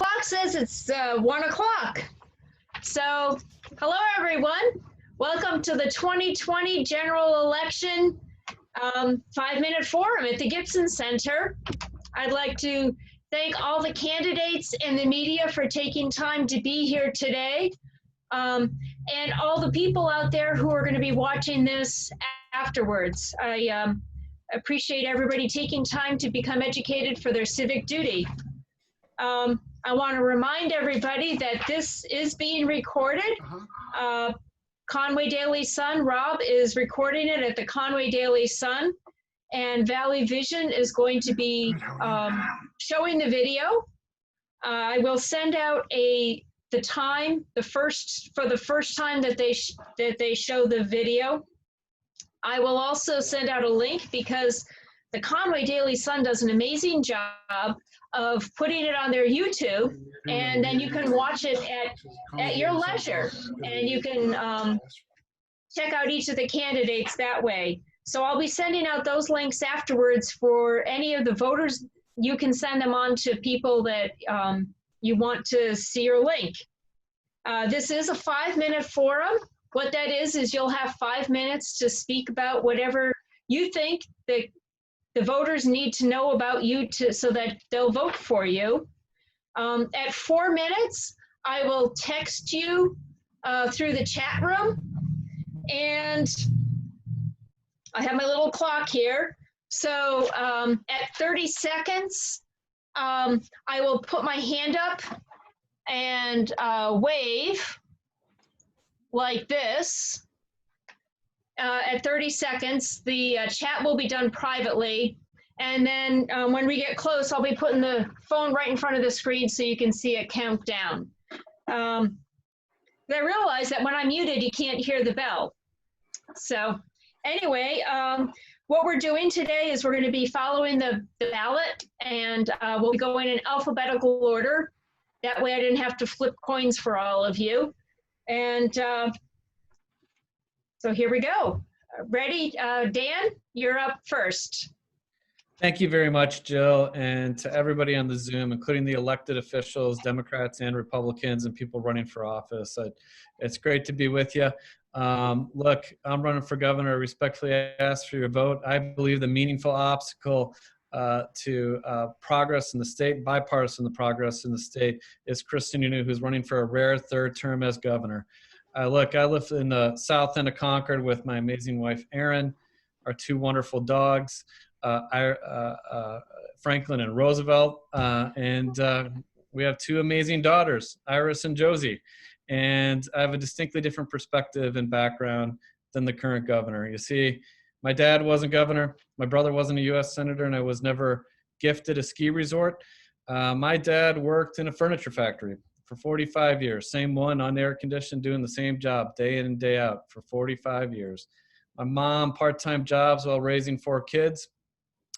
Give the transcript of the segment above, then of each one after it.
clock says it's 1 o'clock. So, hello everyone. Welcome to the 2020 general election 5-minute forum at the Gibson Center. I'd like to thank all the candidates and the media for taking time to be here today. And all the people out there who are going to be watching this afterwards. I appreciate everybody taking time to become educated for their civic duty. I want to remind everybody that this is being recorded. Conway Daily Sun, Rob is recording it at the Conway Daily Sun, and Valley Vision is going to be showing the video. I will send out the first time that they show the video. I will also send out a link because the Conway Daily Sun does an amazing job of putting it on their YouTube, and then you can watch it at your leisure, and you can check out each of the candidates that way. So I'll be sending out those links afterwards for any of the voters. You can send them on to people that you want to see your link. This is a 5-minute forum. What that is you'll have 5 minutes to speak about whatever you think that the voters need to know about you so that they'll vote for you. At 4 minutes, I will text you through the chat room. And I have my little clock here. So at 30 seconds, I will put my hand up and wave like this. At 30 seconds, the chat will be done privately. And then when we get close, I'll be putting the phone right in front of the screen so you can see it count down. I realize that when I'm muted, you can't hear the bell. So anyway, what we're doing today is we're going to be following the ballot, and we'll be going in alphabetical order. That way I didn't have to flip coins for all of you. And so here we go. Ready? Dan, you're up first. Thank you very much, Jill, and to everybody on the Zoom, including the elected officials, Democrats and Republicans, and people running for office. It's great to be with you. Look, I'm running for governor. I respectfully ask for your vote. I believe the meaningful obstacle to progress in the state, bipartisan progress in the state, is Sununu, who's running for a rare third term as governor. Look, I live in the south end of Concord with my amazing wife, Erin, our two wonderful dogs, Franklin and Roosevelt, and we have two amazing daughters, Iris and Josie. And I have a distinctly different perspective and background than the current governor. You see, my dad wasn't governor, my brother wasn't a U.S. senator, and I was never gifted a ski resort. My dad worked in a furniture factory for 45 years, same one, on air conditioned, doing the same job day in and day out for 45 years. My mom, part-time jobs while raising 4 kids.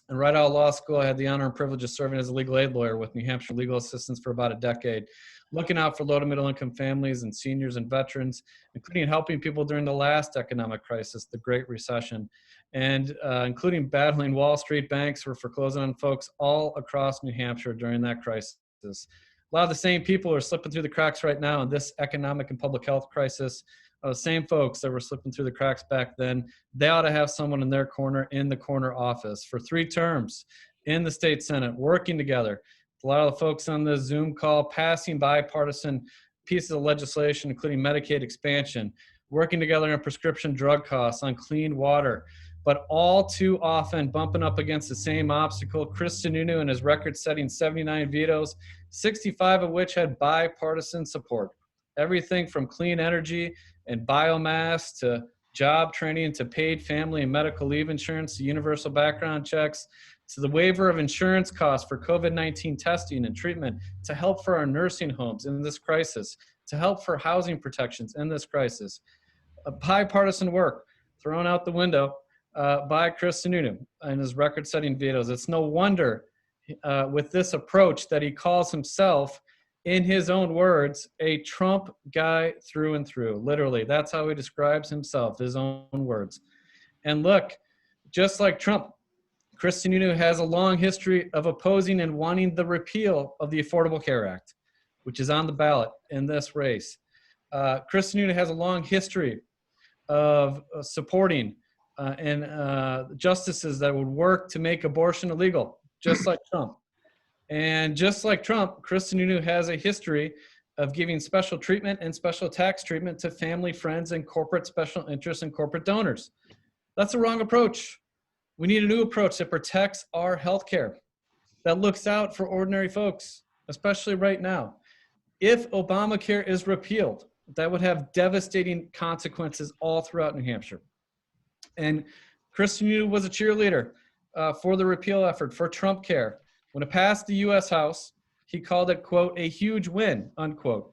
And right out of law school, I had the honor and privilege of serving as a legal aid lawyer with New Hampshire legal assistance for about a decade, looking out for low to middle income families and seniors and veterans, including helping people during the last economic crisis, the Great Recession, and including battling Wall Street banks for foreclosing on folks all across New Hampshire during that crisis. A lot of the same people are slipping through the cracks right now in this economic and public health crisis. The same folks that were slipping through the cracks back then, they ought to have someone in their corner, in the corner office for 3 terms in the state Senate, working together. A lot of the folks on the Zoom call, passing bipartisan pieces of legislation, including Medicaid expansion, working together on prescription drug costs, on clean water, but all too often bumping up against the same obstacle. Sununu and his record-setting 79 vetoes, 65 of which had bipartisan support. Everything from clean energy and biomass to job training to paid family and medical leave insurance to universal background checks to the waiver of insurance costs for COVID-19 testing and treatment, to help for our nursing homes in this crisis, to help for housing protections in this crisis. Bipartisan work thrown out the window by Sununu and his record-setting vetoes. It's no wonder with this approach that he calls himself, in his own words, a Trump guy through and through. Literally, that's how he describes himself, his own words. And look, just like Trump, Sununu has a long history of opposing and wanting the repeal of the Affordable Care Act. which is on the ballot in this race. Chris Sununu has a long history of supporting justices that would work to make abortion illegal, just like Trump. And just like Trump, Chris Sununu has a history of giving special treatment and special tax treatment to family, friends, and corporate special interests and corporate donors. That's the wrong approach. We need a new approach that protects our healthcare, that looks out for ordinary folks, especially right now. If Obamacare is repealed, that would have devastating consequences all throughout New Hampshire. And Chris Sununu was a cheerleader for the repeal effort for Trump Care. When it passed the U.S. House, he called it, quote, a huge win, unquote.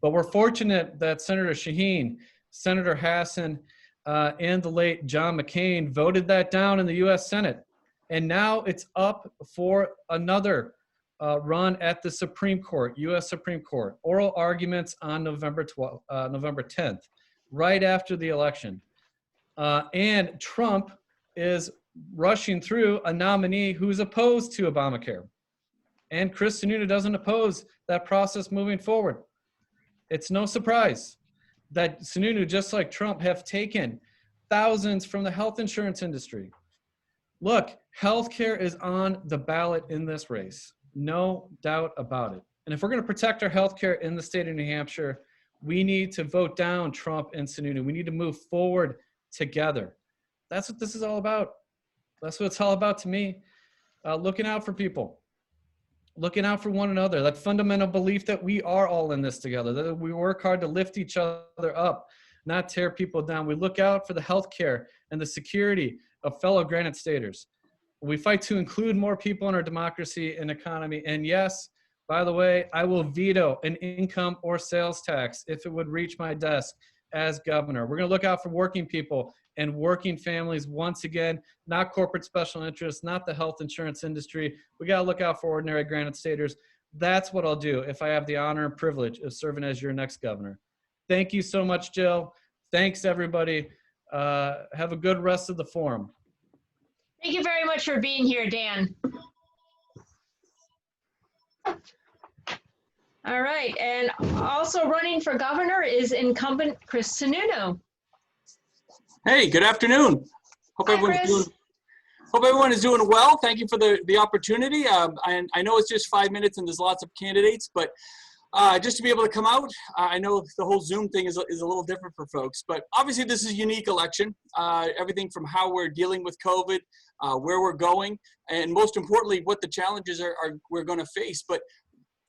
But we're fortunate that Senator Shaheen, Senator Hassan, and the late John McCain voted that down in the U.S. Senate. And now it's up for another run at the Supreme Court, U.S. Supreme Court. Oral arguments on November 10th, right after the election. And Trump is rushing through a nominee who's opposed to Obamacare. And Chris Sununu doesn't oppose that process moving forward. It's no surprise that Sununu, just like Trump, have taken thousands from the health insurance industry. Look, healthcare is on the ballot in this race, no doubt about it. And if we're going to protect our healthcare in the state of New Hampshire, we need to vote down Trump and Sununu. We need to move forward together. That's what this is all about. That's what it's all about to me. Looking out for people, looking out for one another, that fundamental belief that we are all in this together, that we work hard to lift each other up, not tear people down. We look out for the healthcare and the security of fellow Granite Staters. We fight to include more people in our democracy and economy. And yes, by the way, I will veto an income or sales tax if it would reach my desk as governor. We're going to look out for working people and working families once again, not corporate special interests, not the health insurance industry. We got to look out for ordinary Granite Staters. That's what I'll do if I have the honor and privilege of serving as your next governor. Thank you so much, Jill. Thanks, everybody. Have a good rest of the forum. Thank you very much for being here, Dan. All right, and also running for governor is incumbent Chris Sununu. Hey, good afternoon. Hope everyone is doing well. Thank you for the opportunity. I know it's just 5 minutes and there's lots of candidates, but just to be able to come out, I know the whole Zoom thing is a little different for folks, but obviously this is a unique election. Everything from how we're dealing with COVID, where we're going, and most importantly, what the challenges we're going to face. But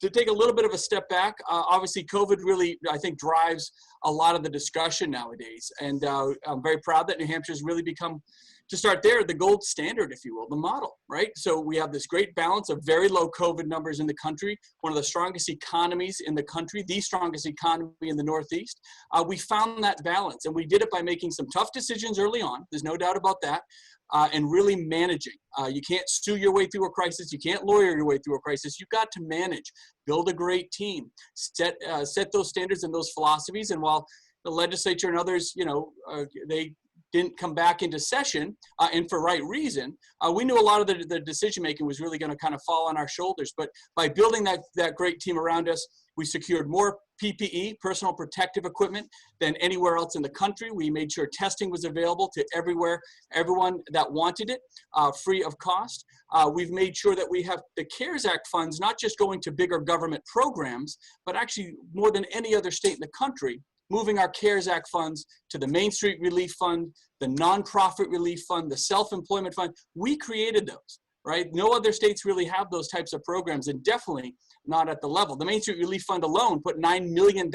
to take a little bit of a step back, obviously COVID really, I think, drives a lot of the discussion nowadays. And I'm very proud that New Hampshire's really become, to start there, the gold standard, if you will, the model, right? So we have this great balance of very low COVID numbers in the country, one of the strongest economies in the country, the strongest economy in the Northeast. We found that balance, and we did it by making some tough decisions early on. There's no doubt about that. And really managing. You can't sue your way through a crisis. You can't lawyer your way through a crisis. You've got to manage, build a great team, set those standards and those philosophies. And while the legislature and others, they didn't come back into session, and for right reason, we knew a lot of the decision-making was really going to kind of fall on our shoulders. But by building that great team around us, we secured more PPE, personal protective equipment, than anywhere else in the country. We made sure testing was available to everyone that wanted it, free of cost. We've made sure that we have the CARES Act funds not just going to bigger government programs, but actually more than any other state in the country, moving our CARES Act funds to the Main Street Relief Fund, the Nonprofit Relief Fund, the Self-Employment Fund. We created those, right? No other states really have those types of programs, and definitely not at the level. The Main Street Relief Fund alone put $9 million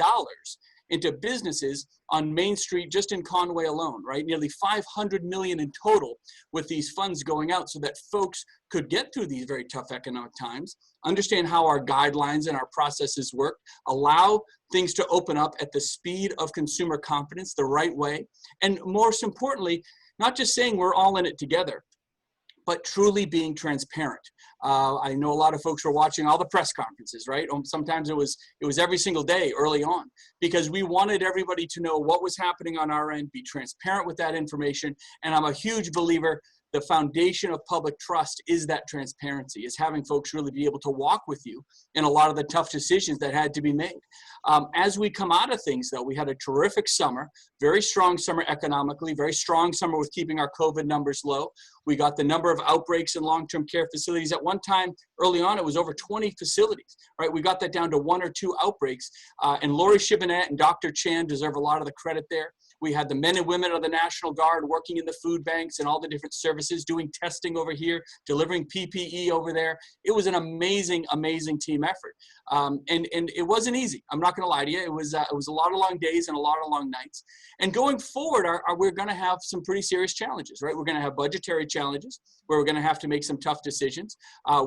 into businesses on Main Street just in Conway alone, right? Nearly $500 million in total with these funds going out so that folks could get through these very tough economic times, understand how our guidelines and our processes work, allow things to open up at the speed of consumer confidence the right way, and most importantly, not just saying we're all in it together, but truly being transparent. I know a lot of folks were watching all the press conferences, right? Sometimes it was every single day early on, because we wanted everybody to know what was happening on our end, be transparent with that information. And I'm a huge believer the foundation of public trust is that transparency, is having folks really be able to walk with you in a lot of the tough decisions that had to be made. As we come out of things, though, we had a terrific summer, very strong summer economically, very strong summer with keeping our COVID numbers low. We got the number of outbreaks in long-term care facilities. At one time, early on, it was over 20 facilities, right? We got that down to 1 or 2 outbreaks. And Lori Shivanette and Dr. Chan deserve a lot of the credit there. We had the men and women of the National Guard working in the food banks and all the different services, doing testing over here, delivering PPE over there. It was an amazing, amazing team effort. And it wasn't easy. I'm not going to lie to you. It was a lot of long days and a lot of long nights. And going forward, we're going to have some pretty serious challenges, right? We're going to have budgetary challenges where we're going to have to make some tough decisions.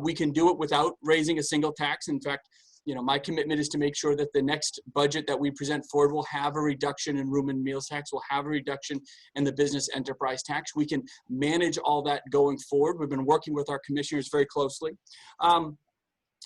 We can do it without raising a single tax. In fact, you know, my commitment is to make sure that the next budget that we present forward will have a reduction in room and meals tax, will have a reduction in the business enterprise tax. We can manage all that going forward. We've been working with our commissioners very closely.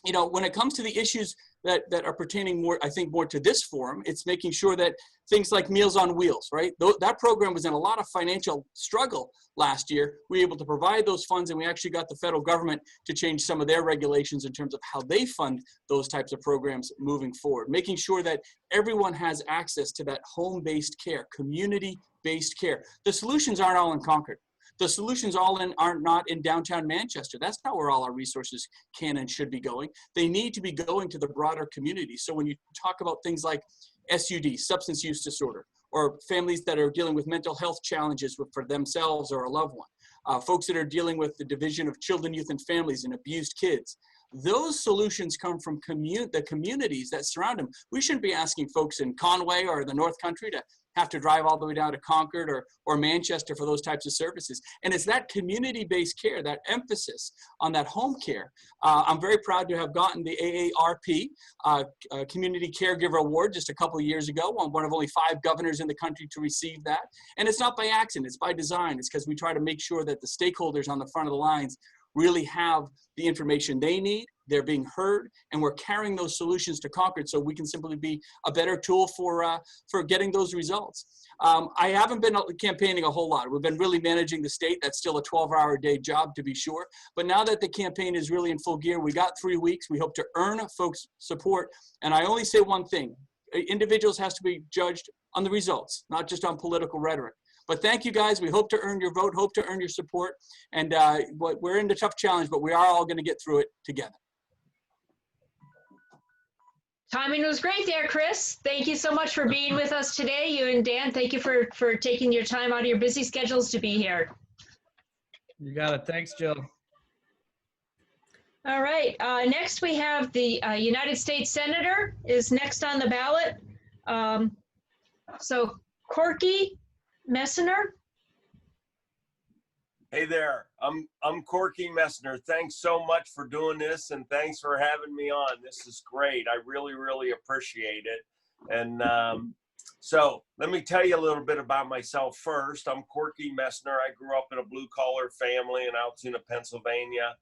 You know, when it comes to the issues that are pertaining more, I think, more to this forum, it's making sure that things like Meals on Wheels, right? That program was in a lot of financial struggle last year. We were able to provide those funds, and we actually got the federal government to change some of their regulations in terms of how they fund those types of programs moving forward, making sure that everyone has access to that home-based care, community-based care. The solutions aren't all in Concord. The solutions are not in downtown Manchester. That's not where all our resources can and should be going. They need to be going to the broader community. So when you talk about things like SUD, substance use disorder, or families that are dealing with mental health challenges for themselves or a loved one, folks that are dealing with the division of children, youth, and families and abused kids, those solutions come from the communities that surround them. We shouldn't be asking folks in Conway or the North Country to have to drive all the way down to Concord or Manchester for those types of services. And it's that community-based care, that emphasis on that home care. I'm very proud to have gotten the AARP Community Caregiver Award just a couple of years ago. I'm one of only 5 governors in the country to receive that. And it's not by accident, it's by design. It's because we try to make sure that the stakeholders on the front of the lines really have the information they need, they're being heard, and we're carrying those solutions to Concord so we can simply be a better tool for getting those results. I haven't been campaigning a whole lot. We've been really managing the state. That's still a 12-hour-a-day job, to be sure. But now that the campaign is really in full gear, we got 3 weeks. We hope to earn folks' support. And I only say one thing. Individuals has to be judged on the results, not just on political rhetoric. But thank you, guys. We hope to earn your vote, hope to earn your support. And we're in a tough challenge, but we are all going to get through it together. Timing was great there, Chris. Thank you so much for being with us today. You and Dan, thank you for taking your time out of your busy schedules to be here. You got it. Thanks, Jill. All right. Next, we have the United States Senator is next on the ballot. So Courtney Messner. Hey there, I'm Courtney Messner. Thanks so much for doing this, and thanks for having me on. This is great. I really, really appreciate it. And so let me tell you a little bit about myself first. I'm Courtney Messner. I grew up in a blue-collar family in Altoona, Pennsylvania.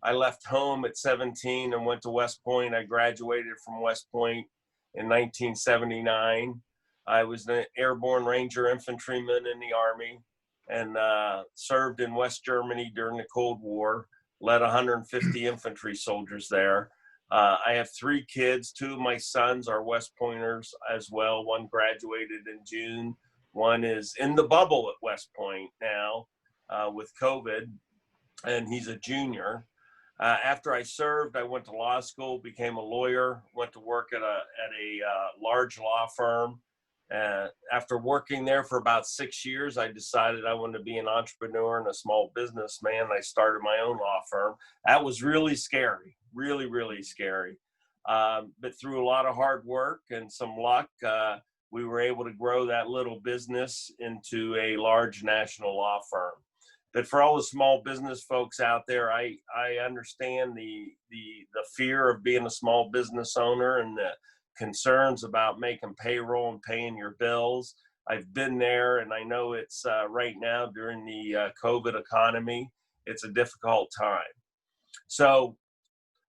I left home at 17 and went to West Point. I graduated from West Point in 1979. I was an airborne ranger infantryman in the Army and served in West Germany during the Cold War, led 150 infantry soldiers there. I have 3 kids. 2 of my sons are West Pointers as well. One graduated in June. One is in the bubble at West Point now with COVID, and he's a junior. After I served, I went to law school, became a lawyer, went to work at a large law firm. After working there for about 6 years, I decided I wanted to be an entrepreneur and a small businessman. I started my own law firm. That was really scary, really, really scary. But through a lot of hard work and some luck, we were able to grow that little business into a large national law firm. But for all the small business folks out there, I understand the fear of being a small business owner and the concerns about making payroll and paying your bills. I've been there, and I know it's right now during the COVID economy, it's a difficult time. So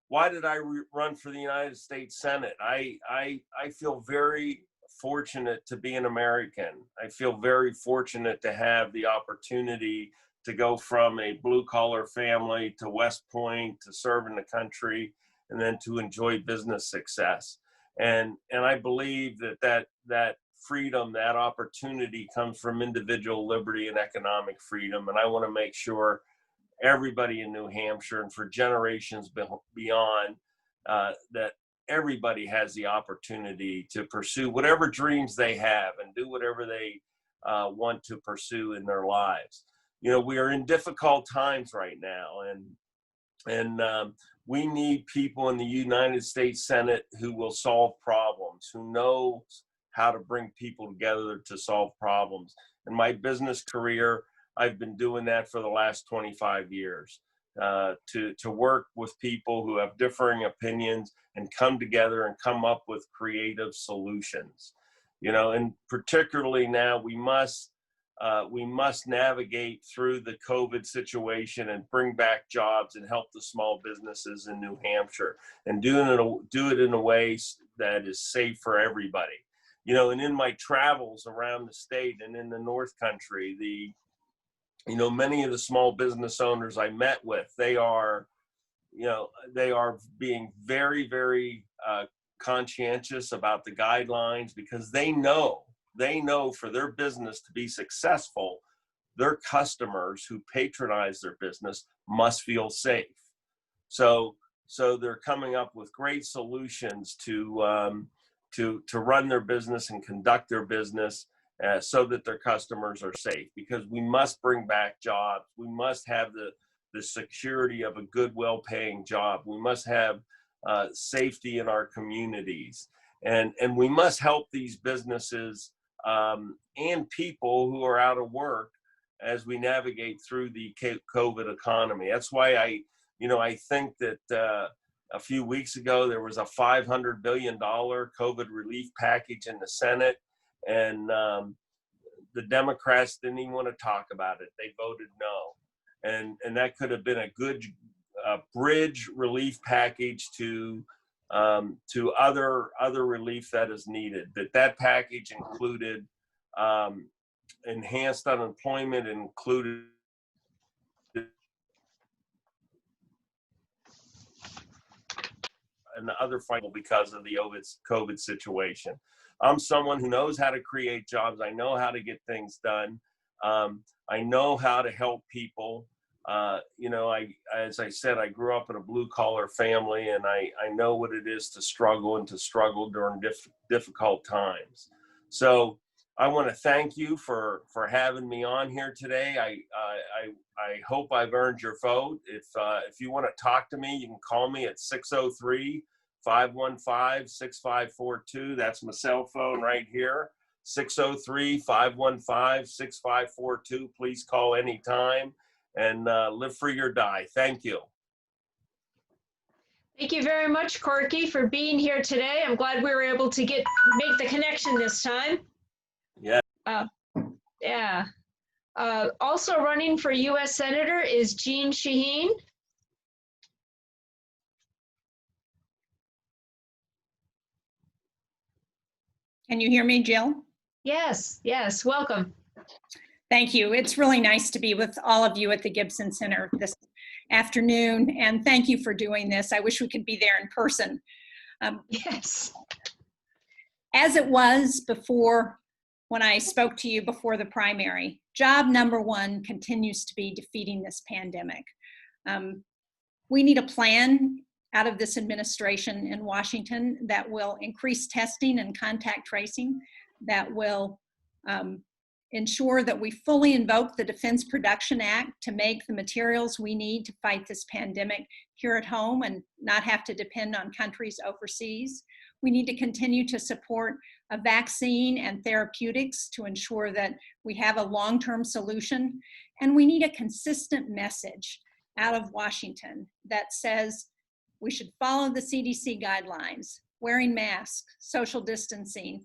why did I run for the United States Senate? I feel very fortunate to be an American. I feel very fortunate to have the opportunity to go from a blue collar family to West Point to serve in the country and then to enjoy business success. And I believe that freedom, that opportunity comes from individual liberty and economic freedom. And I want to make sure everybody in New Hampshire and for generations beyond that everybody has the opportunity to pursue whatever dreams they have and do whatever they want to pursue in their lives. You know, we are in difficult times right now, and we need people in the United States Senate who will solve problems, who knows how to bring people together to solve problems. In my business career, I've been doing that for the last 25 years, to work with people who have differing opinions and come together and come up with creative solutions. You know, and particularly now we must navigate through the COVID situation and bring back jobs and help the small businesses in New Hampshire and do it in a way that is safe for everybody. You know, and in my travels around the state and in the North Country, many of the small business owners I met with, they are being very, very conscientious about the guidelines because they know for their business to be successful, their customers who patronize their business must feel safe. So they're coming up with great solutions to run their business and conduct their business so that their customers are safe, because we must bring back jobs. We must have the security of a good, well-paying job. We must have safety in our communities. And we must help these businesses and people who are out of work as we navigate through the COVID economy. That's why I think that a few weeks ago, there was a $500 billion COVID relief package in the Senate, and the Democrats didn't even want to talk about it. They voted no. And that could have been a good bridge relief package to other relief that is needed. That package included enhanced unemployment, included and the other fight because of the COVID situation. I'm someone who knows how to create jobs. I know how to get things done. I know how to help people. As I said, I grew up in a blue collar family, and I know what it is to struggle during difficult times. So I want to thank you for having me on here today. I hope I've earned your vote. If you want to talk to me, you can call me at 603-515-6542. That's my cell phone right here. 603-515-6542. Please call anytime, and live free or die. Thank you. Thank you very much, Corky, for being here today. I'm glad we were able to make the connection this time. Yeah. Yeah. Also running for U.S. Senator is Jean Shaheen. Can you hear me, Jill? Yes, welcome. Thank you. It's really nice to be with all of you at the Gibson Center this afternoon, and thank you for doing this. I wish we could be there in person. Yes. As it was before, when I spoke to you before the primary, job number one continues to be defeating this pandemic. We need a plan out of this administration in Washington that will increase testing and contact tracing, that will ensure that we fully invoke the Defense Production Act to make the materials we need to fight this pandemic here at home and not have to depend on countries overseas. We need to continue to support a vaccine and therapeutics to ensure that we have a long-term solution. And we need a consistent message out of Washington that says we should follow the CDC guidelines, wearing masks, social distancing,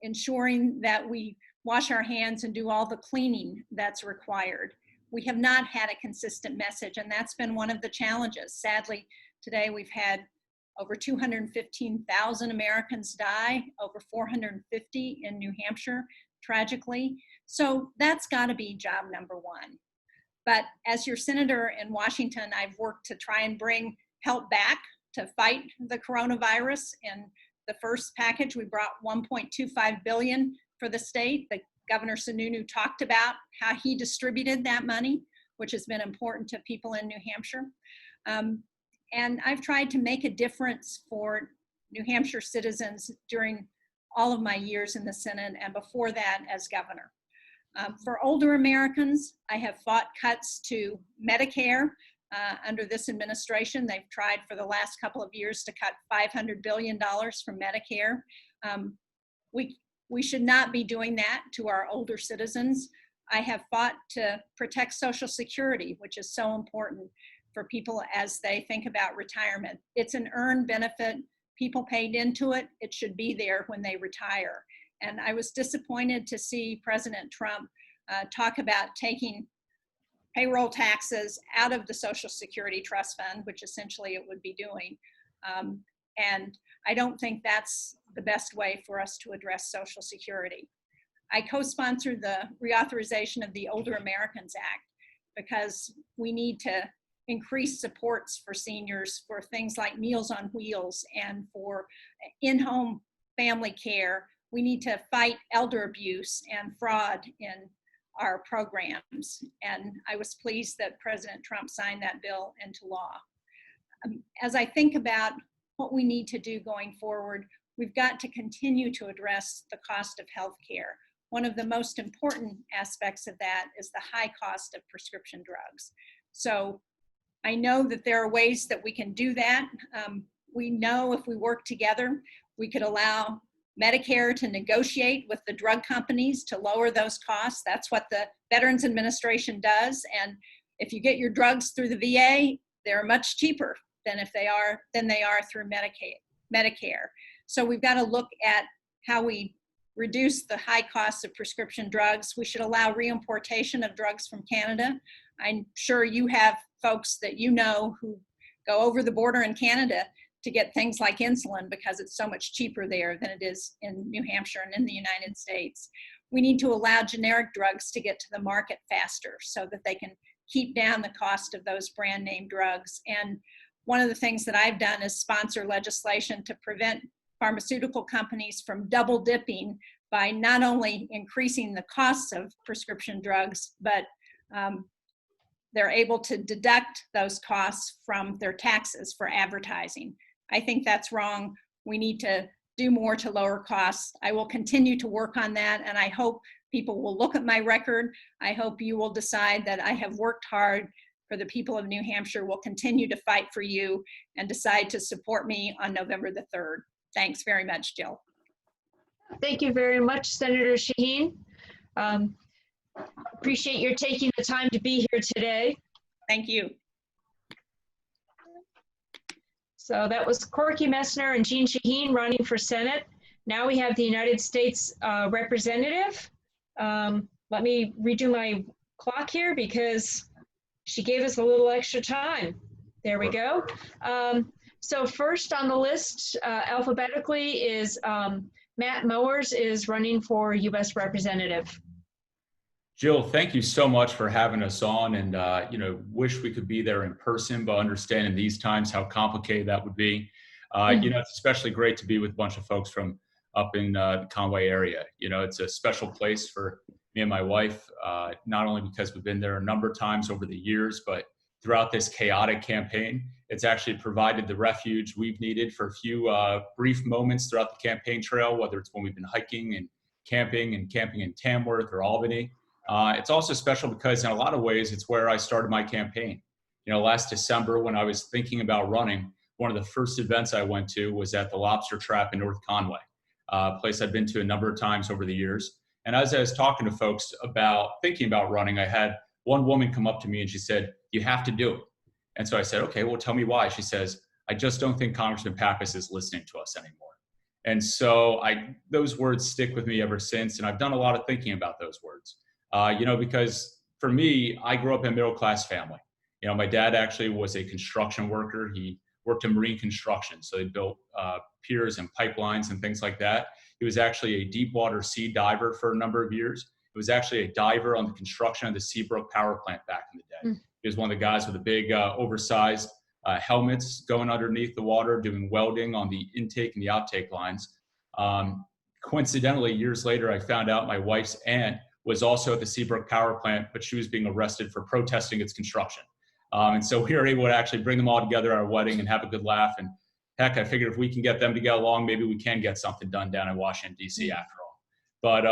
ensuring that we wash our hands and do all the cleaning that's required. We have not had a consistent message, and that's been one of the challenges. Sadly, today we've had over 215,000 Americans die, over 450 in New Hampshire, tragically. So that's got to be job number one. But as your senator in Washington, I've worked to try and bring help back to fight the coronavirus. In the first package, we brought $1.25 billion for the state. The Governor Sununu talked about how he distributed that money, which has been important to people in New Hampshire. And I've tried to make a difference for New Hampshire citizens during all of my years in the Senate and before that as governor. For older Americans, I have fought cuts to Medicare. Under this administration, they've tried for the last couple of years to cut $500 billion from Medicare. We should not be doing that to our older citizens. I have fought to protect Social Security, which is so important for people as they think about retirement. It's an earned benefit. People paid into it. It should be there when they retire. And I was disappointed to see President Trump talk about taking payroll taxes out of the Social Security Trust Fund, which essentially it would be doing. And I don't think that's the best way for us to address Social Security. I co-sponsored the reauthorization of the Older Americans Act because we need to increase supports for seniors for things like Meals on Wheels and for in-home family care. We need to fight elder abuse and fraud in our programs. And I was pleased that President Trump signed that bill into law. As I think about what we need to do going forward, we've got to continue to address the cost of health care. One of the most important aspects of that is the high cost of prescription drugs. So I know that there are ways that we can do that. We know if we work together, we could allow Medicare to negotiate with the drug companies to lower those costs. That's what the Veterans Administration does. And if you get your drugs through the VA, they're much cheaper than they are through Medicare. So we've got to look at how we reduce the high costs of prescription drugs. We should allow reimportation of drugs from Canada. I'm sure you have folks that you know who go over the border in Canada to get things like insulin because it's so much cheaper there than it is in New Hampshire and in the United States. We need to allow generic drugs to get to the market faster so that they can keep down the cost of those brand name drugs. And one of the things that I've done is sponsor legislation to prevent pharmaceutical companies from double dipping by not only increasing the costs of prescription drugs, but they're able to deduct those costs from their taxes for advertising. I think that's wrong. We need to do more to lower costs. I will continue to work on that, and I hope people will look at my record. I hope you will decide that I have worked hard for the people of New Hampshire, will continue to fight for you, and decide to support me on November the 3rd. Thanks very much, Jill. Thank you very much, Senator Shaheen. Appreciate your taking the time to be here today. Thank you. So that was Courtney Messner and Jean Shaheen running for Senate. Now we have the United States representative. Let me redo my clock here because she gave us a little extra time. There we go. So first on the list alphabetically is Matt Mowers is running for U.S. Representative. Jill, thank you so much for having us on, and wish we could be there in person, but understand in these times how complicated that would be. It's especially great to be with a bunch of folks from up in the Conway area. It's a special place for me and my wife, not only because we've been there a number of times over the years, but throughout this chaotic campaign. It's actually provided the refuge we've needed for a few brief moments throughout the campaign trail, whether it's when we've been hiking and camping in Tamworth or Albany. It's also special because in a lot of ways, it's where I started my campaign. Last December when I was thinking about running, one of the first events I went to was at the Lobster Trap in North Conway, a place I've been to a number of times over the years. And as I was talking to folks about thinking about running, I had one woman come up to me and she said, "You have to do it." And so I said, "Okay, well, tell me why." She says, "I just don't think Congressman Pappas is listening to us anymore." And so those words stick with me ever since. And I've done a lot of thinking about those words. Because for me, I grew up in a middle-class family. My dad actually was a construction worker. He worked in marine construction. So he built piers and pipelines and things like that. He was actually a deep water sea diver for a number of years. was actually a diver on the construction of the Seabrook power plant back in the day. He was one of the guys with the big oversized helmets going underneath the water, doing welding on the intake and the outtake lines. Coincidentally, years later, I found out my wife's aunt was also at the Seabrook power plant, but she was being arrested for protesting its construction. And so we were able to actually bring them all together at our wedding and have a good laugh. And heck, I figured if we can get them to get along, maybe we can get something done down in Washington, D.C. after all. But,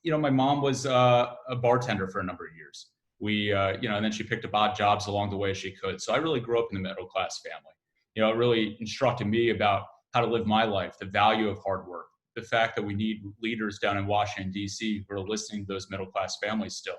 you know, my mom was a bartender for a number of years. You know, and then she picked up odd jobs along the way as she could. So I really grew up in the middle class family. You know, it really instructed me about how to live my life, the value of hard work, the fact that we need leaders down in Washington, D.C. who are listening to those middle class families still.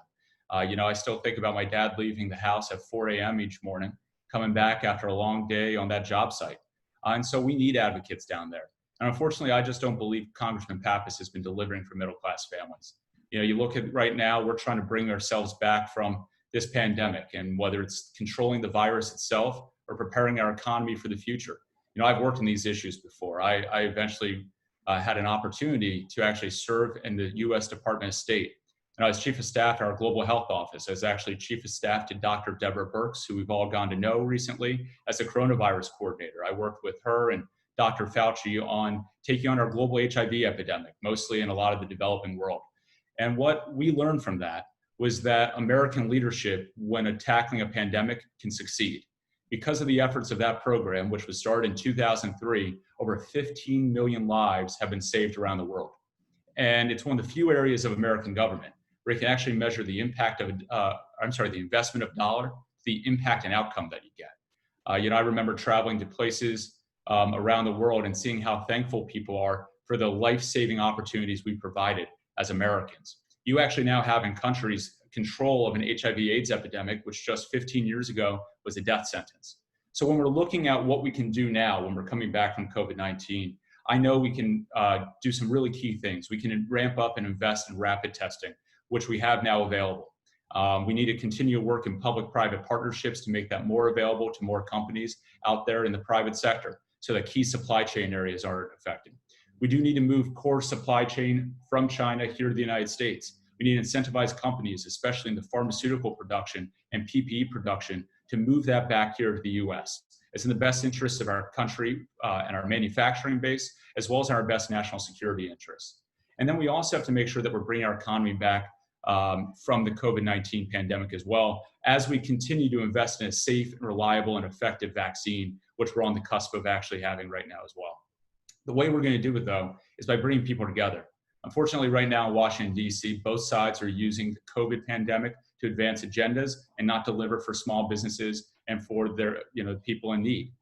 You know, I still think about my dad leaving the house at 4 a.m. each morning, coming back after a long day on that job site. And so we need advocates down there. And unfortunately, I just don't believe Congressman Pappas has been delivering for middle class families. You know, you look at right now, we're trying to bring ourselves back from this pandemic, and whether it's controlling the virus itself or preparing our economy for the future. You know, I've worked in these issues before. I eventually had an opportunity to actually serve in the U.S. Department of State. And I was chief of staff at our global health office. I was actually chief of staff to Dr. Deborah Birx, who we've all gone to know recently as a coronavirus coordinator. I worked with her and Dr. Fauci on taking on our global HIV epidemic, mostly in a lot of the developing world. And what we learned from that was that American leadership, when tackling a pandemic, can succeed. Because of the efforts of that program, which was started in 2003, over 15 million lives have been saved around the world. And it's one of the few areas of American government where you can actually measure the impact of, the investment of dollar, the impact and outcome that you get. You know, I remember traveling to places around the world and seeing how thankful people are for the life-saving opportunities we provided as Americans. You actually now have in countries control of an HIV/AIDS epidemic, which just 15 years ago was a death sentence. So when we're looking at what we can do now, when we're coming back from COVID-19, I know we can do some really key things. We can ramp up and invest in rapid testing, which we have now available. We need to continue to work in public-private partnerships to make that more available to more companies out there in the private sector so that key supply chain areas aren't affected. We do need to move core supply chain from China here to the United States. We need to incentivize companies, especially in the pharmaceutical production and PPE production, to move that back here to the US. It's in the best interest of our country and our manufacturing base, as well as our best national security interests. And then we also have to make sure that we're bringing our economy back from the COVID-19 pandemic as well, as we continue to invest in a safe, and reliable, and effective vaccine, which we're on the cusp of actually having right now as well. The way we're going to do it, though, is by bringing people together. Unfortunately, right now in Washington, D.C., both sides are using the COVID pandemic to advance agendas and not deliver for small businesses and for their, people in need.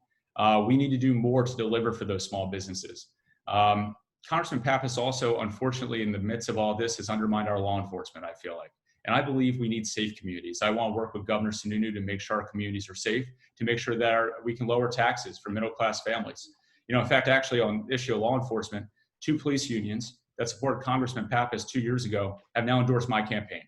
We need to do more to deliver for those small businesses. Congressman Pappas also, unfortunately, in the midst of all this, has undermined our law enforcement, I feel like. And I believe we need safe communities. I want to work with Governor Sununu to make sure our communities are safe, to make sure that we can lower taxes for middle-class families. In fact, actually, on the issue of law enforcement, 2 police unions that supported Congressman Pappas 2 years ago have now endorsed my campaign.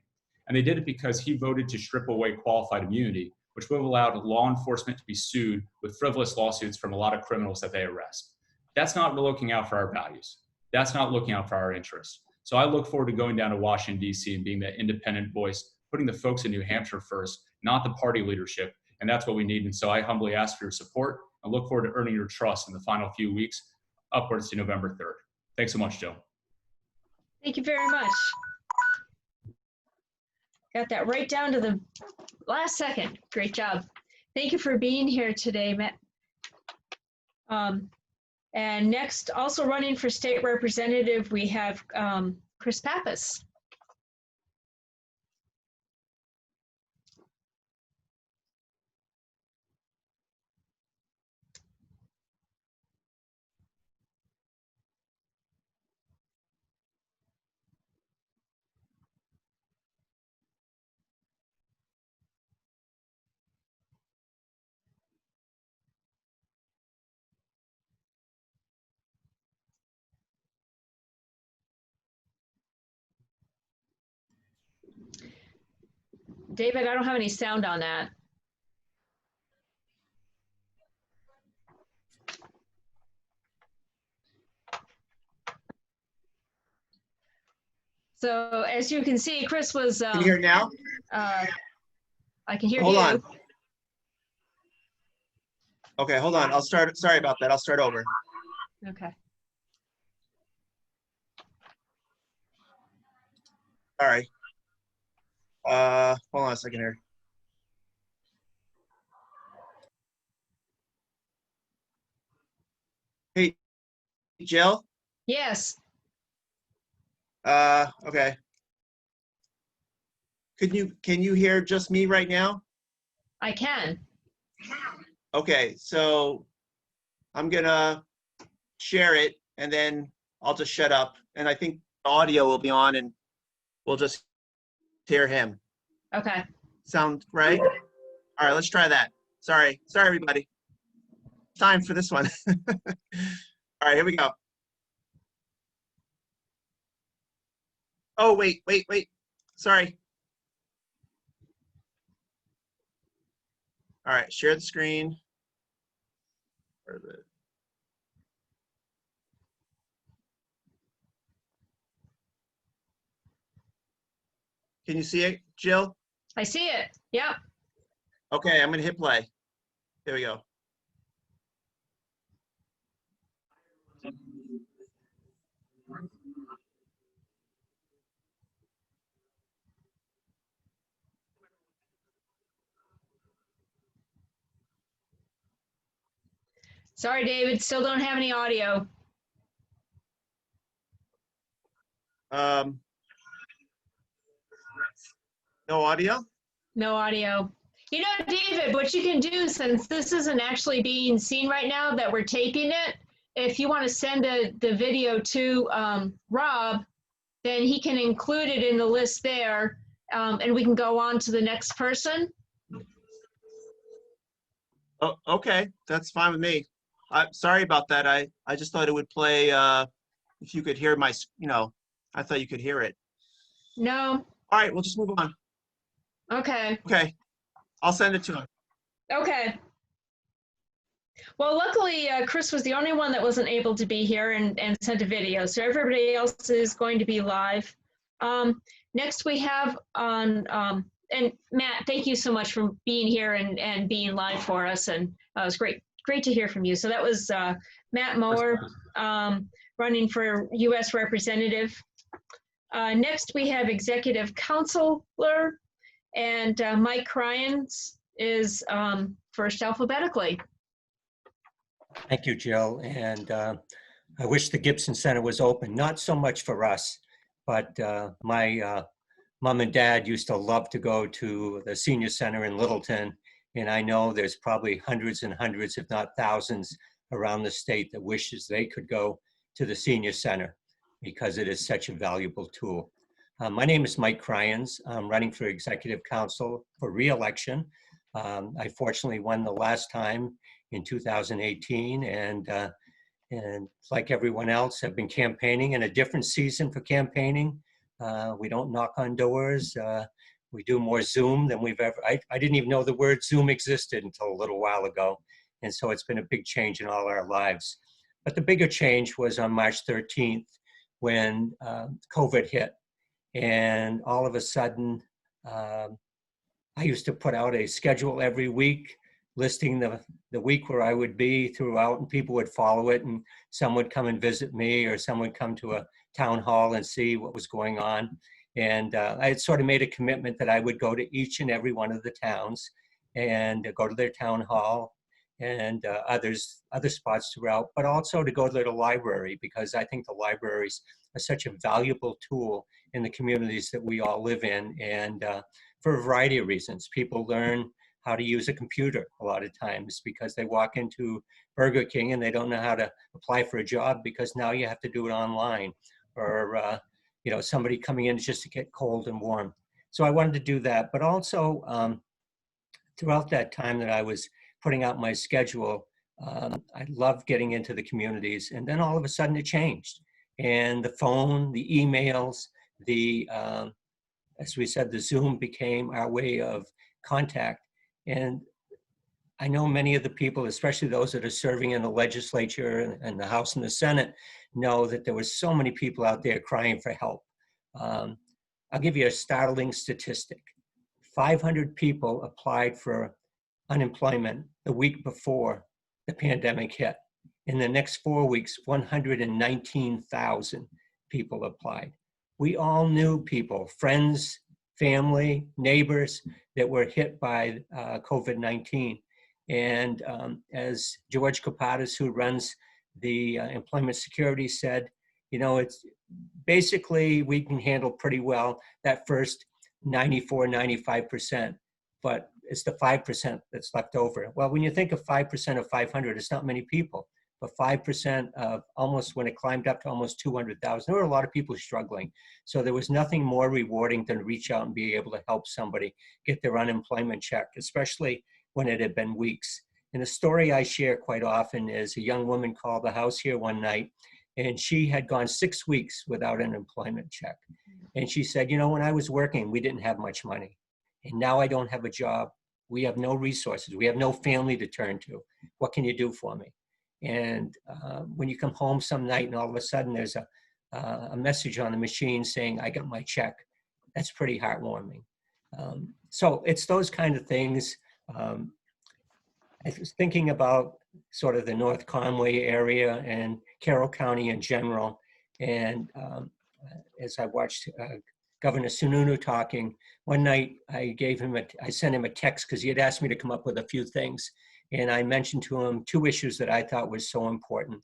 And they did it because he voted to strip away qualified immunity, which would have allowed law enforcement to be sued with frivolous lawsuits from a lot of criminals that they arrest. That's not looking out for our values. That's not looking out for our interests. So I look forward to going down to Washington, D.C. and being that independent voice, putting the folks in New Hampshire first, not the party leadership. And that's what we need. And so I humbly ask for your support and look forward to earning your trust in the final few weeks upwards to November 3rd. Thanks so much, Jill. Thank you very much. Got that right down to the last second. Great job. Thank you for being here today, Matt. And next, also running for state representative, we have Chris Pappas. David, I don't have any sound on that. So as you can see, Chris was, Can you hear it now? I can hear Hold you. on. Okay, hold on. I'll start. Sorry about that. I'll start over. Okay. All right. Hold on a second here. Hey, Jill. Yes. Okay. Can you hear just me right now? I can. Okay, so I'm gonna share it and then I'll just shut up. And I think audio will be on and we'll just hear him. Okay. Sound right? All right, let's try that. Sorry, everybody. Time for this one. All right, here we go. Oh, wait. Sorry. All right, share the screen. Can you see it, Jill? I see it. Yep. Okay, I'm gonna hit play. There we go. Sorry, David, still don't have any audio. No audio? No audio. You know, David, what you can do, since this isn't actually being seen right now that we're taping it, if you want to send the video to Rob, then he can include it in the list there, and we can go on to the next person. Oh, okay, that's fine with me. Sorry about that. I just thought it would play if you could hear my, I thought you could hear it. No. All right, we'll just move on. Okay. Okay, I'll send it to him. Okay. Well, luckily, Chris was the only one that wasn't able to be here and sent a video. So everybody else is going to be live. Next we have on, and Matt, thank you so much for being here and being live for us. And it was great to hear from you. So that was Matt Mowers running for U.S. Representative. Next we have Executive Counselor, and Mike Cryans is first alphabetically. Thank you, Jill. And I wish the Gibson Center was open, not so much for us, but my mom and dad used to love to go to the senior center in Littleton. And I know there's probably hundreds and hundreds, if not thousands, around the state that wishes they could go to the senior center because it is such a valuable tool. My name is Mike Cryans. I'm running for Executive Council for re-election. I fortunately won the last time in 2018, and like everyone else, have been campaigning in a different season for campaigning. We don't knock on doors. We do more Zoom than we've ever. I didn't even know the word Zoom existed until a little while ago, and so it's been a big change in all our lives. But the bigger change was on March 13th when COVID hit. And all of a sudden, I used to put out a schedule every week listing the week where I would be throughout, and people would follow it, and some would come and visit me, or some would come to a town hall and see what was going on. And I had sort of made a commitment that I would go to each and every one of the towns and go to their town hall and other spots throughout, but also to go to the library, because I think the libraries are such a valuable tool in the communities that we all live in. And for a variety of reasons, people learn how to use a computer a lot of times because they walk into Burger King and they don't know how to apply for a job because now you have to do it online, or somebody coming in just to get cold and warm. So I wanted to do that, but also throughout that time that I was putting out my schedule, I loved getting into the communities, and then all of a sudden it changed. And the phone, the emails, as we said, the Zoom became our way of contact. And I know many of the people, especially those that are serving in the legislature and the House and the Senate, know that there were so many people out there crying for help. I'll give you a startling statistic. 500 people applied for unemployment the week before the pandemic hit. In the next 4 weeks, 119,000 people applied. We all knew people, friends, family, neighbors that were hit by COVID-19. And as George Kapadas, who runs the Employment Security, said, you know, it's basically we can handle pretty well that first 94, 95%, but it's the 5% that's left over. Well, when you think of 5% of 500, it's not many people, but 5% of almost, when it climbed up to almost 200,000, there were a lot of people struggling. So there was nothing more rewarding than reach out and be able to help somebody get their unemployment check, especially when it had been weeks. And the story I share quite often is a young woman called the house here one night, and she had gone 6 weeks without an employment check. And she said, you know, when I was working, we didn't have much money. And now I don't have a job. We have no resources. We have no family to turn to. What can you do for me? And when you come home some night and all of a sudden there's a message on the machine saying, I got my check, that's pretty heartwarming. So it's those kind of things. I was thinking about sort of the North Conway area and Carroll County in general. And as I watched Governor Sununu talking, one night I sent him a text because he had asked me to come up with a few things. And I mentioned to him 2 issues that I thought was so important.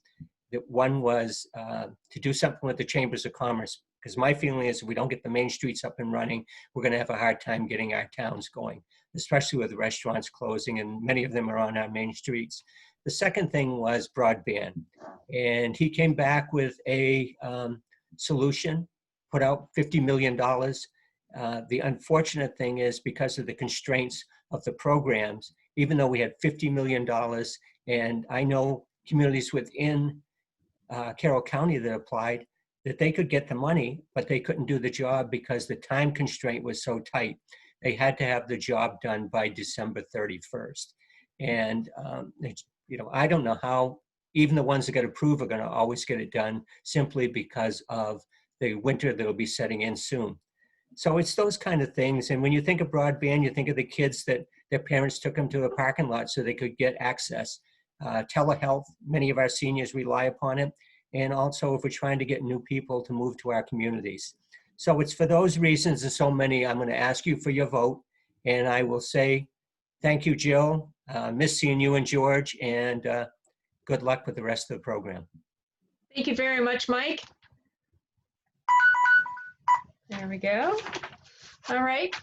That one was to do something with the Chambers of Commerce, because my feeling is if we don't get the main streets up and running, we're going to have a hard time getting our towns going, especially with the restaurants closing, and many of them are on our main streets. The second thing was broadband. And he came back with a solution, put out $50 million. The unfortunate thing is because of the constraints of the programs, even though we had $50 million, and I know communities within Carroll County that applied, that they could get the money, but they couldn't do the job because the time constraint was so tight. They had to have the job done by December 31st. And, you know, I don't know how even the ones that get approved are going to always get it done simply because of the winter that will be setting in soon. So it's those kind of things. And when you think of broadband, you think of the kids that their parents took them to a parking lot so they could get access. Telehealth, many of our seniors rely upon it. And also if we're trying to get new people to move to our communities. So it's for those reasons and so many, I'm going to ask you for your vote. And I will say, thank you, Jill. Miss seeing you and George, and good luck with the rest of the program. Thank you very much, Mike. There we go. All right.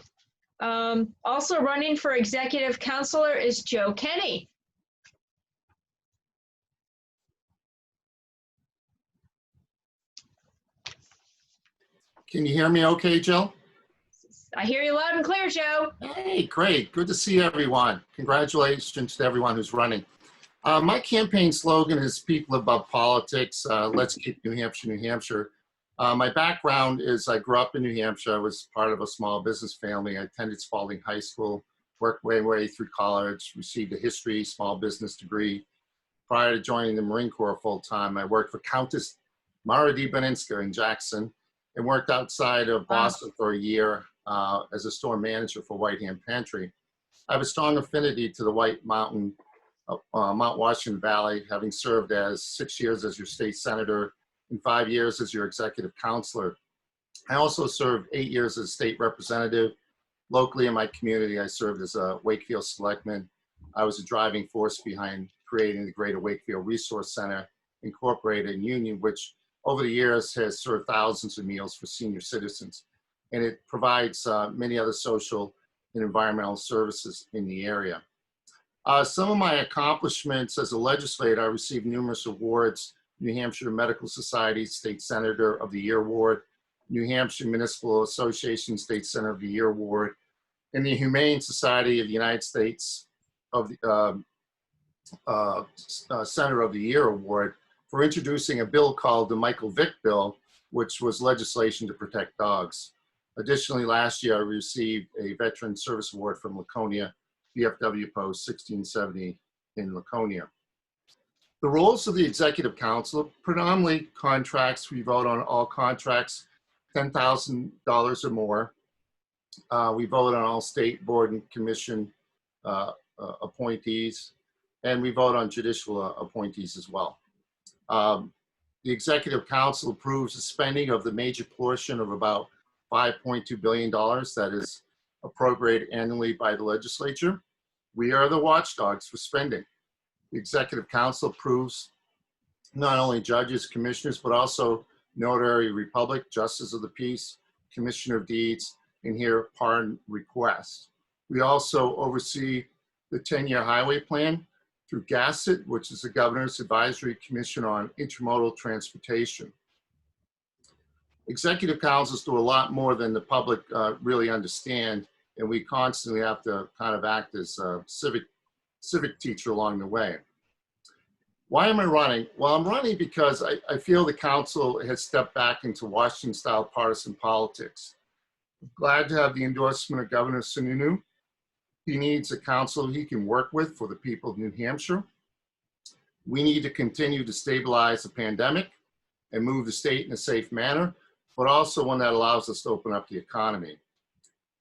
Also running for executive counselor is Joe Kenny. Can you hear me okay, Jill? I hear you loud and clear, Joe. Hey, great. Good to see everyone. Congratulations to everyone who's running. My campaign slogan is people above politics. Let's keep New Hampshire, New Hampshire. My background is I grew up in New Hampshire. I was part of a small business family. I attended Spalding High School, worked my way through college, received a history, small business degree. Prior to joining the Marine Corps full-time, I worked for Countess Mara D. Beninska in Jackson and worked outside of Boston for a year as a store manager for White Hand Pantry. I have a strong affinity to the White Mountain, Mount Washington Valley, having served as 6 years as your state senator and 5 years as your executive counselor. I also served 8 years as state representative. Locally in my community, I served as a Wakefield selectman. I was a driving force behind creating the Greater Wakefield Resource Center, Incorporated in Union, which over the years has served thousands of meals for senior citizens. And it provides many other social and environmental services in the area. Some of my accomplishments as a legislator, I received numerous awards: New Hampshire Medical Society State Senator of the Year Award, New Hampshire Municipal Association State Senator of the Year Award, and the Humane Society of the United States of the Senator of the Year Award for introducing a bill called the Michael Vick Bill, which was legislation to protect dogs. Additionally, last year I received a Veteran Service Award from Laconia, VFW Post 1670 in Laconia. The roles of the Executive Council, predominantly contracts. We vote on all contracts $10,000 or more. We vote on all state board and commission appointees, and we vote on judicial appointees as well. The Executive Council approves the spending of the major portion of about $5.2 billion that is appropriated annually by the legislature. We are the watchdogs for spending. The Executive Council approves not only judges, commissioners, but also notary republic, justice of the peace, commissioner of deeds, and hear pardon requests. We also oversee the 10-year highway plan through GASIT, which is the Governor's Advisory Commission on Intermodal Transportation. Executive councils do a lot more than the public really understand, and we constantly have to kind of act as a civic teacher along the way. Why am I running? Well, I'm running because I feel the council has stepped back into Washington-style partisan politics. I'm glad to have the endorsement of Governor Sununu. He needs a council he can work with for the people of New Hampshire. We need to continue to stabilize the pandemic and move the state in a safe manner, but also one that allows us to open up the economy.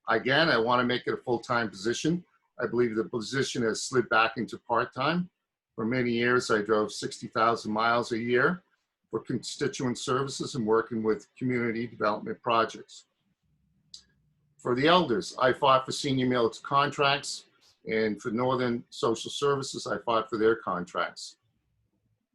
Again, I want to make it a full-time position. I believe the position has slid back into part-time. For many years, I drove 60,000 miles a year for constituent services and working with community development projects. For the elders, I fought for senior military contracts, and for Northern Social Services, I fought for their contracts.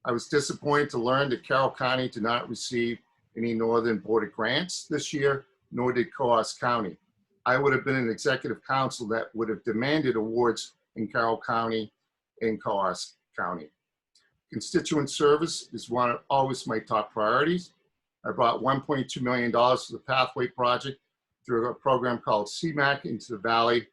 I was disappointed to learn that Carroll County did not receive any Northern Border grants this year, nor did Coos County. I would have been an executive council that would have demanded awards in Carroll County and Coos County. Constituent service is always my top priorities. I brought $1.2 million for the Pathway Project through a program called CMAC into the Valley.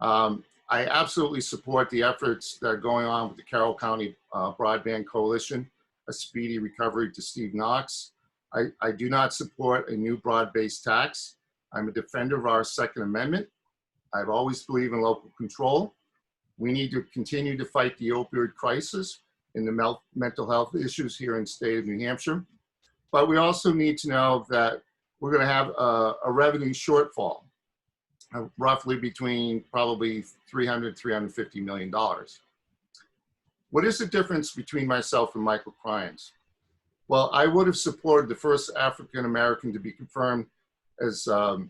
I absolutely support the efforts that are going on with the Carroll County Broadband Coalition, a speedy recovery to Steve Knox. I do not support a new broad-based tax. I'm a defender of our Second Amendment. I've always believed in local control. We need to continue to fight the opioid crisis and the mental health issues here in the state of New Hampshire. But we also need to know that we're going to have a revenue shortfall, roughly between probably $300, $350 million. What is the difference between myself and Michael Cryans? Well, I would have supported the first African-American to be confirmed as to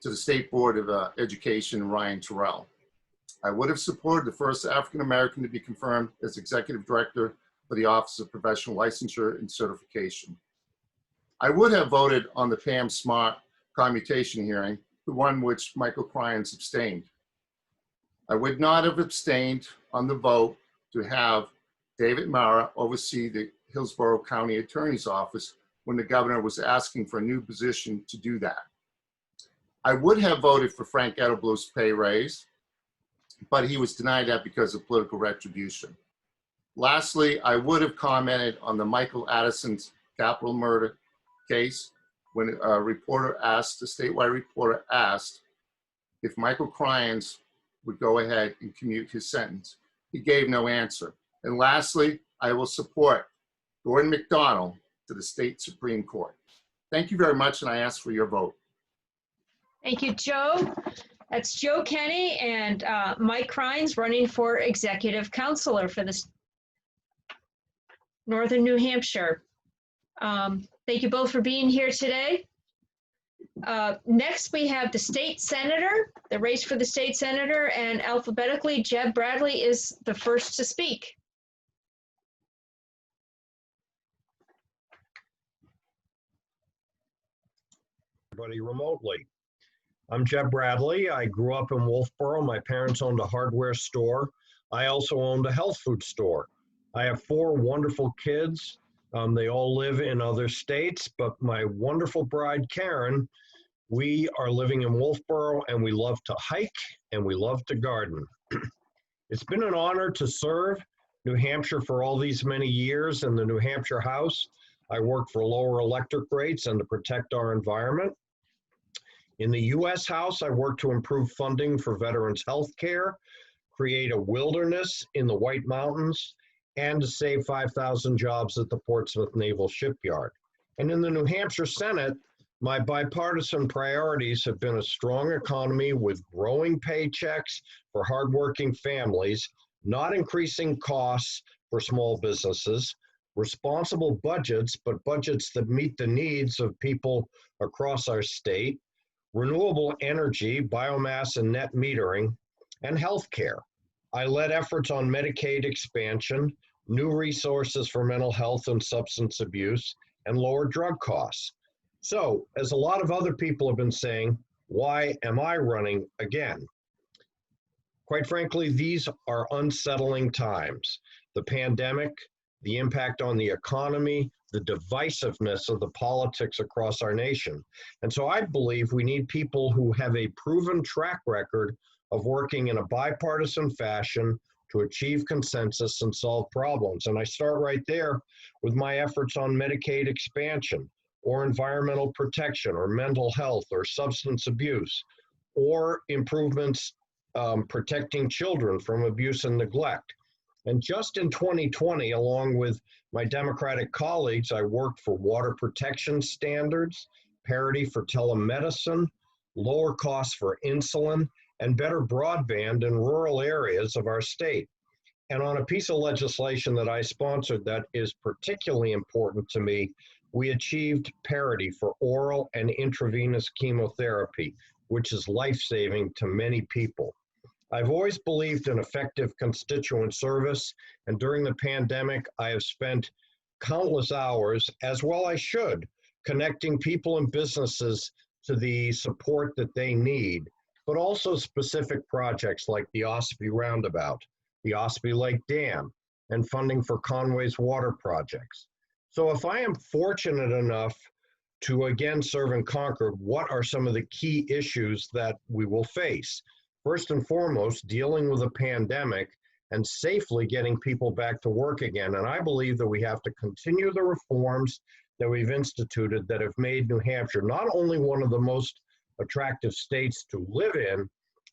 the State Board of Education, Ryan Terrell. I would have supported the first African-American to be confirmed as Executive Director for the Office of Professional Licensure and Certification. I would have voted on the Pam Smart commutation hearing, the one which Michael Cryans abstained. I would not have abstained on the vote to have David Mara oversee the Hillsborough County Attorney's Office when the governor was asking for a new position to do that. I would have voted for Frank Edelblu's pay raise, but he was denied that because of political retribution. Lastly, I would have commented on the Michael Addison's capital murder case when a reporter asked, a statewide reporter asked if Michael Cryans would go ahead and commute his sentence. He gave no answer. And lastly, I will support Gordon McDonald to the state Supreme Court. Thank you very much, and I ask for your vote. Thank you, Joe. That's Joe Kenny and Mike Cryans running for Executive Counselor for this Northern New Hampshire. Thank you both for being here today. Next, we have the state senator, the race for the state senator, and alphabetically, Jeb Bradley is the first to speak. Everybody remotely. I'm Jeb Bradley. I grew up in Wolfboro. My parents owned a hardware store. I also owned a health food store. I have 4 wonderful kids. They all live in other states, but my wonderful bride, Karen, we are living in Wolfboro, and we love to hike and we love to garden. It's been an honor to serve New Hampshire for all these many years in the New Hampshire House. I work for lower electric rates and to protect our environment. In the U.S. House, I work to improve funding for veterans' health care, create a wilderness in the White Mountains, and to save 5,000 jobs at the Portsmouth Naval Shipyard. And in the New Hampshire Senate, my bipartisan priorities have been a strong economy with growing paychecks for hardworking families, not increasing costs for small businesses, responsible budgets, but budgets that meet the needs of people across our state, renewable energy, biomass and net metering, and healthcare. I led efforts on Medicaid expansion, new resources for mental health and substance abuse, and lower drug costs. So, as a lot of other people have been saying, why am I running again? Quite frankly, these are unsettling times. The pandemic, the impact on the economy, the divisiveness of the politics across our nation. And so I believe we need people who have a proven track record of working in a bipartisan fashion to achieve consensus and solve problems. And I start right there with my efforts on Medicaid expansion, or environmental protection, or mental health, or substance abuse, or improvements protecting children from abuse and neglect. And just in 2020, along with my Democratic colleagues, I worked for water protection standards, parity for telemedicine, lower costs for insulin, and better broadband in rural areas of our state. And on a piece of legislation that I sponsored that is particularly important to me, we achieved parity for oral and intravenous chemotherapy, which is life-saving to many people. I've always believed in effective constituent service, and during the pandemic, I have spent countless hours, as well I should, connecting people and businesses to the support that they need, but also specific projects like the Ospey Roundabout, the Ospey Lake Dam, and funding for Conway's water projects. So if I am fortunate enough to again serve in Concord, what are some of the key issues that we will face? First and foremost, dealing with a pandemic and safely getting people back to work again. And I believe that we have to continue the reforms that we've instituted that have made New Hampshire not only one of the most attractive states to live in,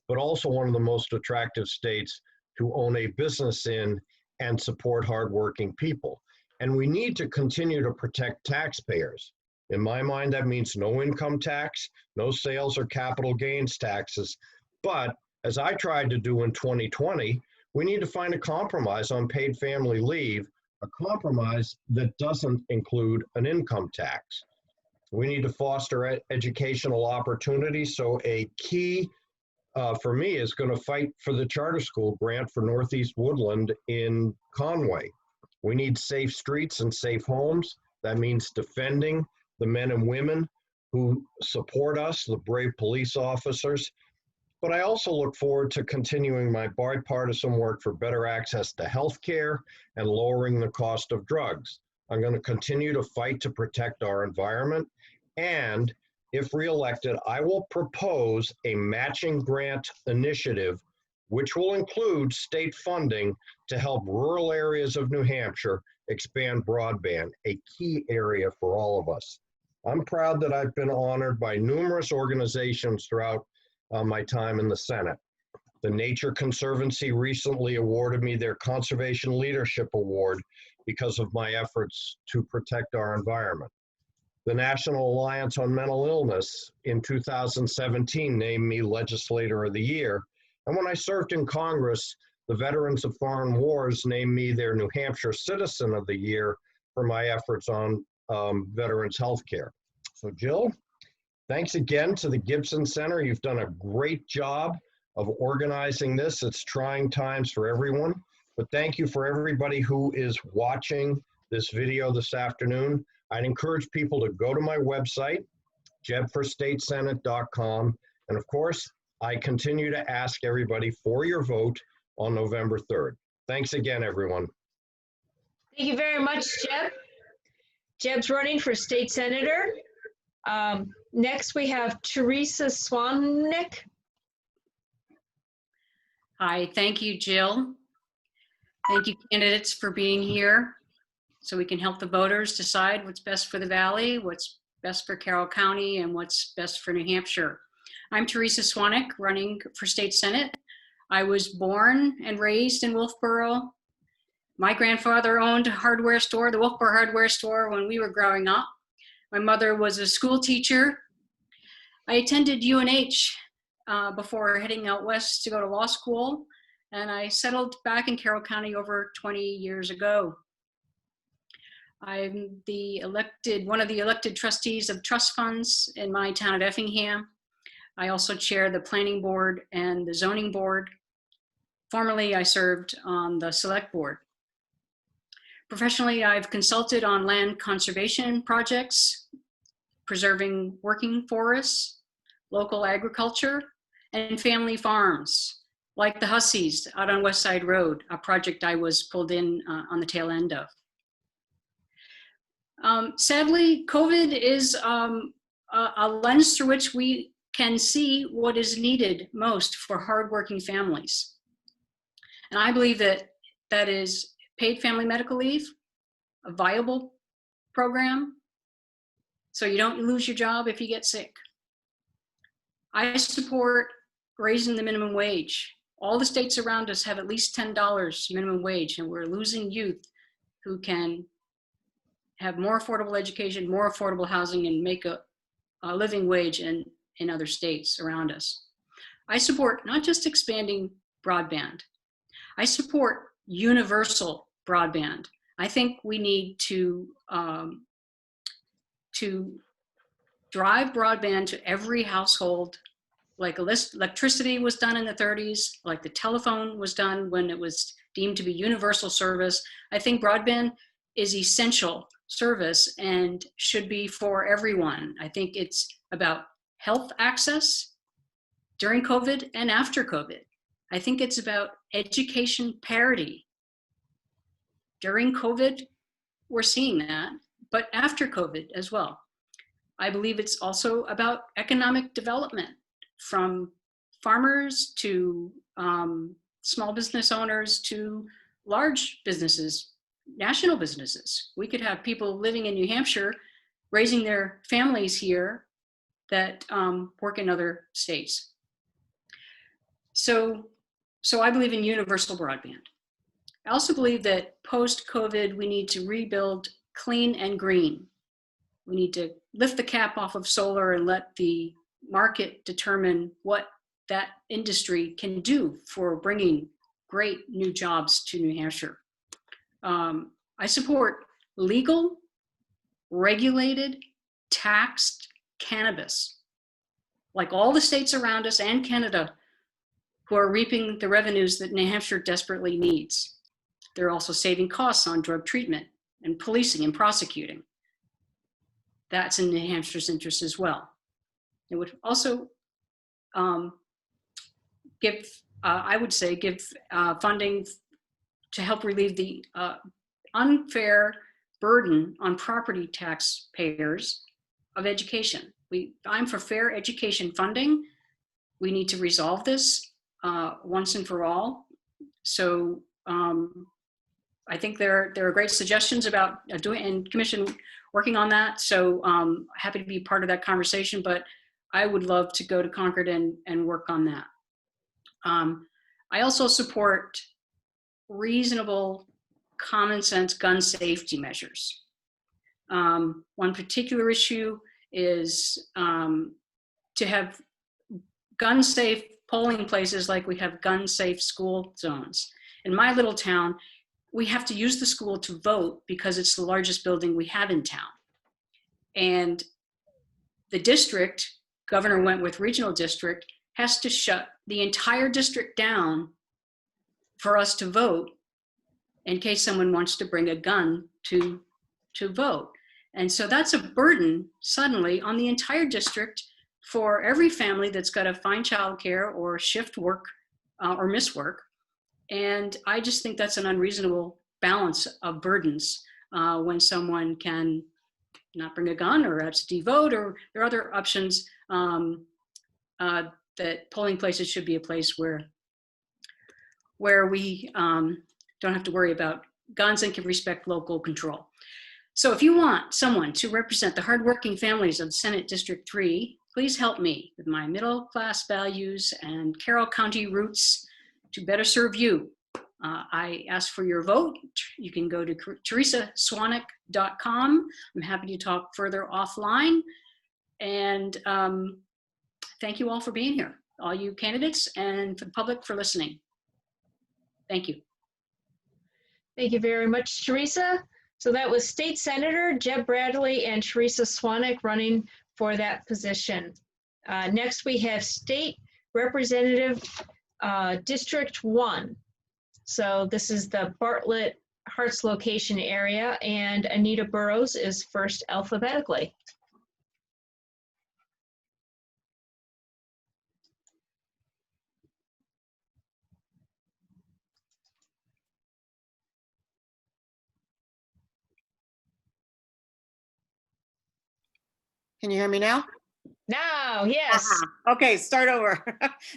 but also one of the most attractive states to own a business in and support hardworking people. And we need to continue to protect taxpayers. In my mind, that means no income tax, no sales or capital gains taxes. But as I tried to do in 2020, we need to find a compromise on paid family leave, a compromise that doesn't include an income tax. We need to foster educational opportunities. So a key for me is going to fight for the charter school grant for Northeast Woodland in Conway. We need safe streets and safe homes. That means defending the men and women who support us, the brave police officers. But I also look forward to continuing my bipartisan work for better access to health care and lowering the cost of drugs. I'm going to continue to fight to protect our environment. And if reelected, I will propose a matching grant initiative, which will include state funding to help rural areas of New Hampshire expand broadband, a key area for all of us. I'm proud that I've been honored by numerous organizations throughout my time in the Senate. The Nature Conservancy recently awarded me their Conservation Leadership Award because of my efforts to protect our environment. The National Alliance on Mental Illness in 2017 named me Legislator of the Year. And when I served in Congress, the Veterans of Foreign Wars named me their New Hampshire Citizen of the Year for my efforts on veterans health care. So Jill, thanks again to the Gibson Center. You've done a great job of organizing this. It's trying times for everyone, but thank you for everybody who is watching this video this afternoon. I'd encourage people to go to my website, jebforstatesenate.com. And of course, I continue to ask everybody for your vote on November 3rd. Thanks again, everyone. Thank you very much, Jeb. Jeb's running for state senator. Next, we have Theresa Swaneck. Hi, thank you, Jill. Thank you, candidates, for being here so we can help the voters decide what's best for the Valley, what's best for Carroll County, and what's best for New Hampshire. I'm Theresa Swaneck, running for state senate. I was born and raised in Wolfboro. My grandfather owned a hardware store, the Wolfboro Hardware Store, when we were growing up. My mother was a school teacher. I attended UNH before heading out west to go to law school, and I settled back in Carroll County over 20 years ago. I'm one of the elected trustees of trust funds in my town of Effingham. I also chair the planning board and the zoning board. Formerly, I served on the select board. Professionally, I've consulted on land conservation projects, preserving working forests, local agriculture, and family farms, like the Hussies out on West Side Road, a project I was pulled in on the tail end of. Sadly, COVID is a lens through which we can see what is needed most for hardworking families. And I believe that is paid family medical leave, a viable program, so you don't lose your job if you get sick. I support raising the minimum wage. All the states around us have at least $10 minimum wage, and we're losing youth who can have more affordable education, more affordable housing, and make a living wage in other states around us. I support not just expanding broadband. I support universal broadband. I think we need to drive broadband to every household, like electricity was done in the 30s, like the telephone was done when it was deemed to be universal service. I think broadband is essential service and should be for everyone. I think it's about health access during COVID and after COVID. I think it's about education parity. During COVID, we're seeing that, but after COVID as well. I believe it's also about economic development, from farmers to small business owners to large businesses, national businesses. We could have people living in New Hampshire raising their families here that work in other states. So I believe in universal broadband. I also believe that post-COVID, we need to rebuild clean and green. We need to lift the cap off of solar and let the market determine what that industry can do for bringing great new jobs to New Hampshire. I support legal, regulated, taxed cannabis, like all the states around us and Canada, who are reaping the revenues that New Hampshire desperately needs. They're also saving costs on drug treatment and policing and prosecuting. That's in New Hampshire's interest as well. It would also give funding to help relieve the unfair burden on property taxpayers of education. I'm for fair education funding. We need to resolve this once and for all. So I think there are great suggestions about doing, and Commission working on that. So happy to be part of that conversation, but I would love to go to Concord and work on that. I also support reasonable, common sense gun safety measures. One particular issue is to have gun safe polling places like we have gun safe school zones. In my little town, we have to use the school to vote because it's the largest building we have in town. And the district, Governor Wentworth Regional District, has to shut the entire district down for us to vote in case someone wants to bring a gun to vote. And so that's a burden suddenly on the entire district for every family that's got to find childcare or shift work or miss work. And I just think that's an unreasonable balance of burdens when someone can not bring a gun or absentee vote, or there are other options that polling places should be a place where we don't have to worry about guns and can respect local control. So if you want someone to represent the hardworking families of Senate District 3, please help me with my middle class values and Carroll County roots to better serve you I ask for your vote. You can go to theresaswaneck.com. I'm happy to talk further offline. And thank you all for being here, all you candidates, and for the public for listening. Thank you. Thank you very much, Theresa. So that was State Senator Jeb Bradley and Theresa Swaneck running for that position. Next, we have State Representative District 1. So this is the Bartlett Harts location area, and Anita Burrows is first alphabetically. Can you hear me now? Now, yes. Okay, start over.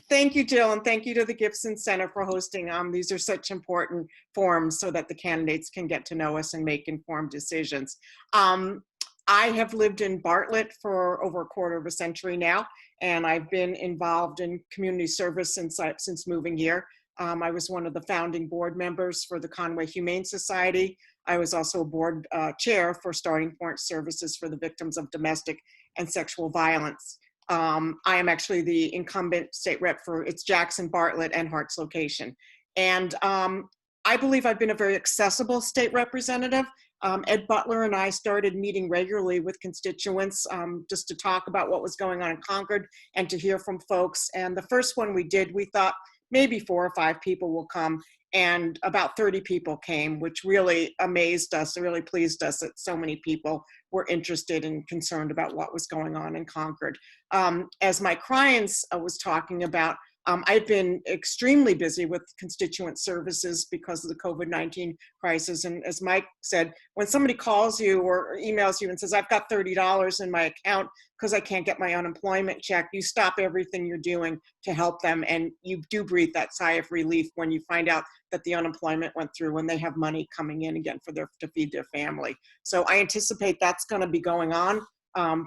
Thank you, Jill, and thank you to the Gibson Center for hosting. These are such important forums so that the candidates can get to know us and make informed decisions. I have lived in Bartlett for over a quarter of a century now, and I've been involved in community service since moving here. I was one of the founding board members for the Conway Humane Society. I was also a board chair for Starting Point Services for the Victims of Domestic and Sexual Violence. I am actually the incumbent state rep for its Jackson, Bartlett, and Harts location. And I believe I've been a very accessible state representative. Ed Butler and I started meeting regularly with constituents just to talk about what was going on in Concord and to hear from folks. And the first one we did, we thought maybe 4 or 5 people will come, and about 30 people came, which really amazed us. It really pleased us that so many people were interested and concerned about what was going on in Concord. As Mike Ryans was talking about, I've been extremely busy with constituent services because of the COVID-19 crisis. And as Mike said, when somebody calls you or emails you and says, I've got $30 in my account because I can't get my unemployment check, you stop everything you're doing to help them. And you do breathe that sigh of relief when you find out that the unemployment went through, when they have money coming in again to feed their family. So I anticipate that's going to be going on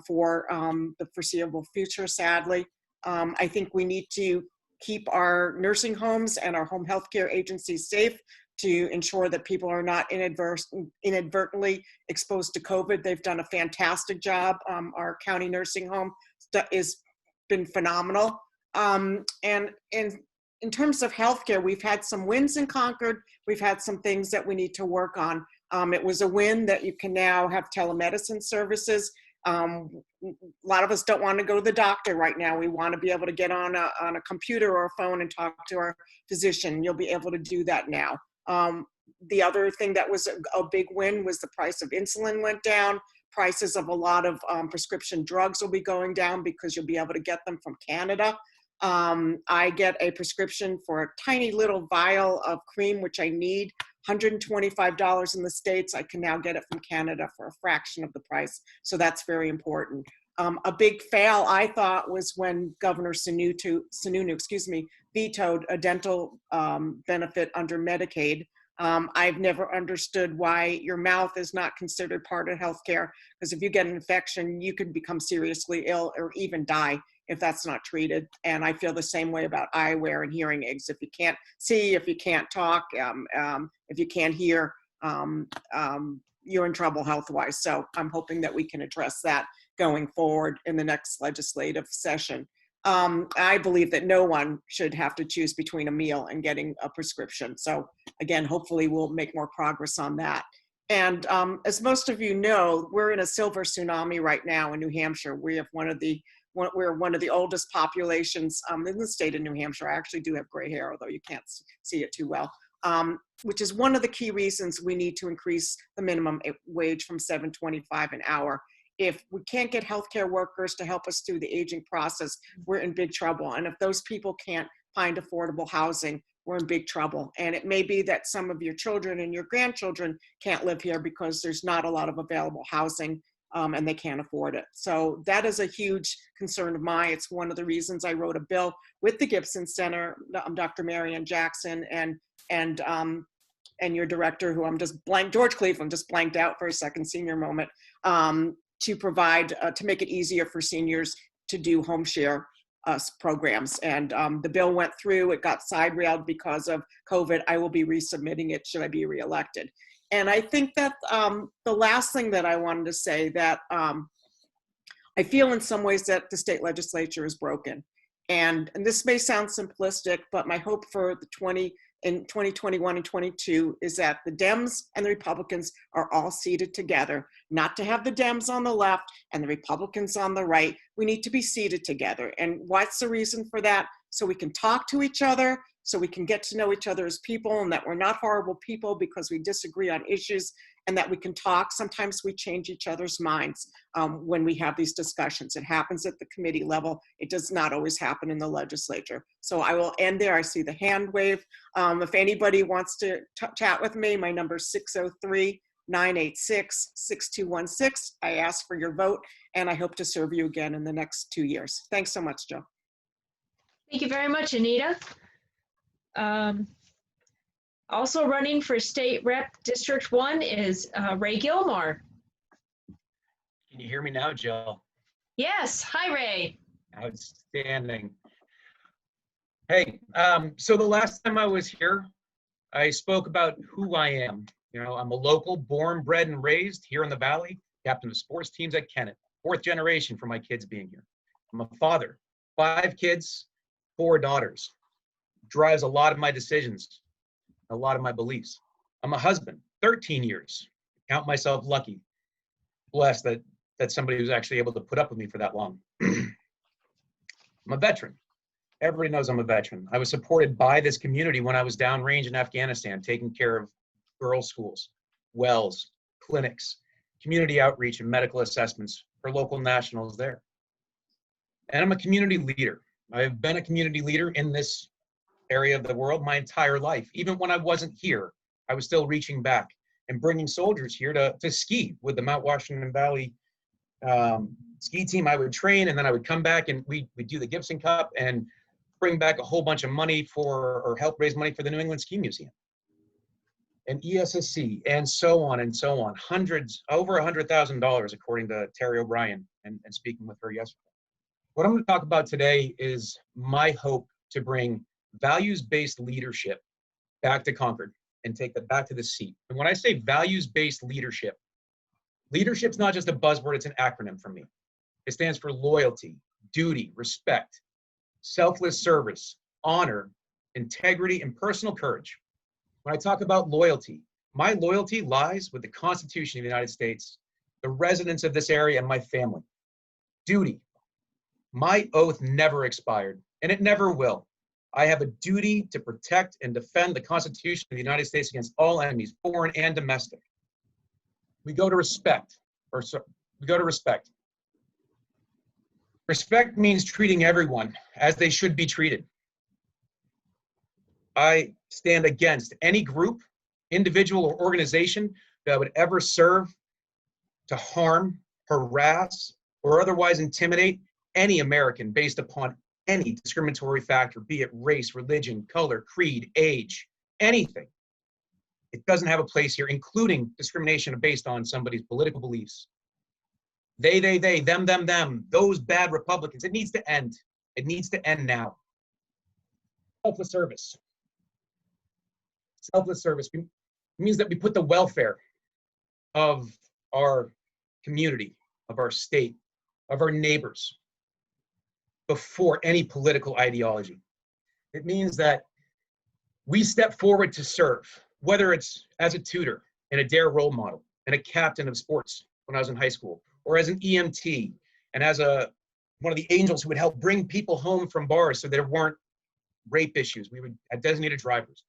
for the foreseeable future, sadly. I think we need to keep our nursing homes and our home health care agencies safe to ensure that people are not inadvertently exposed to COVID. They've done a fantastic job. Our county nursing home has been phenomenal. And in terms of healthcare, we've had some wins in Concord. We've had some things that we need to work on. It was a win that you can now have telemedicine services. A lot of us don't want to go to the doctor right now. We want to be able to get on a computer or a phone and talk to our physician. You'll be able to do that now. The other thing that was a big win was the price of insulin went down. Prices of a lot of prescription drugs will be going down because you'll be able to get them from Canada. I get a prescription for a tiny little vial of cream, which I need, $125 in the States. I can now get it from Canada for a fraction of the price. So that's very important. A big fail, I thought, was when Governor Sununu, vetoed a dental benefit under Medicaid. I've never understood why your mouth is not considered part of healthcare, because if you get an infection, you could become seriously ill or even die if that's not treated. And I feel the same way about eyewear and hearing aids. If you can't see, if you can't talk, if you can't hear, you're in trouble health-wise. So I'm hoping that we can address that going forward in the next legislative session. I believe that no one should have to choose between a meal and getting a prescription. So again, hopefully we'll make more progress on that. And as most of you know, we're in a silver tsunami right now in New Hampshire. We have we're one of the oldest populations in the state of New Hampshire. I actually do have gray hair, although you can't see it too well, which is one of the key reasons we need to increase the minimum wage from $7.25 an hour. If we can't get healthcare workers to help us through the aging process, we're in big trouble. And if those people can't find affordable housing, we're in big trouble. And it may be that some of your children and your grandchildren can't live here because there's not a lot of available housing and they can't afford it. So that is a huge concern of mine. It's one of the reasons I wrote a bill with the Gibson Center, Dr. Marianne Jackson, and your director, who I'm just George Cleveland, just blanked out for a second, senior moment, to provide, to make it easier for seniors to do home share programs. And the bill went through, it got side railed because of COVID. I will be resubmitting it should I be reelected. And I think that the last thing that I wanted to say that I feel in some ways that the state legislature is broken. And this may sound simplistic, but my hope for the 2021 and 22 is that the Dems and the Republicans are all seated together, not to have the Dems on the left and the Republicans on the right. We need to be seated together. And what's the reason for that? So we can talk to each other, so we can get to know each other as people, and that we're not horrible people because we disagree on issues, and that we can talk. Sometimes we change each other's minds when we have these discussions. It happens at the committee level. It does not always happen in the legislature. So I will end there. I see the hand wave. If anybody wants to chat with me, my number is 603-986-6216. I ask for your vote, and I hope to serve you again in the next 2 years. Thanks so much, Joe. Thank you very much, Anita. Also running for State Rep District 1 is Ray Gilmar. Can you hear me now, Jill? Yes. Hi, Ray. Outstanding. Hey, so the last time I was here, I spoke about who I am. You know, I'm a local, born, bred, and raised here in the Valley, captain of sports teams at Kennett, 4th generation for my kids being here. I'm a father, 5 kids, 4 daughters. Drives a lot of my decisions, a lot of my beliefs. I'm a husband, 13 years. Count myself lucky, blessed that somebody who's actually able to put up with me for that long. I'm a veteran. Everybody knows I'm a veteran. I was supported by this community when I was downrange in Afghanistan, taking care of girls' schools, wells, clinics, community outreach, and medical assessments for local nationals there. And I'm a community leader. I've been a community leader in this area of the world my entire life. Even when I wasn't here, I was still reaching back and bringing soldiers here to ski with the Mount Washington Valley ski team. I would train, and then I would come back and we'd do the Gibson Cup and bring back a whole bunch of money or help raise money for the New England Ski Museum and ESSC and so on and so on. Hundreds, over $100,000 according to Terry O'Brien and speaking with her yesterday. What I'm going to talk about today is my hope to bring values-based leadership back to Concord and take that back to the seat. And when I say values-based leadership, leadership's not just a buzzword, it's an acronym for me. It stands for loyalty, duty, respect, selfless service, honor, integrity, and personal courage. When I talk about loyalty, my loyalty lies with the Constitution of the United States, the residents of this area, and my family. Duty, my oath never expired, and it never will. I have a duty to protect and defend the Constitution of the United States against all enemies, foreign and domestic. We go to respect, respect. Respect means treating everyone as they should be treated. I stand against any group, individual, or organization that would ever serve to harm, harass, or otherwise intimidate any American based upon any discriminatory factor, be it race, religion, color, creed, age, anything. It doesn't have a place here, including discrimination based on somebody's political beliefs. They, them, those bad Republicans. It needs to end. It needs to end now. Selfless service. Selfless service means that we put the welfare of our community, of our state, of our neighbors before any political ideology. It means that we step forward to serve, whether it's as a tutor and a DARE role model and a captain of sports when I was in high school, or as an EMT and as one of the angels who would help bring people home from bars so there weren't rape issues. We would have designated drivers.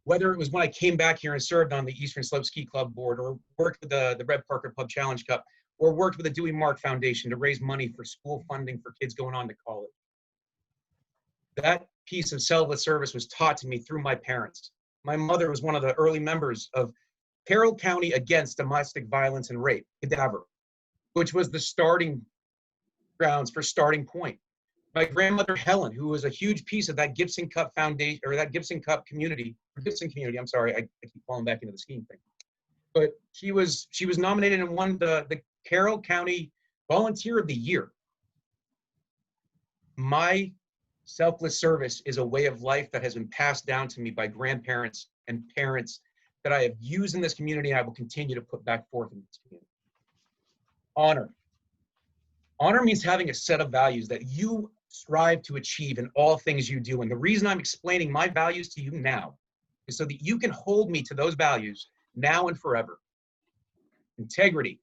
Whether it was when I came back here and served on the Eastern Slope Ski Club board, or worked with the Red Parker Pub Challenge Cup, or worked with the Dewey Mark Foundation to raise money for school funding for kids going on to college. That piece of selfless service was taught to me through my parents. My mother was one of the early members of Carroll County Against Domestic Violence and Rape, CADAVR, which was the starting grounds for Starting Point. My grandmother, Helen, who was a huge piece of that Gibson Cup Foundation, or that Gibson Cup community, I'm sorry, I keep falling back into the skiing thing. But she was nominated and won the Carroll County Volunteer of the Year. My Selfless service is a way of life that has been passed down to me by grandparents and parents that I have used in this community and I will continue to put back forth in this community. Honor. Honor means having a set of values that you strive to achieve in all things you do. And the reason I'm explaining my values to you now is so that you can hold me to those values now and forever. Integrity.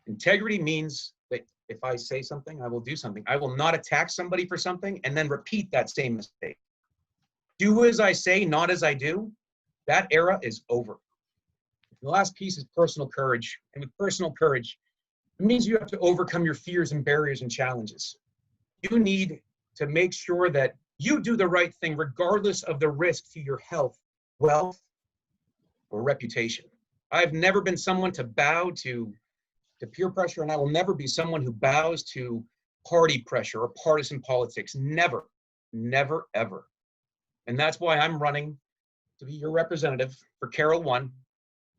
Integrity means that if I say something, I will do something. I will not attack somebody for something and then repeat that same mistake. Do as I say, not as I do. That era is over. The last piece is personal courage. And with personal courage, it means you have to overcome your fears and barriers and challenges. You need to make sure that you do the right thing regardless of the risk to your health, wealth, or reputation. I've never been someone to bow to peer pressure, and I will never be someone who bows to party pressure or partisan politics. Never, never, ever. And that's why I'm running to be your representative for Carroll 1,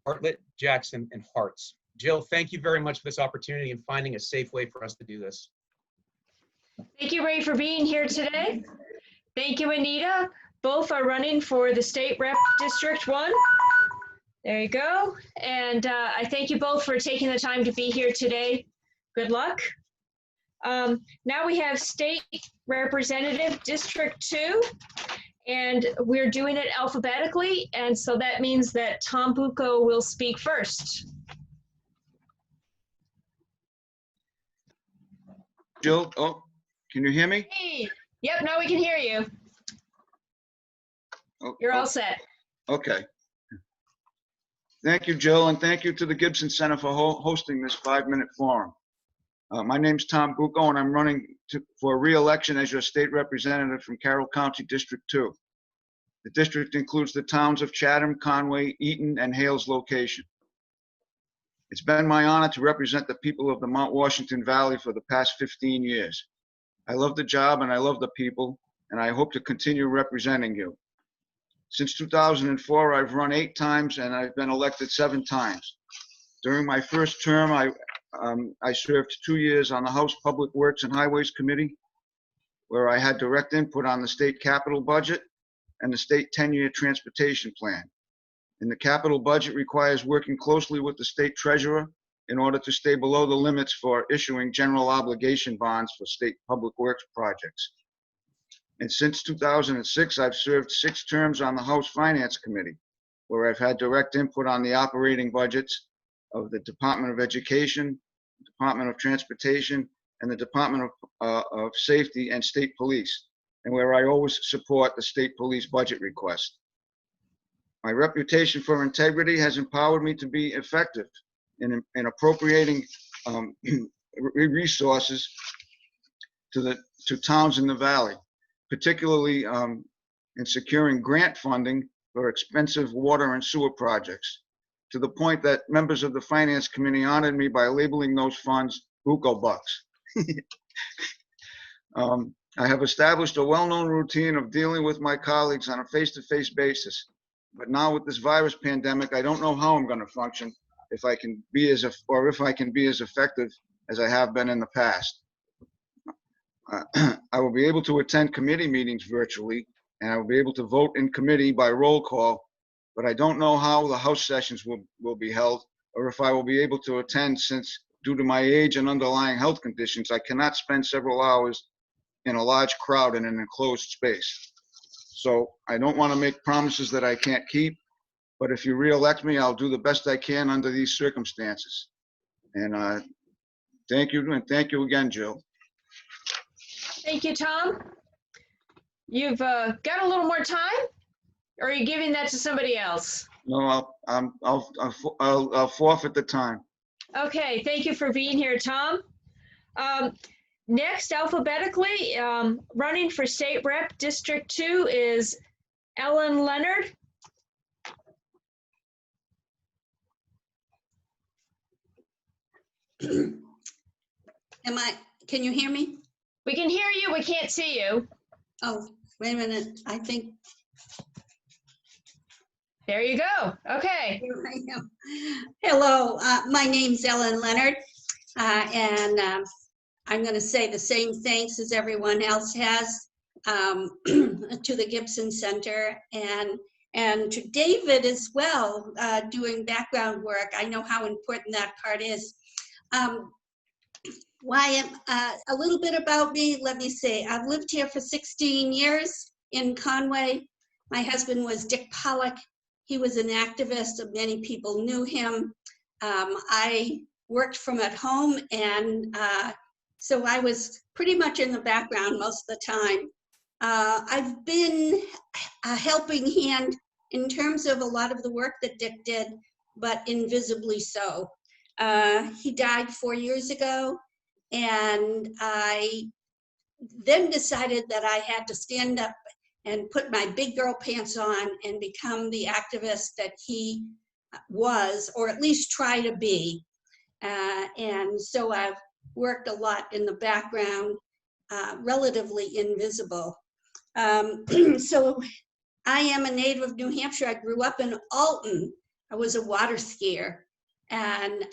Bartlett, Jackson, and Harts. Jill, thank you very much for this opportunity and finding a safe way for us to do this. Thank you, Ray, for being here today. Thank you, Anita. Both are running for the State Rep District 1. There you go. And I thank you both for taking the time to be here today. Good luck. Now we have State Representative District 2, and we're doing it alphabetically. And so that means that Tom Bucco will speak first. Jill, oh, can you hear me? Hey, yep, now we can hear you. Oh, You're all set. Okay. Thank you, Jill, and thank you to the Gibson Center for hosting this 5-minute forum. My name's Tom Bucco, and I'm running for re-election as your state representative from Carroll County District 2. The district includes the towns of Chatham, Conway, Eaton, and Hales location. It's been my honor to represent the people of the Mount Washington Valley for the past 15 years. I love the job and I love the people, and I hope to continue representing you. Since 2004, I've run 8 times and I've been elected 7 times. During my first term, I served 2 years on the House Public Works and Highways Committee, where I had direct input on the state capital budget and the state 10-year transportation plan. And the capital budget requires working closely with the state treasurer in order to stay below the limits for issuing general obligation bonds for state public works projects. And since 2006, I've served 6 terms on the House Finance Committee, where I've had direct input on the operating budgets of the Department of Education, Department of Transportation, and the Department of Safety and State Police, and where I always support the state police budget request. My reputation for integrity has empowered me to be effective in appropriating resources to towns in the valley, particularly in securing grant funding for expensive water and sewer projects, to the point that members of the Finance Committee honored me by labeling those funds Bucco bucks. I have established a well-known routine of dealing with my colleagues on a face-to-face basis. But now with this virus pandemic, I don't know how I'm going to function if I can be as effective as I have been in the past. I will be able to attend committee meetings virtually, and I will be able to vote in committee by roll call, but I don't know how the House sessions will be held, or if I will be able to attend, since due to my age and underlying health conditions, I cannot spend several hours in a large crowd in an enclosed space. So I don't want to make promises that I can't keep, but if you re-elect me, I'll do the best I can under these circumstances. And thank you, and thank you again, Jill. Thank you, Tom. You've got a little more time, or are you giving that to somebody else? No, I'll forfeit the time. Okay, thank you for being here, Tom. Next, alphabetically, running for State Rep District 2 is Ellen Leonard. Can you hear me? We can hear you, we can't see you. Oh, wait a minute, I think. There you go, okay. Here I am. Hello, my name's Ellen Leonard, and I'm going to say the same thanks as everyone else has. to the Gibson Center, and to David as well, doing background work. I know how important that part is. Why a little bit about me, let me say, I've lived here for 16 years in Conway. My husband was Dick Pollock. He was an activist, and many people knew him. I worked from at home, and so I was pretty much in the background most of the time. I've been a helping hand in terms of a lot of the work that Dick did, but invisibly so. He died 4 years ago, and I then decided that I had to stand up and put my big girl pants on and become the activist that he was, or at least try to be. And so I've worked a lot in the background, relatively invisible. So I am a native of New Hampshire. I grew up in Alton. I was a water skier. And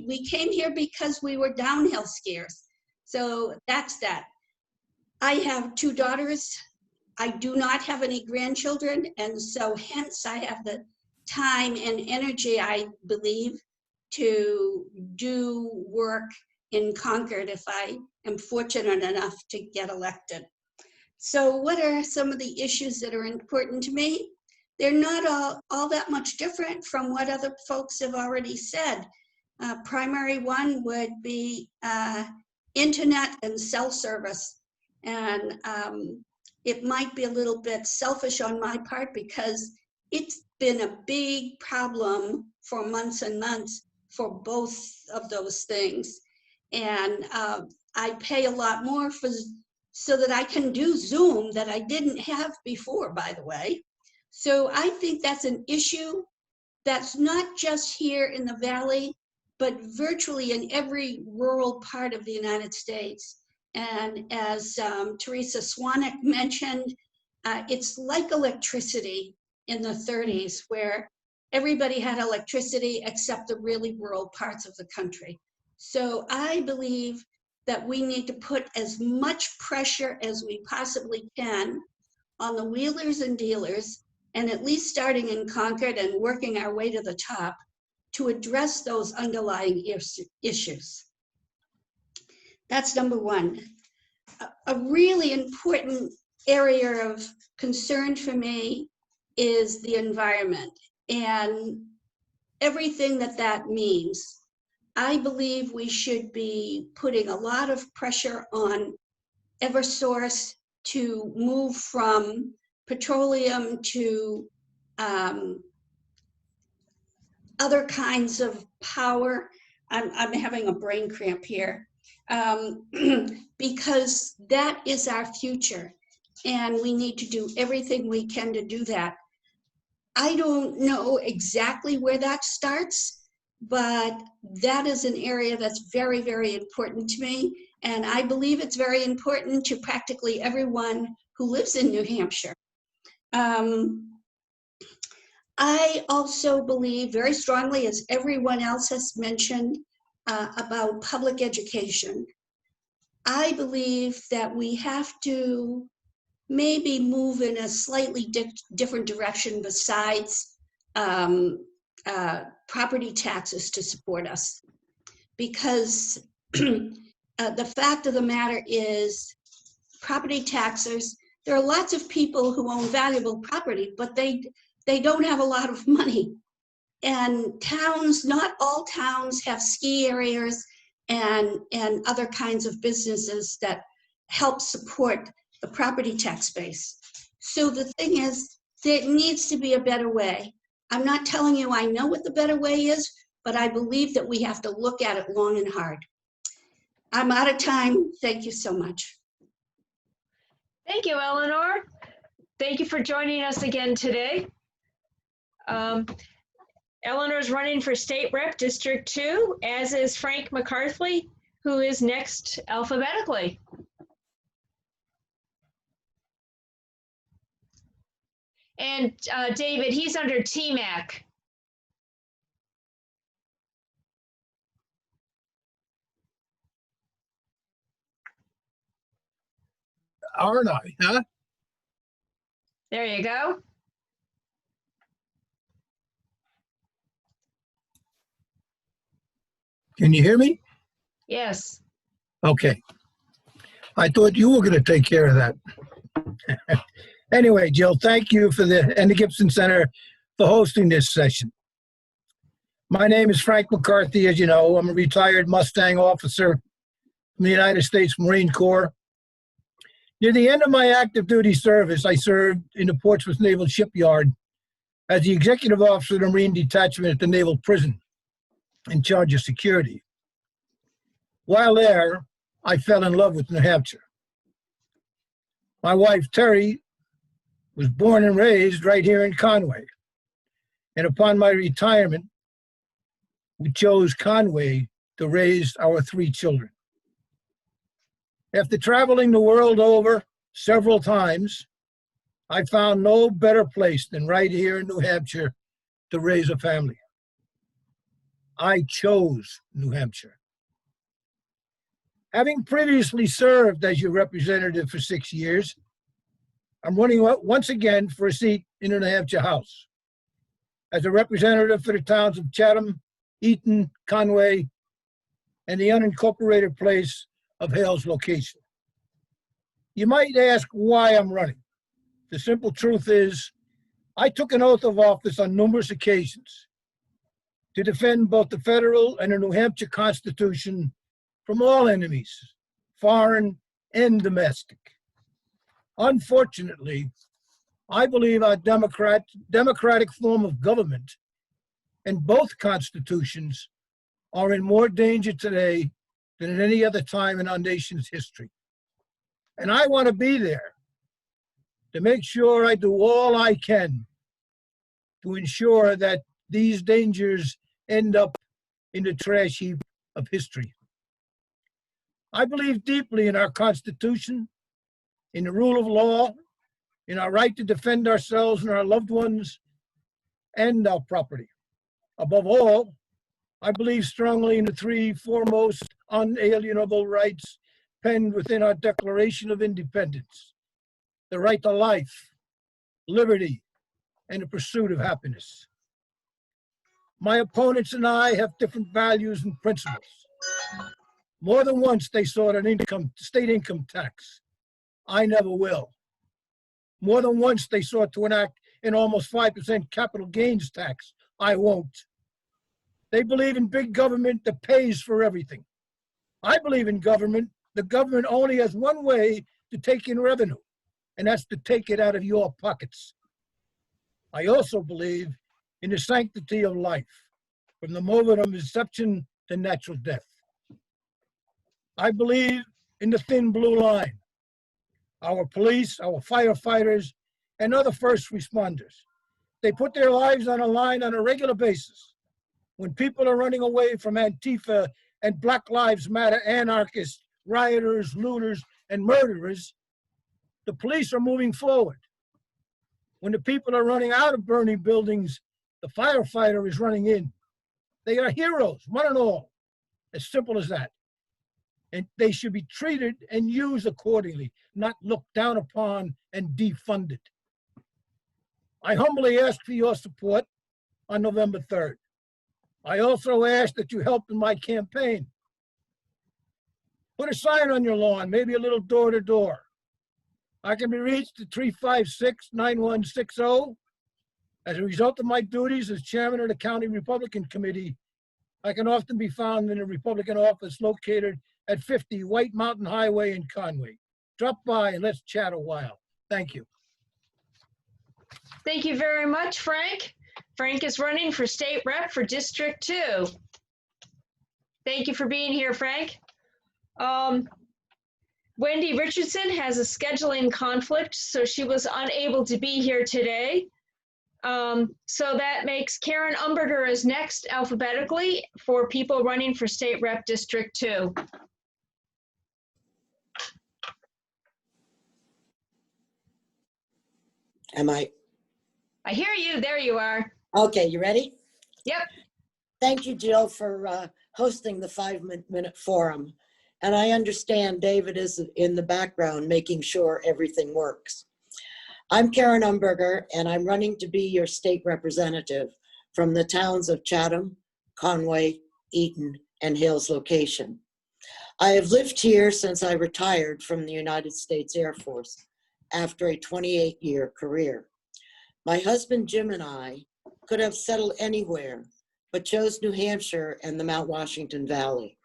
we came here because we were downhill skiers. So that's that. I have 2 daughters. I do not have any grandchildren, and so hence I have the time and energy, I believe, to do work in Concord if I am fortunate enough to get elected. So what are some of the issues that are important to me? They're not all that much different from what other folks have already said. Primary one would be internet and cell service. And it might be a little bit selfish on my part because it's been a big problem for months and months for both of those things. And I pay a lot more so that I can do Zoom that I didn't have before, by the way. So I think that's an issue that's not just here in the Valley, but virtually in every rural part of the United States. And as Theresa Swaneck mentioned, it's like electricity in the 30s, where everybody had electricity except the really rural parts of the country. So I believe that we need to put as much pressure as we possibly can on the wheelers and dealers, and at least starting in Concord and working our way to the top to address those underlying issues. That's number one. A really important area of concern for me is the environment and everything that means. I believe we should be putting a lot of pressure on Eversource to move from petroleum to other kinds of power. I'm having a brain cramp here. Because that is our future, and we need to do everything we can to do that. I don't know exactly where that starts, but that is an area that's very, very important to me, and I believe it's very important to practically everyone who lives in New Hampshire. I also believe very strongly, as everyone else has mentioned, about public education. I believe that we have to maybe move in a slightly different direction besides property taxes to support us. Because the fact of the matter is, property taxes, there are lots of people who own valuable property, but they don't have a lot of money. And towns, not all towns have ski areas and other kinds of businesses that help support the property tax base. So the thing is, there needs to be a better way. I'm not telling you I know what the better way is, but I believe that we have to look at it long and hard. I'm out of time. Thank you so much. Thank you, Eleanor. Thank you for joining us again today. Eleanor's running for State Rep District 2, as is Frank McCarthy, who is next alphabetically. And David, he's under TMAC. aren't I? Huh? There you go. Can you hear me? Yes. Okay. I thought you were going to take care of that. Anyway, Jill, thank you and the Gibson Center for hosting this session. My name is Frank McCarthy, as you know. I'm a retired Mustang officer from the United States Marine Corps. Near the end of my active duty service, I served in the Portsmouth Naval Shipyard as the executive officer of the Marine Detachment at the Naval Prison in charge of security. While there, I fell in love with New Hampshire. My wife, Terry, was born and raised right here in Conway. And upon my retirement, we chose Conway to raise our 3 children. After traveling the world over several times, I found no better place than right here in New Hampshire to raise a family. I chose New Hampshire. Having previously served as your representative for 6 years, I'm running once again for a seat in the New Hampshire House as a representative for the towns of Chatham, Eaton, Conway, and the unincorporated place of Hales location. You might ask why I'm running. The simple truth is, I took an oath of office on numerous occasions to defend both the federal and the New Hampshire Constitution from all enemies, foreign and domestic. Unfortunately, I believe our democratic form of government and both constitutions are in more danger today than at any other time in our nation's history. And I want to be there to make sure I do all I can to ensure that these dangers end up in the trash heap of history. I believe deeply in our Constitution, in the rule of law, in our right to defend ourselves and our loved ones and our property. Above all, I believe strongly in the 3 foremost unalienable rights penned within our Declaration of Independence: the right to life, liberty, and the pursuit of happiness. My opponents and I have different values and principles. More than once they sought an state income tax. I never will. More than once they sought to enact an almost 5% capital gains tax. I won't. They believe in big government that pays for everything. I believe in government. The government only has one way to take in revenue, and that's to take it out of your pockets. I also believe in the sanctity of life, from the moment of inception to natural death. I believe in the thin blue line. Our police, our firefighters, and other first responders, they put their lives on a line on a regular basis. When people are running away from Antifa and Black Lives Matter anarchists, rioters, looters, and murderers, the police are moving forward. When the people are running out of burning buildings, the firefighter is running in. They are heroes, one and all. As simple as that. And they should be treated and used accordingly, not looked down upon and defunded. I humbly ask for your support on November 3rd. I also ask that you help in my campaign. Put a sign on your lawn, maybe a little door-to-door. I can be reached at 356-9160. As a result of my duties as chairman of the County Republican Committee, I can often be found in a Republican office located at 50 White Mountain Highway in Conway. Drop by and let's chat a while. Thank you. Thank you very much, Frank. Frank is running for state rep for District 2. Thank you for being here, Frank. Wendy Richardson has a scheduling conflict, so she was unable to be here today. So that makes Karen Umberger as next alphabetically for people running for state rep District 2. I hear you. There you are. Okay, you ready? Yep. Thank you, Jill, for hosting the 5-minute forum. And I understand David is in the background making sure everything works. I'm Karen Umberger, and I'm running to be your state representative from the towns of Chatham, Conway, Eaton, and Hales location. I have lived here since I retired from the United States Air Force after a 28-year career. My husband Jim and I could have settled anywhere, but chose New Hampshire and the Mount Washington Valley.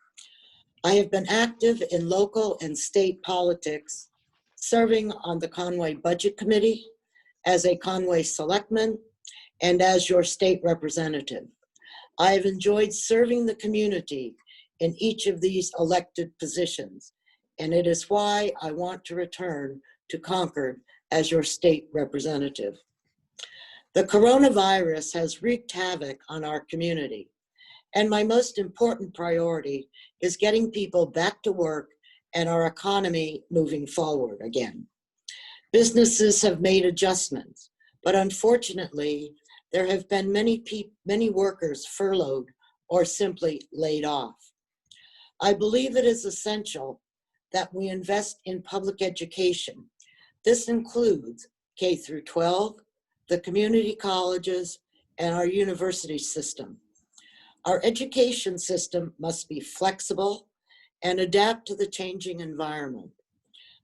I have been active in local and state politics, serving on the Conway Budget Committee, as a Conway Selectman, and as your state representative. I have enjoyed serving the community in each of these elected positions, and it is why I want to return to Concord as your state representative. The coronavirus has wreaked havoc on our community, and my most important priority is getting people back to work and our economy moving forward again. Businesses have made adjustments, but unfortunately, there have been many workers furloughed or simply laid off. I believe it is essential that we invest in public education. This includes K through 12, the community colleges, and our university system. Our education system must be flexible and adapt to the changing environment.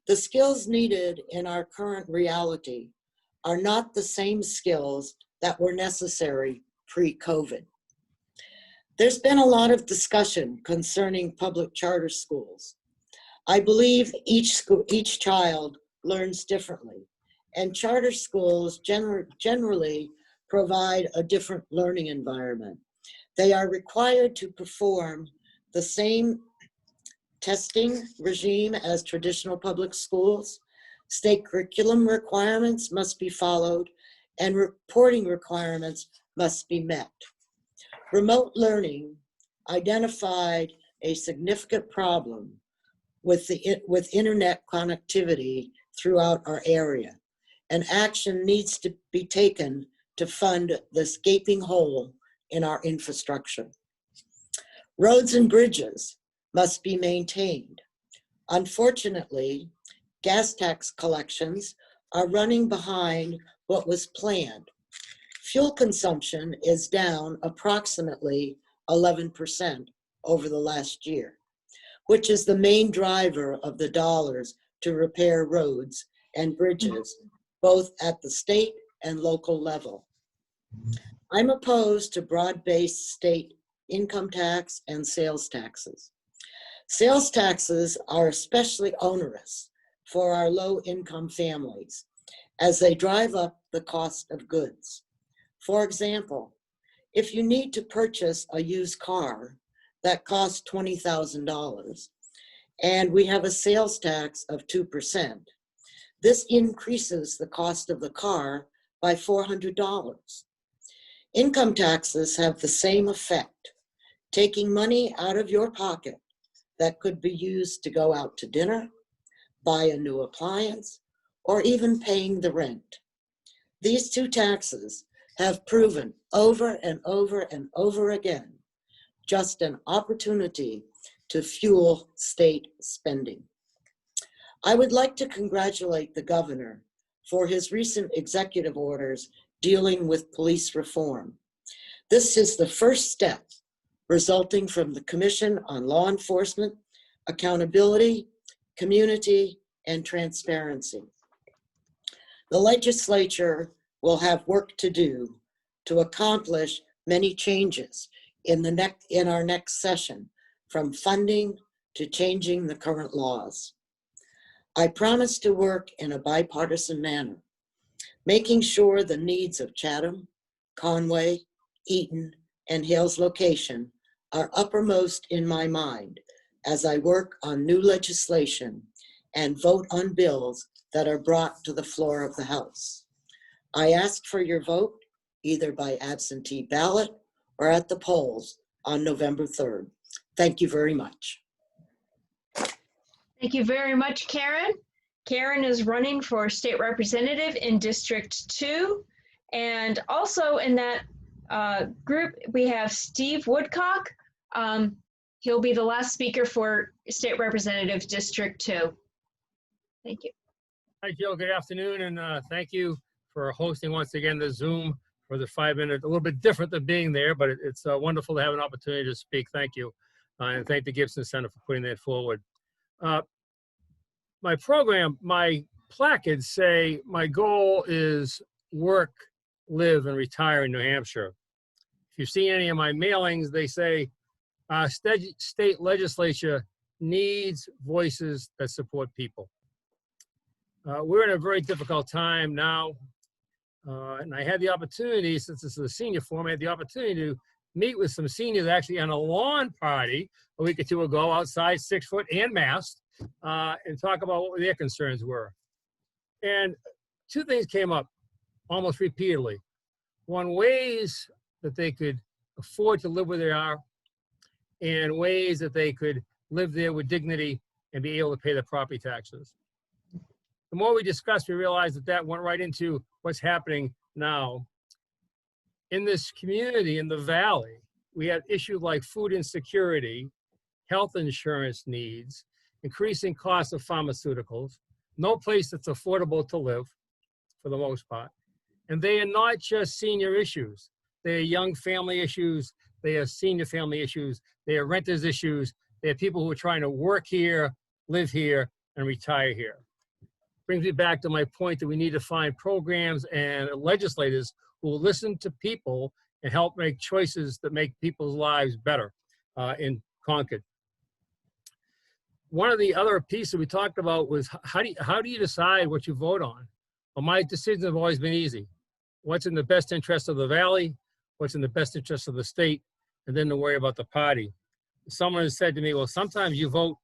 The skills needed in our current reality are not the same skills that were necessary pre-COVID. There's been a lot of discussion concerning public charter schools. I believe each child learns differently, and charter schools generally provide a different learning environment. They are required to perform the same testing regime as traditional public schools. State curriculum requirements must be followed, and reporting requirements must be met. Remote learning identified a significant problem with internet connectivity throughout our area, and action needs to be taken to fund this gaping hole in our infrastructure. Roads and bridges must be maintained. Unfortunately, gas tax collections are running behind what was planned. Fuel consumption is down approximately 11% over the last year, which is the main driver of the dollars to repair roads and bridges, both at the state and local level. I'm opposed to broad-based state income tax and sales taxes. Sales taxes are especially onerous for our low-income families as they drive up the cost of goods. For example, if you need to purchase a used car that costs $20,000 and we have a sales tax of 2%, this increases the cost of the car by $400. Income taxes have the same effect, taking money out of your pocket that could be used to go out to dinner, buy a new appliance, or even paying the rent. These two taxes have proven over and over and over again just an opportunity to fuel state spending. I would like to congratulate the governor for his recent executive orders dealing with police reform. This is the first step resulting from the Commission on Law Enforcement, Accountability, Community, and Transparency. The legislature will have work to do to accomplish many changes in our next session, from funding to changing the current laws. I promise to work in a bipartisan manner, making sure the needs of Chatham, Conway, Eaton, and Hales location are uppermost in my mind as I work on new legislation and vote on bills that are brought to the floor of the House. I ask for your vote either by absentee ballot or at the polls on November 3rd. Thank you very much. Thank you very much, Karen. Karen is running for state representative in District 2. And also in that group, we have Steve Woodcock. He'll be the last speaker for State Representative District 2. Thank you. Hi, Jill. Good afternoon, and thank you for hosting once again the Zoom for the 5 minute. A little bit different than being there, but it's wonderful to have an opportunity to speak. Thank you, and thank the Gibson Center for putting that forward. My program, my placards say my goal is work, live, and retire in New Hampshire. If you see any of my mailings, they say state legislature needs voices that support people. We're in a very difficult time now, and I had the opportunity, since this is a senior forum, I had the opportunity to meet with some seniors actually on a lawn party a week or two ago outside, 6 foot and masked, and talk about what their concerns were. And two things came up almost repeatedly. One, ways that they could afford to live where they are, and ways that they could live there with dignity and be able to pay their property taxes. The more we discussed, we realized that that went right into what's happening now. In this community, in the Valley, we have issues like food insecurity, health insurance needs, increasing costs of pharmaceuticals, no place that's affordable to live for the most part. And they are not just senior issues. They are young family issues. They are senior family issues. They are renters issues. They are people who are trying to work here, live here, and retire here. Brings me back to my point that we need to find programs and legislators who will listen to people and help make choices that make people's lives better in Concord. One of the other pieces we talked about was how do you decide what you vote on? Well, my decisions have always been easy. What's in the best interest of the Valley, what's in the best interest of the state, and then to worry about the party. Someone has said to me, well, sometimes you vote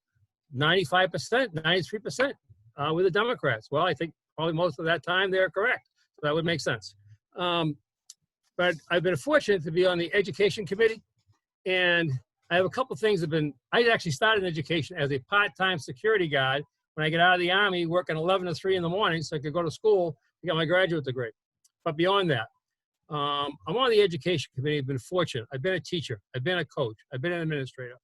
95%, 93% with the Democrats. Well, I think probably most of that time they're correct. So that would make sense. But I've been fortunate to be on the Education Committee, and I have a couple things that have been, I actually started in education as a part-time security guard when I get out of the Army, working 11 to 3 in the morning so I could go to school to get my graduate degree. But beyond that, I'm on the Education Committee. I've been fortunate. I've been a teacher. I've been a coach. I've been an administrator.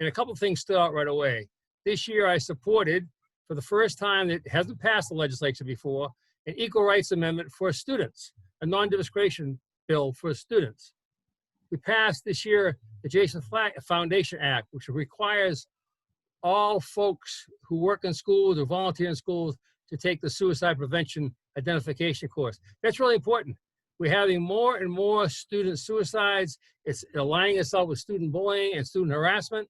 And a couple things stood out right away. This year I supported, for the first time that hasn't passed the legislature before, an equal rights amendment for students, a non-discrimination bill for students. We passed this year the Jason Foundation Act, which requires all folks who work in schools or volunteer in schools to take the suicide prevention identification course. That's really important. We're having more and more student suicides. It's aligning itself with student bullying and student harassment.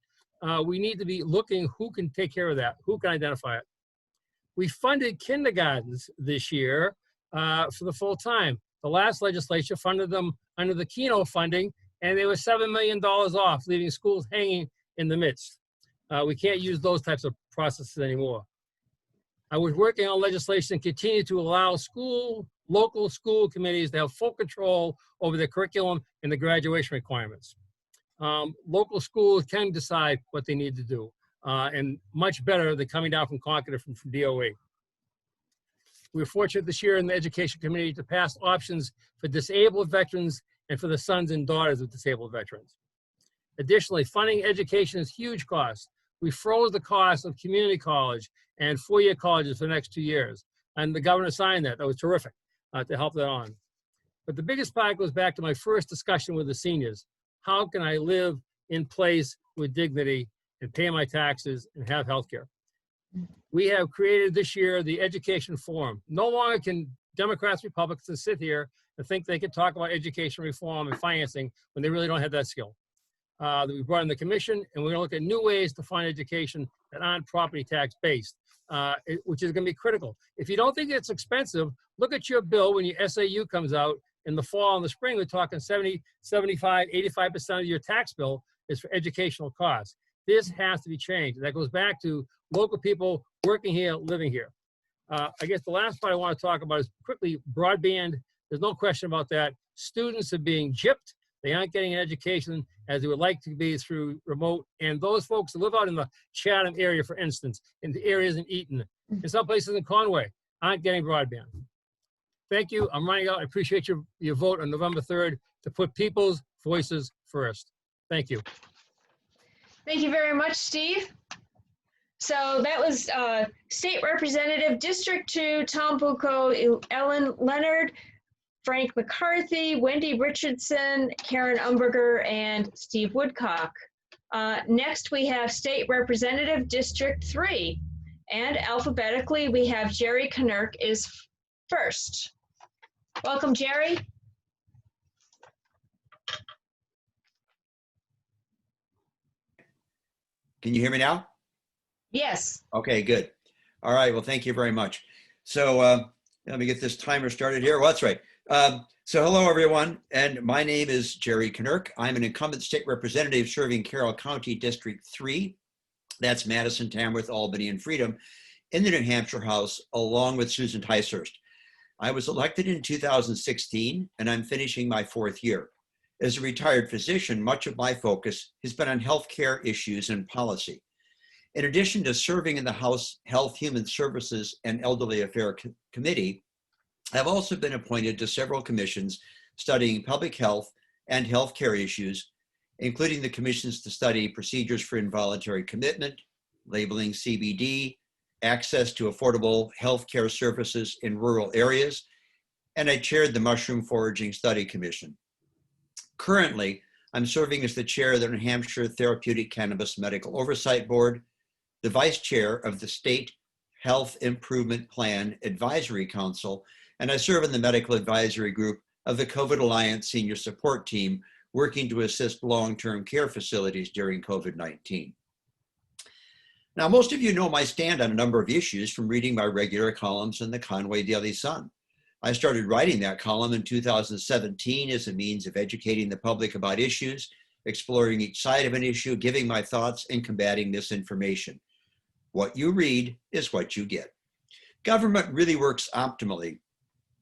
We need to be looking who can take care of that, who can identify it. We funded kindergartens this year for the full time. The last legislature funded them under the Keno funding, and they were $7 million off, leaving schools hanging in the midst. We can't use those types of processes anymore. I was working on legislation and continue to allow local school committees to have full control over the curriculum and the graduation requirements. Local schools can decide what they need to do, and much better than coming down from Concord or from DOE. We were fortunate this year in the Education Committee to pass options for disabled veterans and for the sons and daughters of disabled veterans. Additionally, funding education is huge cost. We froze the cost of community college and four-year colleges for the next 2 years. And the governor signed that. That was terrific to help that on. But the biggest part goes back to my first discussion with the seniors. How can I live in place with dignity and pay my taxes and have health care? We have created this year the Education Forum. No longer can Democrats, Republicans sit here and think they can talk about education reform and financing when they really don't have that skill. We brought in the commission, and we're going to look at new ways to fund education that aren't property tax based, which is going to be critical. If you don't think it's expensive, look at your bill when your SAU comes out in the fall and the spring. We're talking 70, 75, 85% of your tax bill is for educational costs. This has to be changed. That goes back to local people working here, living here. I guess the last part I want to talk about is quickly broadband. There's no question about that. Students are being gypped. They aren't getting an education as they would like to be through remote. And those folks that live out in the Chatham area, for instance, in the areas in Eaton, in some places in Conway, aren't getting broadband. Thank you. I'm running out. I appreciate your vote on November 3rd to put people's voices first. Thank you. Thank you very much, Steve. So that was State Representative District 2, Tom Bucco, Ellen Leonard, Frank McCarthy, Wendy Richardson, Karen Umberger, and Steve Woodcock. Next, we have State Representative District 3. And alphabetically, we have Jerry Knurk is first. Welcome, Jerry. Can you hear me now? Yes. Okay, good. All right, well, thank you very much. So let me get this timer started here. Well, that's right. So hello, everyone, and my name is Jerry Knurk. I'm an incumbent state representative serving Carroll County District 3. That's Madison, Tamworth, Albany, and Freedom in the New Hampshire House, along with Susan Ticehurst. I was elected in 2016, and I'm finishing my 4th year. As a retired physician, much of my focus has been on healthcare issues and policy. In addition to serving in the House Health, Human Services, and Elderly Affairs Committee, I've also been appointed to several commissions studying public health and healthcare issues, including the commissions to study procedures for involuntary commitment, labeling CBD, access to affordable healthcare services in rural areas, and I chaired the Mushroom Foraging Study Commission. Currently, I'm serving as the chair of the New Hampshire Therapeutic Cannabis Medical Oversight Board, the vice chair of the State Health Improvement Plan Advisory Council, and I serve in the medical advisory group of the COVID Alliance Senior Support Team, working to assist long-term care facilities during COVID-19. Now, most of you know my stand on a number of issues from reading my regular columns in the Conway Daily Sun. I started writing that column in 2017 as a means of educating the public about issues, exploring each side of an issue, giving my thoughts, and combating misinformation. What you read is what you get. Government really works optimally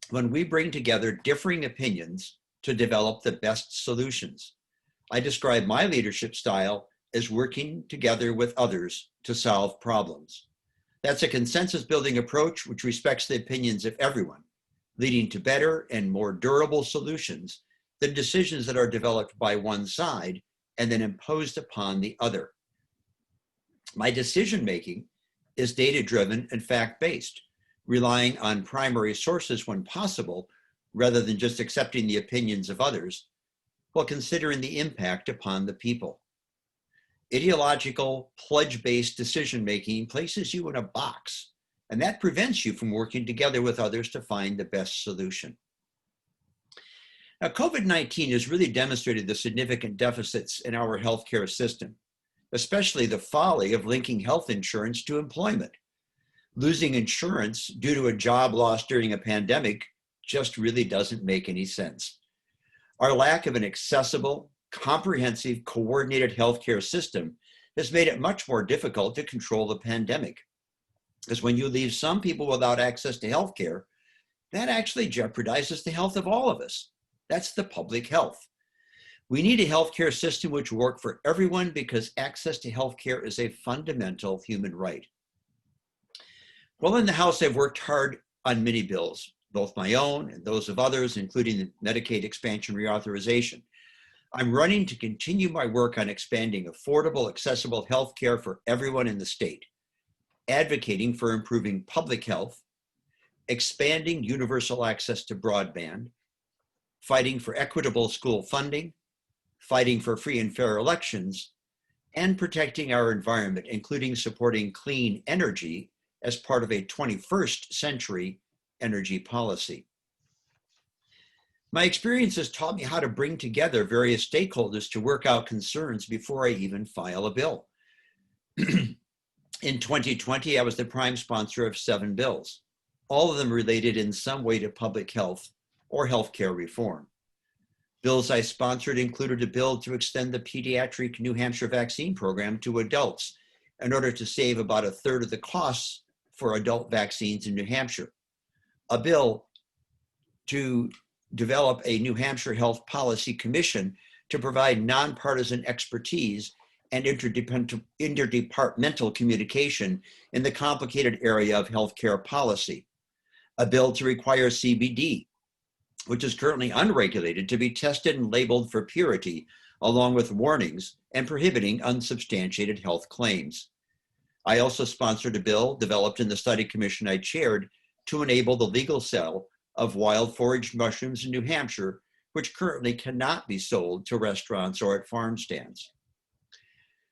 when we bring together differing opinions to develop the best solutions. I describe my leadership style as working together with others to solve problems. That's a consensus-building approach which respects the opinions of everyone, leading to better and more durable solutions than decisions that are developed by one side and then imposed upon the other. My decision-making is data-driven and fact-based, relying on primary sources when possible, rather than just accepting the opinions of others, while considering the impact upon the people. Ideological, pledge-based decision-making places you in a box, and that prevents you from working together with others to find the best solution. Now, COVID-19 has really demonstrated the significant deficits in our healthcare system, especially the folly of linking health insurance to employment. Losing insurance due to a job loss during a pandemic just really doesn't make any sense. Our lack of an accessible, comprehensive, coordinated healthcare system has made it much more difficult to control the pandemic. Because when you leave some people without access to healthcare, that actually jeopardizes the health of all of us. That's the public health. We need a healthcare system which will work for everyone because access to healthcare is a fundamental human right. Well, in the House, I've worked hard on many bills, both my own and those of others, including the Medicaid expansion reauthorization. I'm running to continue my work on expanding affordable, accessible healthcare for everyone in the state, advocating for improving public health, expanding universal access to broadband, fighting for equitable school funding, fighting for free and fair elections, and protecting our environment, including supporting clean energy as part of a 21st century energy policy. My experience has taught me how to bring together various stakeholders to work out concerns before I even file a bill. In 2020, I was the prime sponsor of 7 bills, all of them related in some way to public health or healthcare reform. Bills I sponsored included a bill to extend the pediatric New Hampshire vaccine program to adults in order to save about 1/3 of the costs for adult vaccines in New Hampshire. A bill to develop a New Hampshire Health Policy Commission to provide nonpartisan expertise and interdepartmental communication in the complicated area of healthcare policy. A bill to require CBD, which is currently unregulated, to be tested and labeled for purity along with warnings and prohibiting unsubstantiated health claims. I also sponsored a bill developed in the study commission I chaired to enable the legal sale of wild foraged mushrooms in New Hampshire, which currently cannot be sold to restaurants or at farm stands.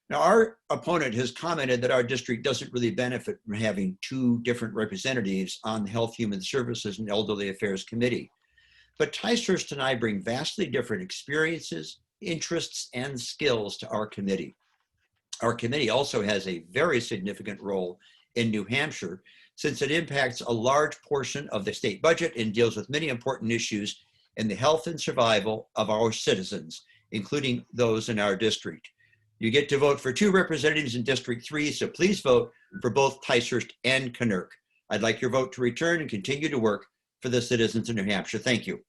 Now, our opponent has commented that our district doesn't really benefit from having two different representatives on the Health, Human Services, and Elderly Affairs Committee. But Ticehurst and I bring vastly different experiences, interests, and skills to our committee. Our committee also has a very significant role in New Hampshire, since it impacts a large portion of the state budget and deals with many important issues in the health and survival of our citizens, including those in our district. You get to vote for 2 representatives in District 3, so please vote for both Ticehurst and Canuck. I'd like your vote to return and continue to work for the citizens of New Hampshire. Thank you.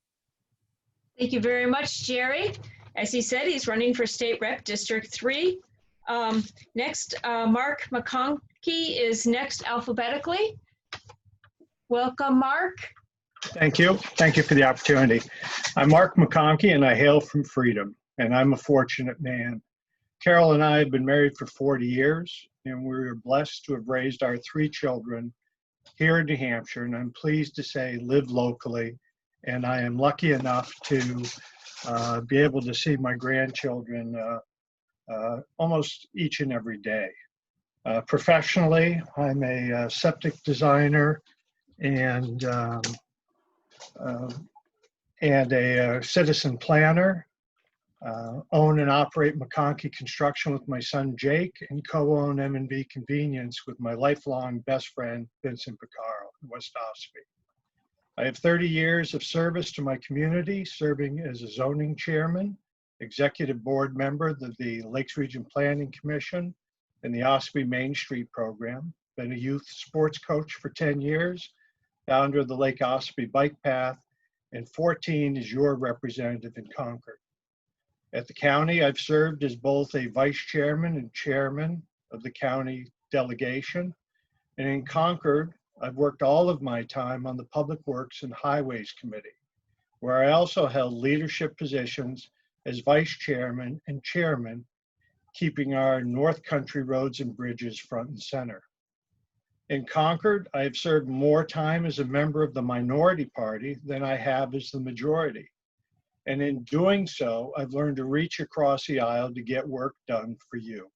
Thank you very much, Jerry. As he said, he's running for State Rep District 3. Next, Mark Mcconkey is next alphabetically. Welcome, Mark. Thank you. Thank you for the opportunity. I'm Mark Mcconkey, and I hail from Freedom, and I'm a fortunate man. Carol and I have been married for 40 years, and we are blessed to have raised our 3 children here in New Hampshire, and I'm pleased to say live locally, and I am lucky enough to be able to see my grandchildren almost each and every day. Professionally, I'm a septic designer and a citizen planner. Own and operate Mcconkey Construction with my son Jake, and co-own M&B Convenience with my lifelong best friend Vincent Picaro in West Ospey. I have 30 years of service to my community, serving as a zoning chairman, executive board member of the Lakes Region Planning Commission and the Ospey Main Street program. Been a youth sports coach for 10 years, founder of the Lake Ospey Bike Path, and 14 as your representative in Concord. At the county, I've served as both a vice chairman and chairman of the county delegation. And in Concord, I've worked all of my time on the Public Works and Highways Committee, where I also held leadership positions as vice chairman and chairman, keeping our North Country roads and bridges front and center. In Concord, I have served more time as a member of the minority party than I have as the majority. And in doing so, I've learned to reach across the aisle to get work done for you.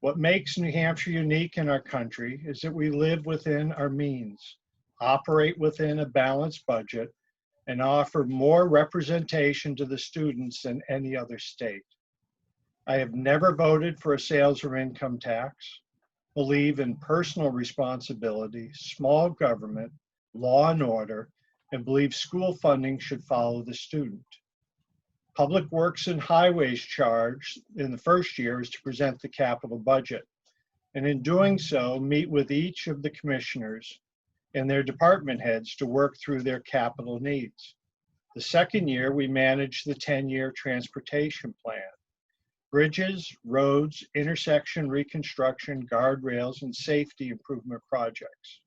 What makes New Hampshire unique in our country is that we live within our means, operate within a balanced budget, and offer more representation to the students than any other state. I have never voted for a sales or income tax, believe in personal responsibility, small government, law and order, and believe school funding should follow the student. Public Works and Highways charge in the first year is to present the capital budget, and in doing so, meet with each of the commissioners and their department heads to work through their capital needs. The second year, we manage the 10-year transportation plan. Bridges, roads, intersection reconstruction, guardrails, and safety improvement projects.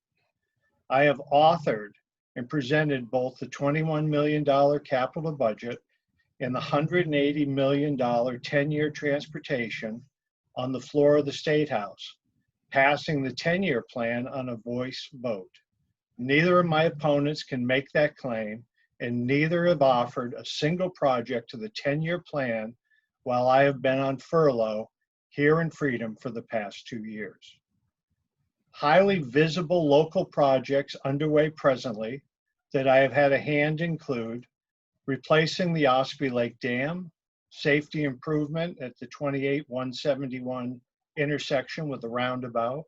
I have authored and presented both the $21 million capital budget and the $180 million 10-year transportation on the floor of the State House, passing the 10-year plan on a voice vote. Neither of my opponents can make that claim, and neither have offered a single project to the 10-year plan while I have been on furlough here in Freedom for the past 2 years. Highly visible local projects underway presently that I have had a hand include replacing the Ospey Lake Dam, safety improvement at the 28-171 intersection with the roundabout,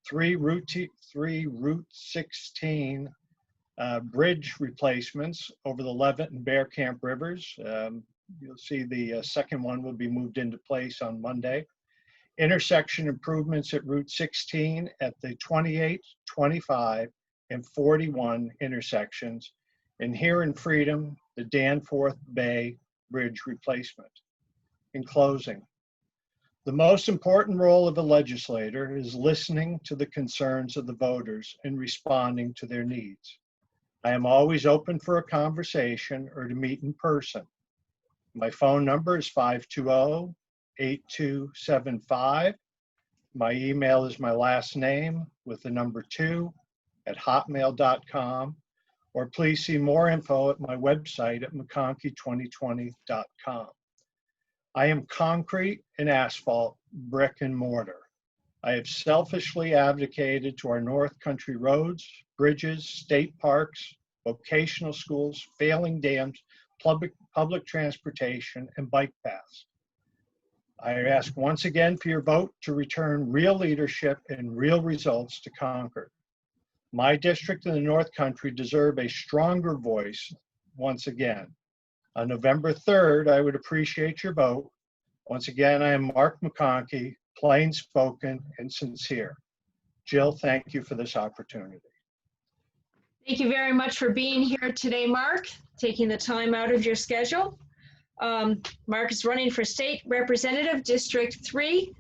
3 Route 16 bridge replacements over the Levitt and Bear Camp rivers. You'll see the second one will be moved into place on Monday. Intersection improvements at Route 16 at the 28, 25, and 41 intersections. And here in Freedom, the Danforth Bay Bridge replacement. In closing, the most important role of a legislator is listening to the concerns of the voters and responding to their needs. I am always open for a conversation or to meet in person. My phone number is 520-8275. My email is my last name with the number 2 at hotmail.com. Or please see more info at my website at mcconkey2020.com. I am concrete and asphalt, brick and mortar. I have selfishly advocated to our North Country roads, bridges, state parks, vocational schools, failing dams, public transportation, and bike paths. I ask once again for your vote to return real leadership and real results to Concord. My district in the North Country deserve a stronger voice once again. On November 3rd, I would appreciate your vote. Once again, I am Mark Mcconkey, plain spoken and sincere. Jill, thank you for this opportunity. Thank you very much for being here today, Mark, taking the time out of your schedule. Mark is running for State Representative, District 3.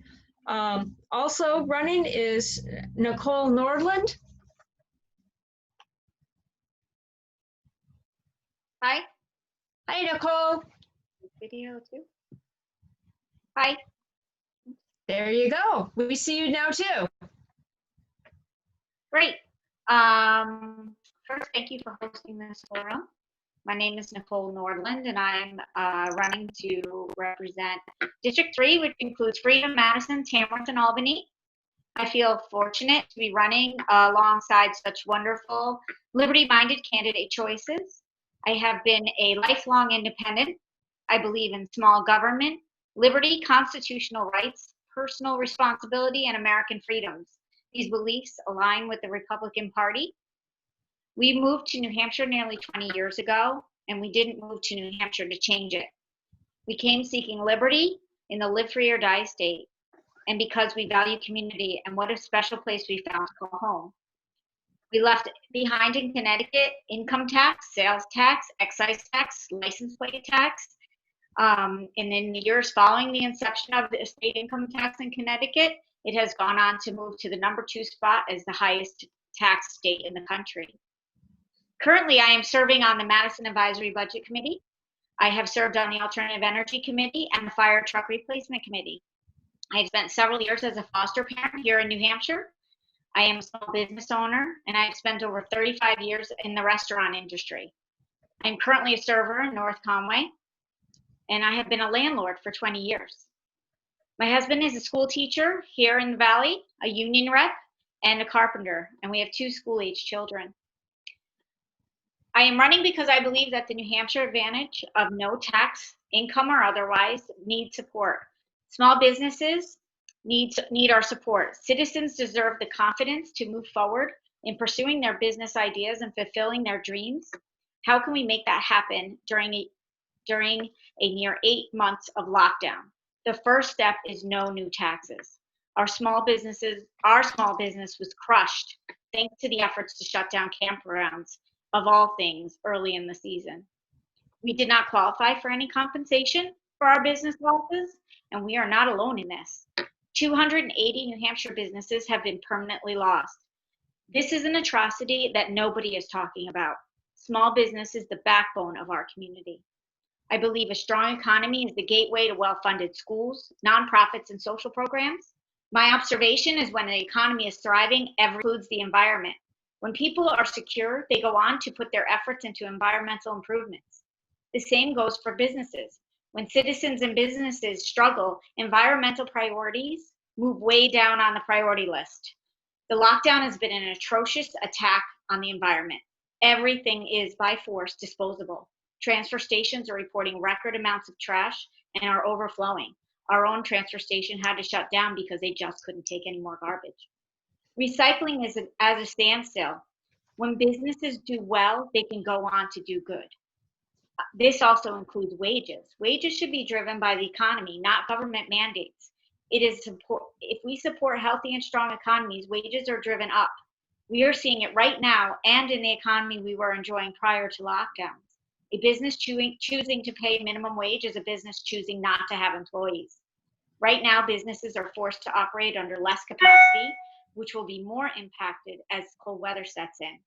Also running is Nicole Nordland. Hi. Hi, Nicole. Video too. Hi. There you go. We see you now too. Great. First, thank you for hosting this forum. My name is Nicole Nordland, and I'm running to represent District 3, which includes Freedom, Madison, Tamworth, and Albany. I feel fortunate to be running alongside such wonderful, liberty-minded candidate choices. I have been a lifelong independent. I believe in small government, liberty, constitutional rights, personal responsibility, and American freedoms. These beliefs align with the Republican Party. We moved to New Hampshire nearly 20 years ago, and we didn't move to New Hampshire to change it. We came seeking liberty in the live free or die state, and because we value community, and what a special place we found to call home. We left behind in Connecticut income tax, sales tax, excise tax, license plate tax. And in the years following the inception of the state income tax in Connecticut, it has gone on to move to the #2 spot as the highest tax state in the country. Currently, I am serving on the Madison Advisory Budget Committee. I have served on the Alternative Energy Committee and the Fire Truck Replacement Committee. I have spent several years as a foster parent here in New Hampshire. I am a small business owner, and I have spent over 35 years in the restaurant industry. I'm currently a server in North Conway, and I have been a landlord for 20 years. My husband is a school teacher here in the Valley, a union rep, and a carpenter, and we have 2 school-age children. I am running because I believe that the New Hampshire advantage of no tax, income or otherwise, needs support. Small businesses need our support. Citizens deserve the confidence to move forward in pursuing their business ideas and fulfilling their dreams. How can we make that happen during a near 8 months of lockdown? The first step is no new taxes. Our small business was crushed thanks to the efforts to shut down campgrounds, of all things, early in the season. We did not qualify for any compensation for our business losses, and we are not alone in this. 280 New Hampshire businesses have been permanently lost. This is an atrocity that nobody is talking about. Small business is the backbone of our community. I believe a strong economy is the gateway to well-funded schools, nonprofits, and social programs. My observation is when the economy is thriving, everything includes the environment. When people are secure, they go on to put their efforts into environmental improvements. The same goes for businesses. When citizens and businesses struggle, environmental priorities move way down on the priority list. The lockdown has been an atrocious attack on the environment. Everything is by force disposable. Transfer stations are reporting record amounts of trash and are overflowing. Our own transfer station had to shut down because they just couldn't take any more garbage. Recycling is at a standstill. When businesses do well, they can go on to do good. This also includes wages. Wages should be driven by the economy, not government mandates. If we support healthy and strong economies, wages are driven up. We are seeing it right now and in the economy we were enjoying prior to lockdowns. A business choosing to pay minimum wage is a business choosing not to have employees. Right now, businesses are forced to operate under less capacity, which will be more impacted as cold weather sets in.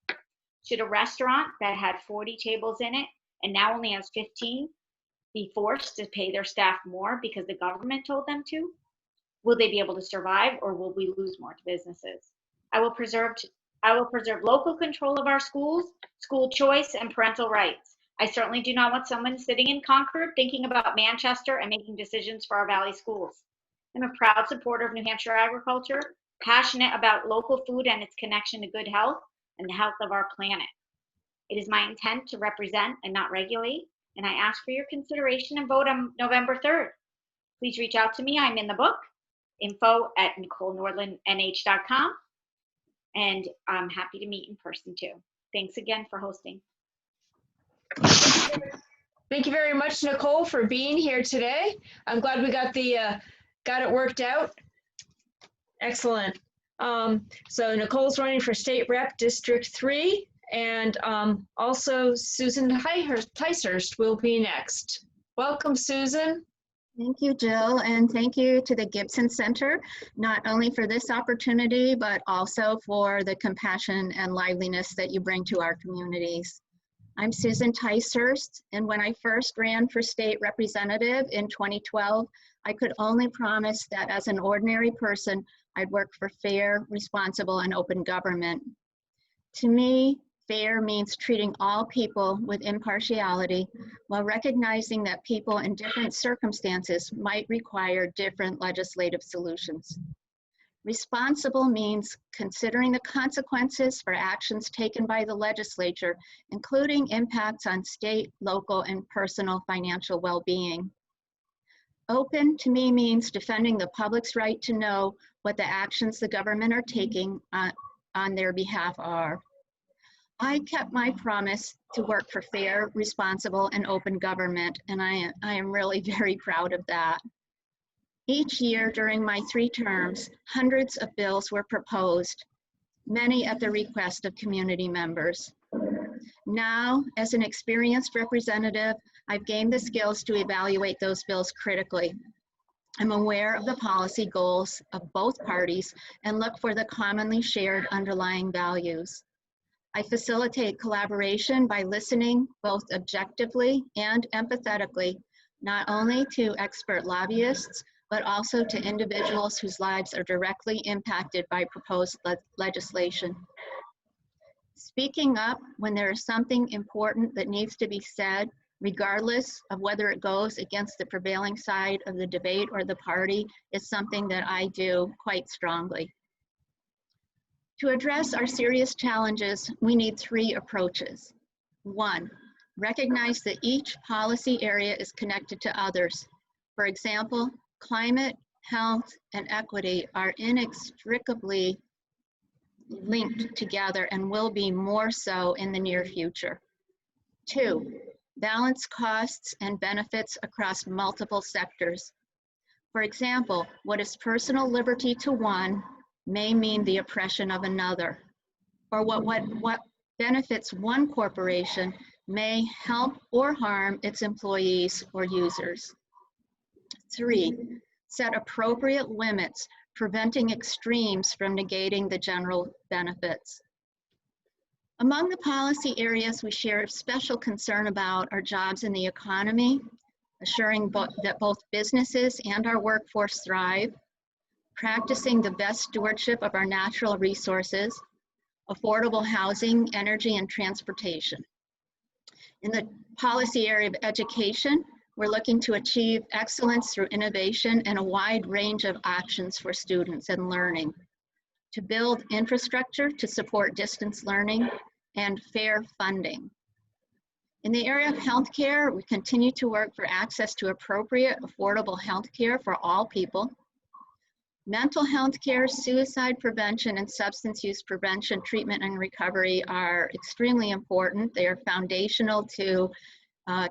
Should a restaurant that had 40 tables in it and now only has 15 be forced to pay their staff more because the government told them to? Will they be able to survive, or will we lose more to businesses? I will preserve local control of our schools, school choice, and parental rights. I certainly do not want someone sitting in Concord thinking about Manchester and making decisions for our Valley schools. I'm a proud supporter of New Hampshire agriculture, passionate about local food and its connection to good health and the health of our planet. It is my intent to represent and not regulate, and I ask for your consideration and vote on November 3rd. Please reach out to me. I'm in the book, info@NicoleNordlandNH.com, and I'm happy to meet in person too. Thanks again for hosting. Thank you very much, Nicole, for being here today. I'm glad we got it worked out. Excellent. So Nicole's running for State Rep District 3, and also Susan Ticehurst will be next. Welcome, Susan. Thank you, Jill, and thank you to the Gibson Center, not only for this opportunity, but also for the compassion and liveliness that you bring to our communities. I'm Susan Ticehurst, and when I first ran for state representative in 2012, I could only promise that as an ordinary person, I'd work for fair, responsible, and open government. To me, fair means treating all people with impartiality while recognizing that people in different circumstances might require different legislative solutions. Responsible means considering the consequences for actions taken by the legislature, including impacts on state, local, and personal financial well-being. Open to me means defending the public's right to know what the actions the government are taking on their behalf are. I kept my promise to work for fair, responsible, and open government, and I am really very proud of that. Each year during my 3 terms, hundreds of bills were proposed, many at the request of community members. Now, as an experienced representative, I've gained the skills to evaluate those bills critically. I'm aware of the policy goals of both parties and look for the commonly shared underlying values. I facilitate collaboration by listening both objectively and empathetically, not only to expert lobbyists, but also to individuals whose lives are directly impacted by proposed legislation. Speaking up when there is something important that needs to be said, regardless of whether it goes against the prevailing side of the debate or the party, is something that I do quite strongly. To address our serious challenges, we need 3 approaches. 1, recognize that each policy area is connected to others. For example, climate, health, and equity are inextricably linked together and will be more so in the near future. 2, balance costs and benefits across multiple sectors. For example, what is personal liberty to one may mean the oppression of another, or what benefits one corporation may help or harm its employees or users. 3, set appropriate limits, preventing extremes from negating the general benefits. Among the policy areas we share special concern about are jobs in the economy, assuring that both businesses and our workforce thrive, practicing the best stewardship of our natural resources, affordable housing, energy, and transportation. In the policy area of education, we're looking to achieve excellence through innovation and a wide range of options for students and learning, to build infrastructure to support distance learning, and fair funding. In the area of healthcare, we continue to work for access to appropriate, affordable healthcare for all people. Mental health care, suicide prevention, and substance use prevention, treatment, and recovery are extremely important. They are foundational to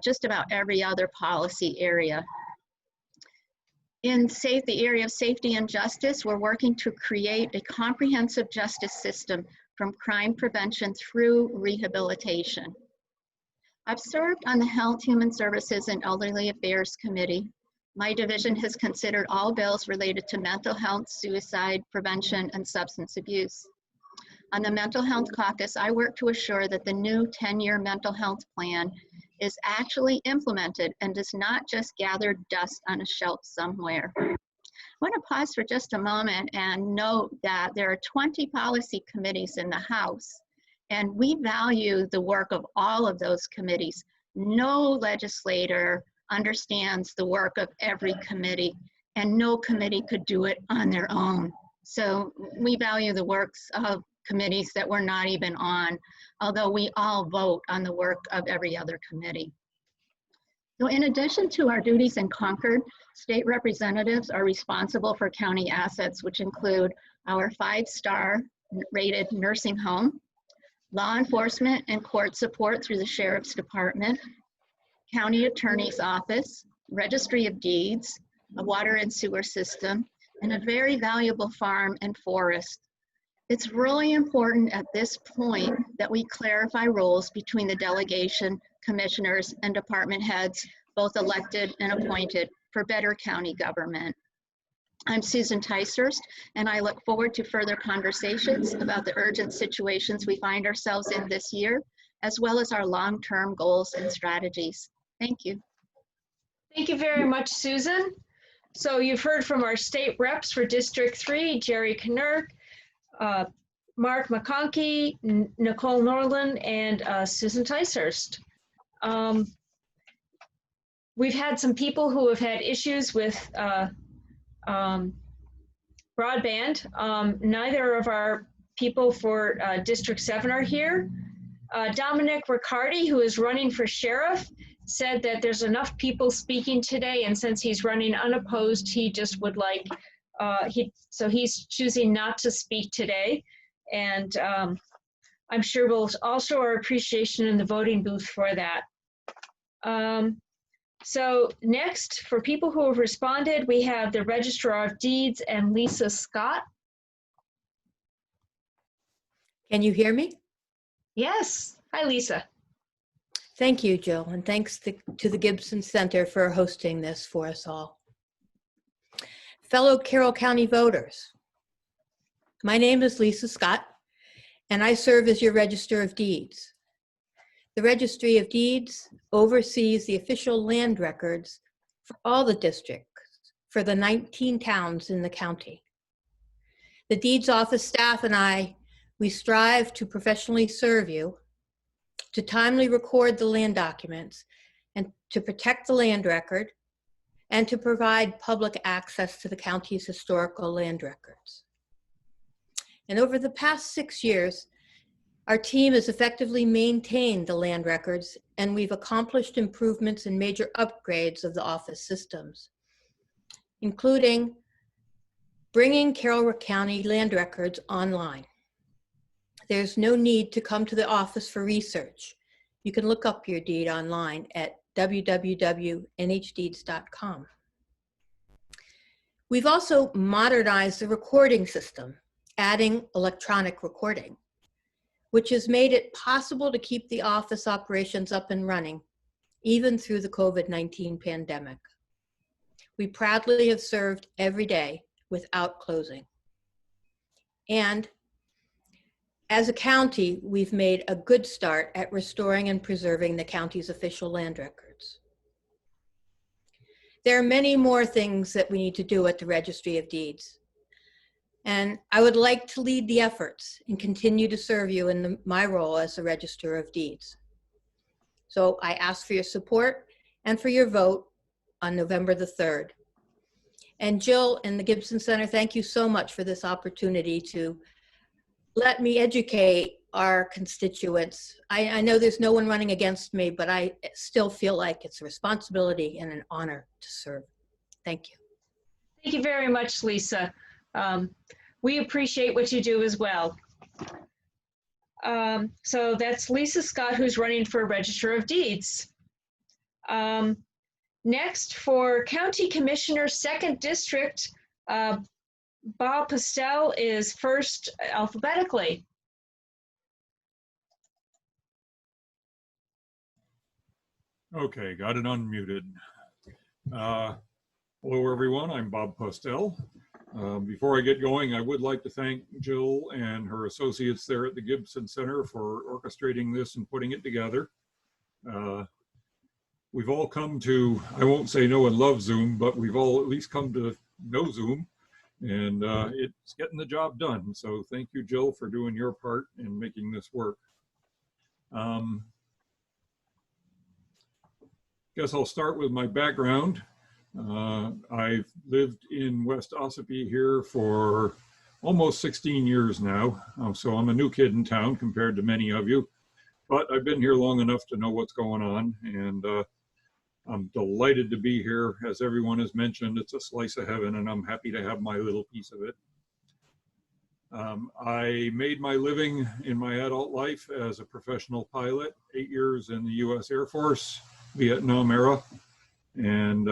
just about every other policy area. In the area of safety and justice, we're working to create a comprehensive justice system from crime prevention through rehabilitation. I've served on the Health, Human Services, and Elderly Affairs Committee. My division has considered all bills related to mental health, suicide prevention, and substance abuse. On the Mental Health Caucus, I work to assure that the new 10-year mental health plan is actually implemented and does not just gather dust on a shelf somewhere. I want to pause for just a moment and note that there are 20 policy committees in the House, and we value the work of all of those committees. No legislator understands the work of every committee, and no committee could do it on their own. So we value the works of committees that we're not even on, although we all vote on the work of every other committee. So in addition to our duties in Concord, state representatives are responsible for county assets, which include our 5-star rated nursing home, law enforcement and court support through the Sheriff's Department, County Attorney's Office, Registry of Deeds, a water and sewer system, and a very valuable farm and forest. It's really important at this point that we clarify roles between the delegation, commissioners, and department heads, both elected and appointed, for better county government. I'm Susan Ticehurst, and I look forward to further conversations about the urgent situations we find ourselves in this year, as well as our long-term goals and strategies. Thank you. Thank you very much, Susan. So you've heard from our state reps for District 3, Jerry Knirk, Mark Mcconkey, Nicole Norland, and Susan Ticehurst. We've had some people who have had issues with broadband. Neither of our people for District 7 are here. Dominic Riccardi, who is running for sheriff, said that there's enough people speaking today, and since he's running unopposed, he just would like, so he's choosing not to speak today. And I'm sure we'll all show our appreciation in the voting booth for that. So next, for people who have responded, we have the Registrar of Deeds and Lisa Scott. Can you hear me? Yes. Hi, Lisa. Thank you, Jill, and thanks to the Gibson Center for hosting this for us all. Fellow Carroll County voters, my name is Lisa Scott, and I serve as your Register of Deeds. The Registry of Deeds oversees the official land records for all the districts for the 19 towns in the county. The Deeds Office staff and I, we strive to professionally serve you, to timely record the land documents, and to protect the land record, and to provide public access to the county's historical land records. And over the past 6 years, our team has effectively maintained the land records, and we've accomplished improvements and major upgrades of the office systems, including bringing Carroll County land records online. There's no need to come to the office for research. You can look up your deed online at www.nhdeeds.com. We've also modernized the recording system, adding electronic recording, which has made it possible to keep the office operations up and running, even through the COVID-19 pandemic. We proudly have served every day without closing. And as a county, we've made a good start at restoring and preserving the county's official land records. There are many more things that we need to do at the Registry of Deeds. And I would like to lead the efforts and continue to serve you in my role as the Register of Deeds. So I ask for your support and for your vote on November the 3rd. And Jill and the Gibson Center, thank you so much for this opportunity to let me educate our constituents. I know there's no one running against me, but I still feel like it's a responsibility and an honor to serve. Thank you. Thank you very much, Lisa. We appreciate what you do as well. So that's Lisa Scott, who's running for Register of Deeds. Next, for County Commissioner, 2nd District, Bob Postel is first alphabetically. Okay, got it unmuted. Hello, everyone. I'm Bob Postel. Before I get going, I would like to thank Jill and her associates there at the Gibson Center for orchestrating this and putting it together. we've all come to, I won't say know and love Zoom, but we've all at least come to know Zoom, and it's getting the job done. So thank you, Jill, for doing your part in making this work. Guess I'll start with my background. I've lived in West Ossipee here for almost 16 years now. So I'm a new kid in town compared to many of you, but I've been here long enough to know what's going on, and I'm delighted to be here. As everyone has mentioned, it's a slice of heaven, and I'm happy to have my little piece of it. I made my living in my adult life as a professional pilot, 8 years in the U.S. Air Force, Vietnam era, and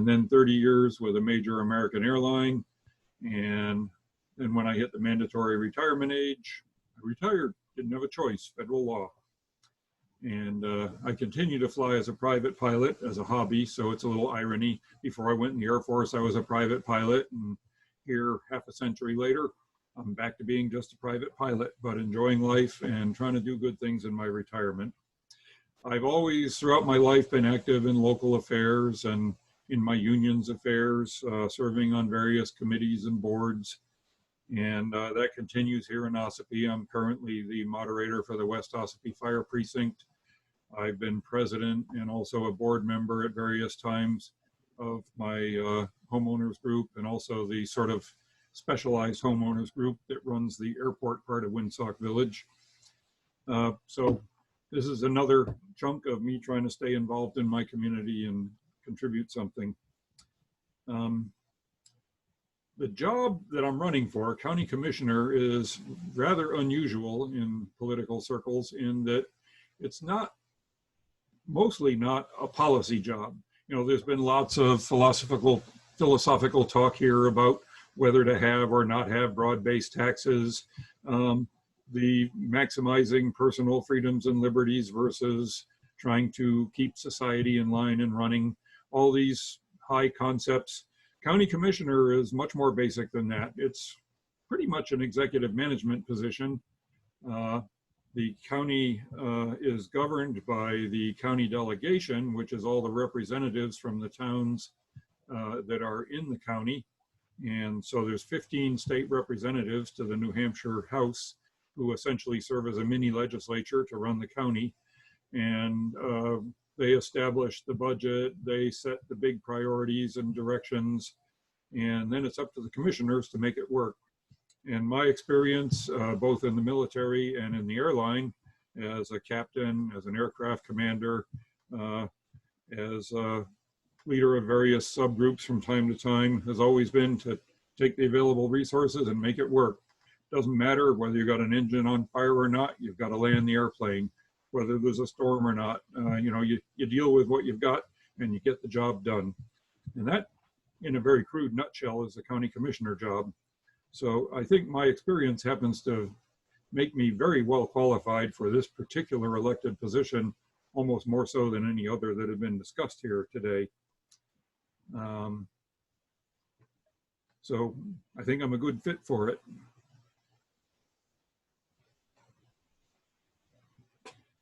then 30 years with a major American airline. And then when I hit the mandatory retirement age, I retired, didn't have a choice, federal law. And I continue to fly as a private pilot as a hobby, so it's a little irony. Before I went in the Air Force, I was a private pilot, and here, half a century later, I'm back to being just a private pilot, but enjoying life and trying to do good things in my retirement. I've always, throughout my life, been active in local affairs and in my union's affairs, serving on various committees and boards. And that continues here in Ossipee. I'm currently the moderator for the West Ossipee Fire Precinct. I've been president and also a board member at various times of my homeowners group, and also the sort of specialized homeowners group that runs the airport part of Windsock Village. So this is another chunk of me trying to stay involved in my community and contribute something. The job that I'm running for, county commissioner, is rather unusual in political circles in that it's not, mostly not a policy job. You know, there's been lots of philosophical talk here about whether to have or not have broad-based taxes, the maximizing personal freedoms and liberties versus trying to keep society in line and running, all these high concepts. County commissioner is much more basic than that. It's pretty much an executive management position. The county is governed by the county delegation, which is all the representatives from the towns that are in the county. And so there's 15 state representatives to the New Hampshire House who essentially serve as a mini legislature to run the county. And they establish the budget, they set the big priorities and directions, and then it's up to the commissioners to make it work. And my experience, both in the military and in the airline, as a captain, as an aircraft commander, as a leader of various subgroups from time to time, has always been to take the available resources and make it work. Doesn't matter whether you got an engine on fire or not, you've got to land the airplane. Whether there's a storm or not, you know, you deal with what you've got and you get the job done. And that, in a very crude nutshell, is the county commissioner job. So I think my experience happens to make me very well qualified for this particular elected position, almost more so than any other that have been discussed here today. So I think I'm a good fit for it.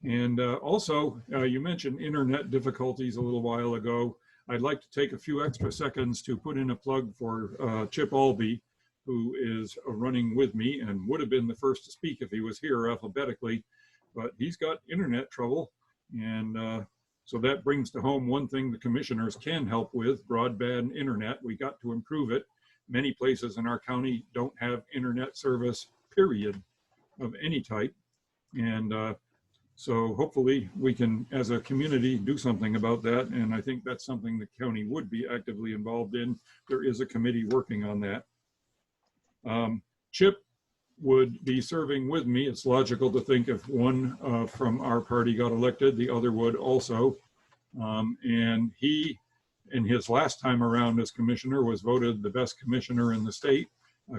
And also, you mentioned internet difficulties a little while ago. I'd like to take a few extra seconds to put in a plug for Chip Albee, who is running with me and would have been the first to speak if he was here alphabetically, but he's got internet trouble. And so that brings to home one thing the commissioners can help with: broadband internet. We got to improve it. Many places in our county don't have internet service, period, of any type. And so hopefully we can, as a community, do something about that. And I think that's something the county would be actively involved in. There is a committee working on that. Chip would be serving with me. It's logical to think if one from our party got elected, the other would also. And he, in his last time around as commissioner, was voted the best commissioner in the state,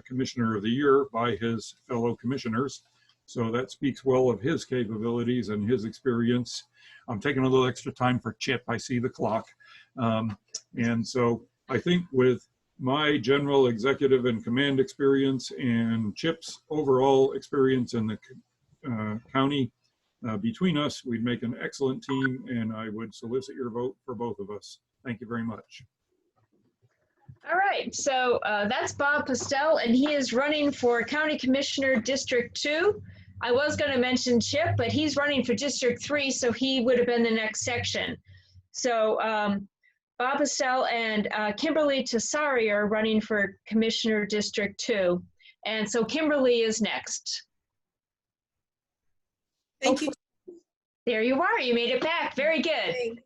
commissioner of the year by his fellow commissioners. So that speaks well of his capabilities and his experience. I'm taking a little extra time for Chip. I see the clock. And so I think with my general executive and command experience and Chip's overall experience in the county, between us, we'd make an excellent team, and I would solicit your vote for both of us. Thank you very much. All right, so that's Bob Postel, and he is running for County Commissioner District 2. I was going to mention Chip, but he's running for District 3, so he would have been the next section. So Bob Postel and Kimberly Tassari are running for Commissioner District 2. And so Kimberly is next. Thank you. There you are. You made it back. Very good.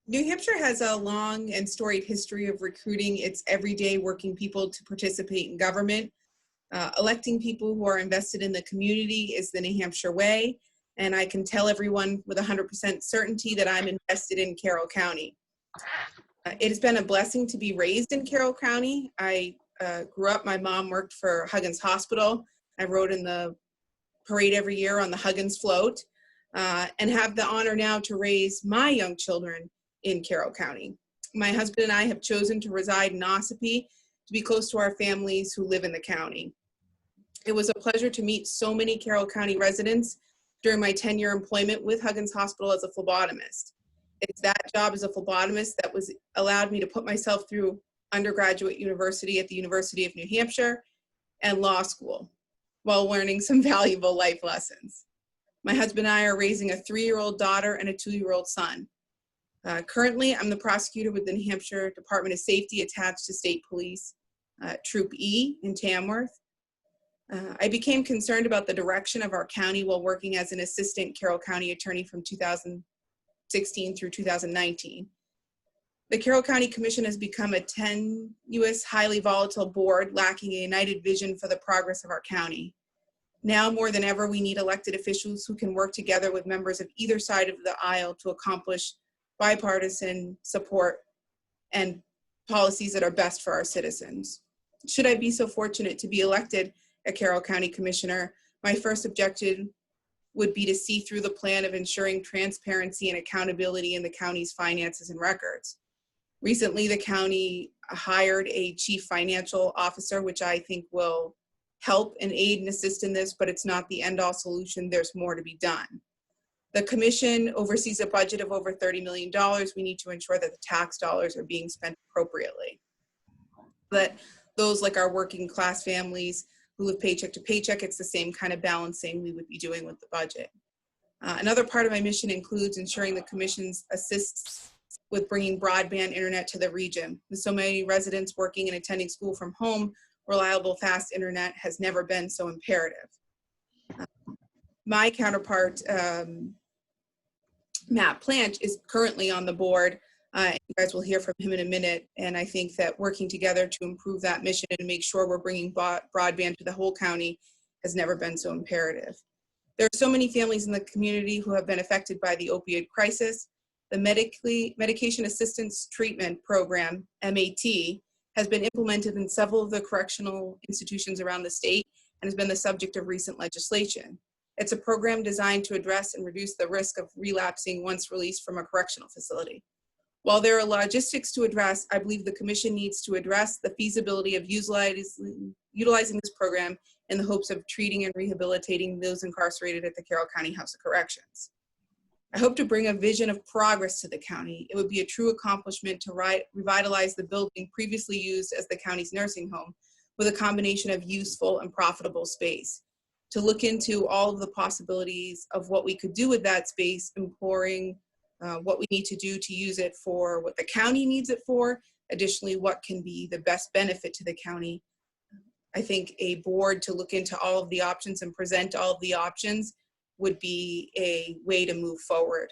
New Hampshire has a long and storied history of recruiting its everyday working people to participate in government. Electing people who are invested in the community is the New Hampshire way, and I can tell everyone with 100% certainty that I'm invested in Carroll County. It has been a blessing to be raised in Carroll County. I grew up, my mom worked for Huggins Hospital. I rode in the parade every year on the Huggins float, and have the honor now to raise my young children in Carroll County. My husband and I have chosen to reside in Ossipee to be close to our families who live in the county. It was a pleasure to meet so many Carroll County residents during my 10-year employment with Huggins Hospital as a phlebotomist. It's that job as a phlebotomist that allowed me to put myself through undergraduate university at the University of New Hampshire and law school while learning some valuable life lessons. My husband and I are raising a 3-year-old daughter and a 2-year-old son. Currently, I'm the prosecutor with the New Hampshire Department of Safety attached to State Police, Troop E in Tamworth. I became concerned about the direction of our county while working as an assistant Carroll County attorney from 2016 through 2019. The Carroll County Commission has become a tenuous, highly volatile board lacking a united vision for the progress of our county. Now more than ever, we need elected officials who can work together with members of either side of the aisle to accomplish bipartisan support and policies that are best for our citizens. Should I be so fortunate to be elected a Carroll County Commissioner, my first objective would be to see through the plan of ensuring transparency and accountability in the county's finances and records. Recently, the county hired a chief financial officer, which I think will help and aid and assist in this, but it's not the end-all solution. There's more to be done. The commission oversees a budget of over $30 million. We need to ensure that the tax dollars are being spent appropriately. But those like our working class families who live paycheck to paycheck, it's the same kind of balancing we would be doing with the budget. Another part of my mission includes ensuring the commission assists with bringing broadband internet to the region. With so many residents working and attending school from home, reliable, fast internet has never been so imperative. My counterpart, Matt Plant, is currently on the board. You guys will hear from him in a minute. And I think that working together to improve that mission and make sure we're bringing broadband to the whole county has never been so imperative. There are so many families in the community who have been affected by the opioid crisis. The Medication Assistance Treatment Program, MAT, has been implemented in several of the correctional institutions around the state and has been the subject of recent legislation. It's a program designed to address and reduce the risk of relapsing once released from a correctional facility. While there are logistics to address, I believe the commission needs to address the feasibility of utilizing this program in the hopes of treating and rehabilitating those incarcerated at the Carroll County House of Corrections. I hope to bring a vision of progress to the county. It would be a true accomplishment to revitalize the building previously used as the county's nursing home with a combination of useful and profitable space. To look into all of the possibilities of what we could do with that space, imploring what we need to do to use it for what the county needs it for. Additionally, what can be the best benefit to the county. I think a board to look into all of the options and present all of the options would be a way to move forward.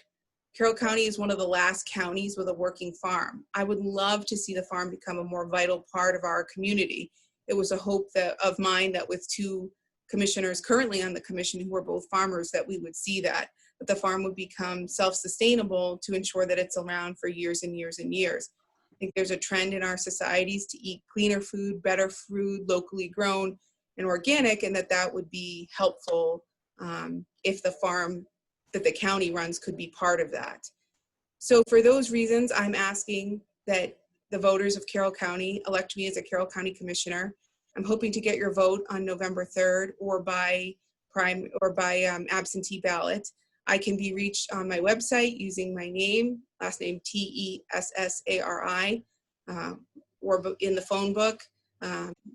Carroll County is one of the last counties with a working farm. I would love to see the farm become a more vital part of our community. It was a hope of mine that with 2 commissioners currently on the commission who are both farmers, that we would see that the farm would become self-sustainable to ensure that it's around for years and years and years. I think there's a trend in our societies to eat cleaner food, better food, locally grown and organic, and that would be helpful if the farm that the county runs could be part of that. So for those reasons, I'm asking that the voters of Carroll County elect me as a Carroll County Commissioner. I'm hoping to get your vote on November 3rd or by absentee ballot. I can be reached on my website using my name, last name Tessari, or in the phone book.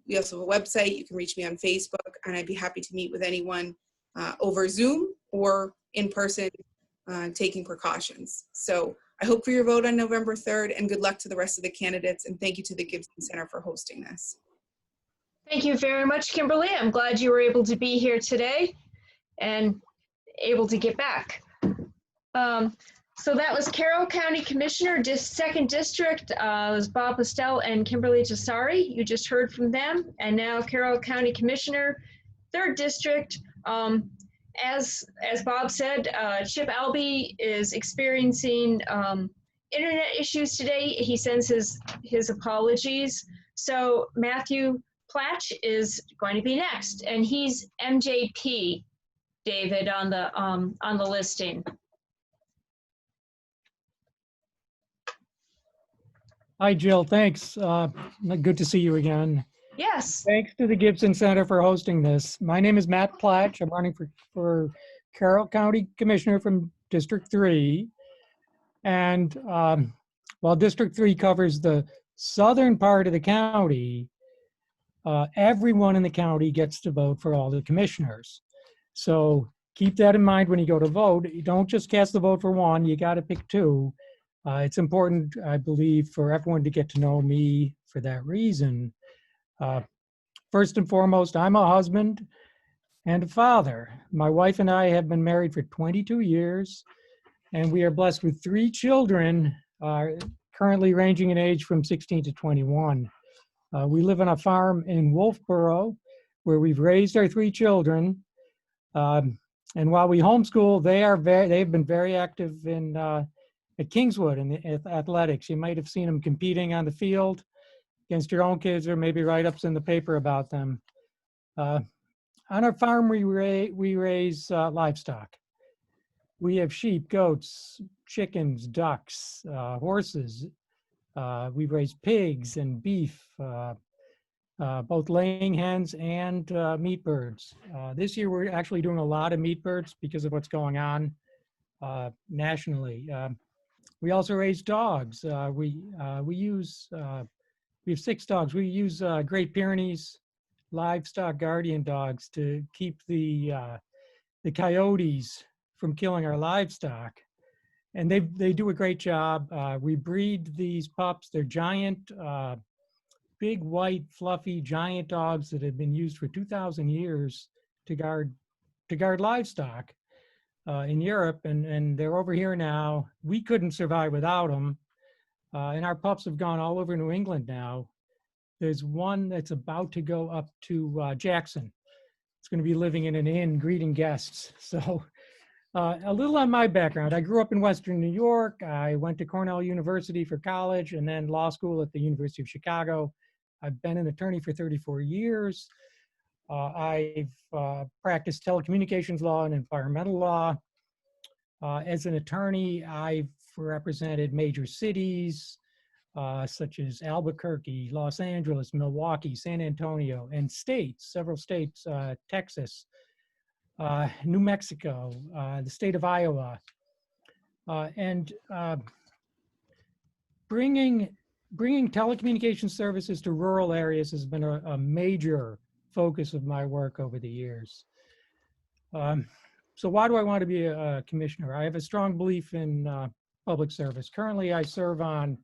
We also have a website. You can reach me on Facebook, and I'd be happy to meet with anyone over Zoom or in person, taking precautions. So I hope for your vote on November 3rd, and good luck to the rest of the candidates. And thank you to the Gibson Center for hosting this. Thank you very much, Kimberly. I'm glad you were able to be here today and able to get back. So that was Carroll County Commissioner, 2nd District, was Bob Postel and Kimberly Tessari. You just heard from them. And now Carroll County Commissioner, 3rd District. As Bob said, Chip Albee is experiencing internet issues today. He sends his apologies. So Matthew Platch is going to be next, and he's MJP, David, on the listing. Hi, Jill. Thanks. Good to see you again. Yes. Thanks to the Gibson Center for hosting this. My name is Matt Platch. I'm running for Carroll County Commissioner from District 3. And while District 3 covers the southern part of the county, everyone in the county gets to vote for all the commissioners. So keep that in mind when you go to vote. You don't just cast the vote for one, you got to pick two. It's important, I believe, for everyone to get to know me for that reason. First and foremost, I'm a husband and a father. My wife and I have been married for 22 years, and we are blessed with 3 children, currently ranging in age from 16 to 21. We live on a farm in Wolfboro, where we've raised our 3 children. And while we homeschool, they've been very active at Kingswood in the athletics. You might have seen them competing on the field against your own kids, or maybe write-ups in the paper about them. On our farm, we raise livestock. We have sheep, goats, chickens, ducks, horses. We raise pigs and beef, both laying hens and meat birds. This year, we're actually doing a lot of meat birds because of what's going on nationally. We also raise dogs. We have 6 dogs. We use Great Pyrenees livestock guardian dogs to keep the coyotes from killing our livestock. And they do a great job. We breed these pups. They're giant, big, white, fluffy, giant dogs that have been used for 2,000 years to guard livestock in Europe, and they're over here now. We couldn't survive without them. And our pups have gone all over New England now. There's one that's about to go up to Jackson. It's going to be living in an inn greeting guests. So a little on my background. I grew up in Western New York. I went to Cornell University for college and then law school at the University of Chicago. I've been an attorney for 34 years. I've practiced telecommunications law and environmental law. As an attorney, I've represented major cities such as Albuquerque, Los Angeles, Milwaukee, San Antonio, and states, several states, Texas, New Mexico, the state of Iowa. And bringing telecommunications services to rural areas has been a major focus of my work over the years. So why do I want to be a commissioner? I have a strong belief in public service. Currently, I serve on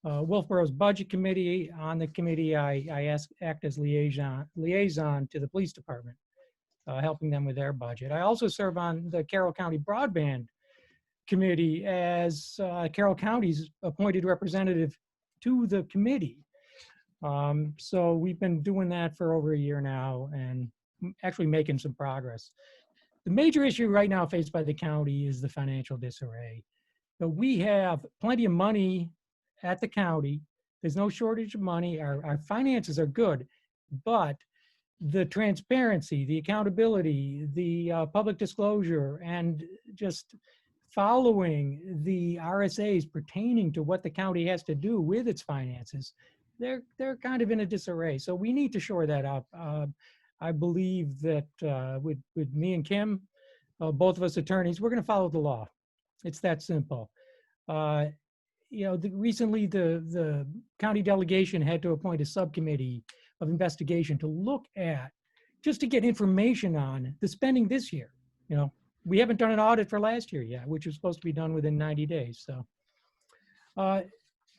Wolfboro's Budget Committee. On the committee, I act as liaison to the police department, helping them with their budget. I also serve on the Carroll County Broadband Committee as Carroll County's appointed representative to the committee. So we've been doing that for over a year now and actually making some progress. The major issue right now faced by the county is the financial disarray. But we have plenty of money at the county. There's no shortage of money. Our finances are good, but the transparency, the accountability, the public disclosure, and just following the RSAs pertaining to what the county has to do with its finances, they're kind of in a disarray. So we need to shore that up. I believe that with me and Kim, both of us attorneys, we're going to follow the law. It's that simple. You know, recently the county delegation had to appoint a subcommittee of investigation to look at, just to get information on the spending this year. You know, we haven't done an audit for last year yet, which was supposed to be done within 90 days. So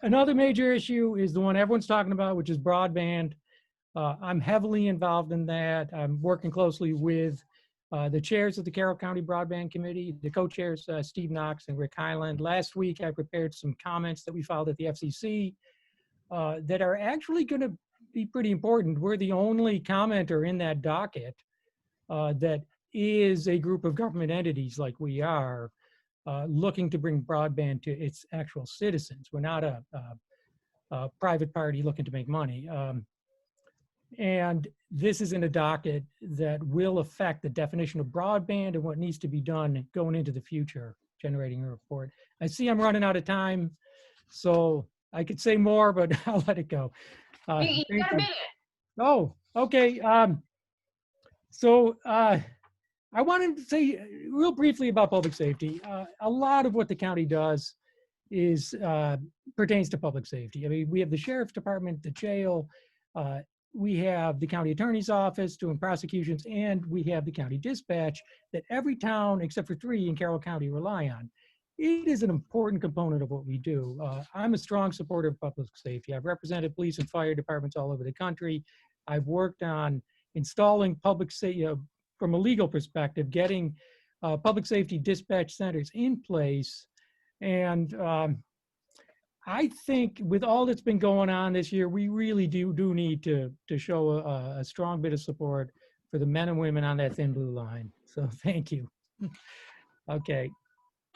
another major issue is the one everyone's talking about, which is broadband. I'm heavily involved in that. I'm working closely with the chairs of the Carroll County Broadband Committee, the co-chairs, Steve Knox and Rick Highland. Last week, I prepared some comments that we filed at the FCC that are actually going to be pretty important. We're the only commenter in that docket that is a group of government entities like we are looking to bring broadband to its actual citizens. We're not a private party looking to make money. And this is in a docket that will affect the definition of broadband and what needs to be done going into the future, generating a report. I see I'm running out of time, so I could say more, but I'll let it go. You got a minute. Oh, okay. So I wanted to say real briefly about public safety. A lot of what the county does is pertains to public safety. I mean, we have the sheriff's department, the jail, we have the county attorney's office doing prosecutions, and we have the county dispatch that every town except for 3 in Carroll County rely on. It is an important component of what we do. I'm a strong supporter of public safety. I've represented police and fire departments all over the country. I've worked on installing public safety, from a legal perspective, getting public safety dispatch centers in place. And I think with all that's been going on this year, we really do need to show a strong bit of support for the men and women on that thin blue line. So thank you. Okay.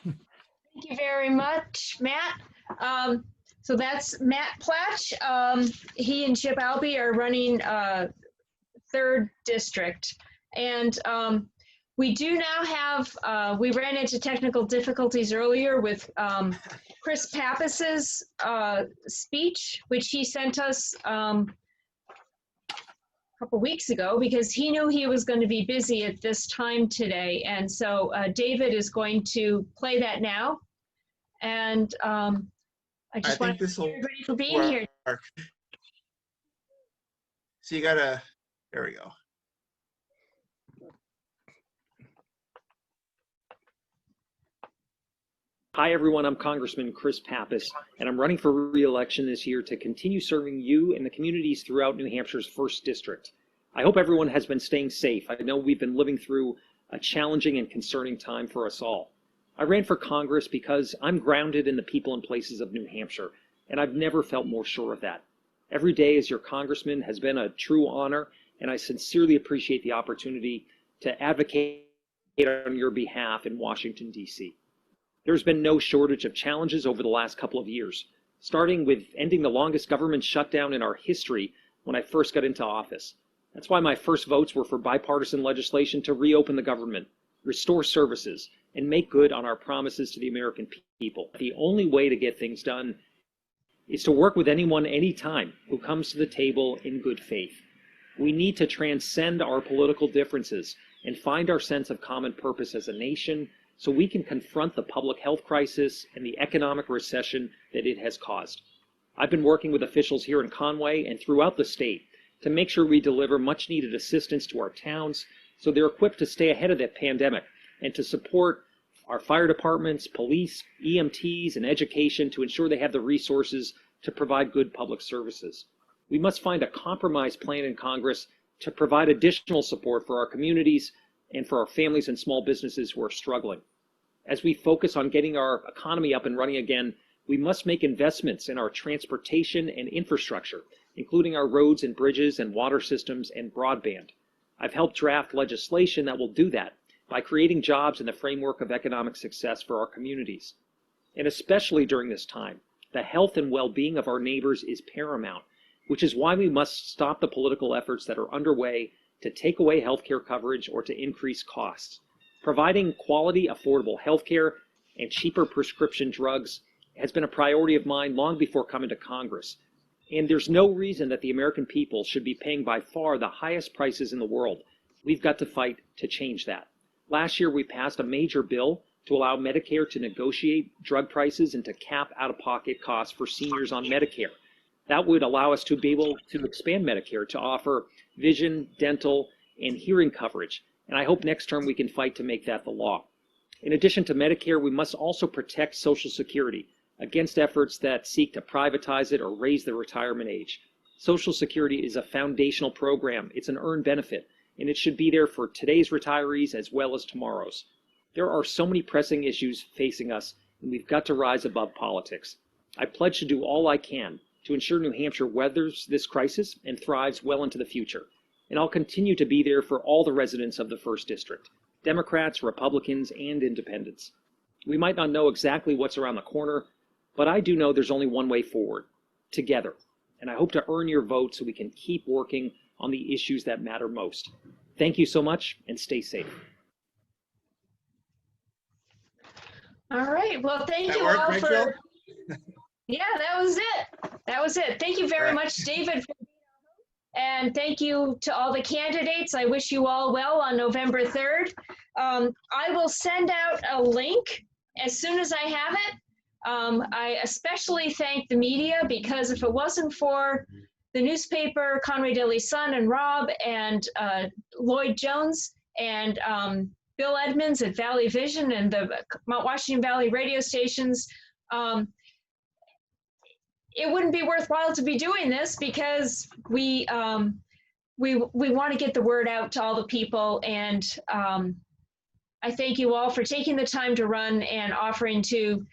Thank you very much, Matt. So that's Matt Platch. He and Chip Albee are running 3rd district. And we do now have, we ran into technical difficulties earlier with Chris Pappas's speech, which he sent us a couple weeks ago because he knew he was going to be busy at this time today. And so David is going to play that now. And I just want to thank everybody for being here. So you gotta, there we go. Hi, everyone. I'm Congressman Chris Pappas, and I'm running for re-election this year to continue serving you and the communities throughout New Hampshire's 1st District. I hope everyone has been staying safe. I know we've been living through a challenging and concerning time for us all. I ran for Congress because I'm grounded in the people and places of New Hampshire, and I've never felt more sure of that. Every day as your congressman has been a true honor, and I sincerely appreciate the opportunity to advocate on your behalf in Washington, D.C. There's been no shortage of challenges over the last couple of years, starting with ending the longest government shutdown in our history when I first got into office. That's why my first votes were for bipartisan legislation to reopen the government, restore services, and make good on our promises to the American people. The only way to get things done is to work with anyone, anytime, who comes to the table in good faith. We need to transcend our political differences and find our sense of common purpose as a nation so we can confront the public health crisis and the economic recession that it has caused. I've been working with officials here in Conway and throughout the state to make sure we deliver much needed assistance to our towns so they're equipped to stay ahead of that pandemic and to support our fire departments, police, EMTs, and education to ensure they have the resources to provide good public services. We must find a compromise plan in Congress to provide additional support for our communities and for our families and small businesses who are struggling. As we focus on getting our economy up and running again, we must make investments in our transportation and infrastructure, including our roads and bridges and water systems and broadband. I've helped draft legislation that will do that by creating jobs in the framework of economic success for our communities. And especially during this time, the health and well-being of our neighbors is paramount, which is why we must stop the political efforts that are underway to take away healthcare coverage or to increase costs. Providing quality, affordable healthcare and cheaper prescription drugs has been a priority of mine long before coming to Congress. And there's no reason that the American people should be paying by far the highest prices in the world. We've got to fight to change that. Last year, we passed a major bill to allow Medicare to negotiate drug prices and to cap out-of-pocket costs for seniors on Medicare. That would allow us to be able to expand Medicare to offer vision, dental, and hearing coverage. And I hope next term we can fight to make that the law. In addition to Medicare, we must also protect Social Security against efforts that seek to privatize it or raise the retirement age. Social Security is a foundational program. It's an earned benefit, and it should be there for today's retirees as well as tomorrow's. There are so many pressing issues facing us, and we've got to rise above politics. I pledge to do all I can to ensure New Hampshire weathers this crisis and thrives well into the future. And I'll continue to be there for all the residents of the 1st District, Democrats, Republicans, and Independents. We might not know exactly what's around the corner, but I do know there's only one way forward, together. And I hope to earn your vote so we can keep working on the issues that matter most. Thank you so much, and stay safe. All right, well, thank you all for, yeah, that was it. That was it. Thank you very much, David. And thank you to all the candidates. I wish you all well on November 3rd. I will send out a link as soon as I have it. I especially thank the media, because if it wasn't for the newspaper, Conway Daily Sun, and Rob, and Lloyd Jones, and Bill Edmonds at Valley Vision, and the Mount Washington Valley radio stations, it wouldn't be worthwhile to be doing this, because we want to get the word out to all the people. And I thank you all for taking the time to run and offering to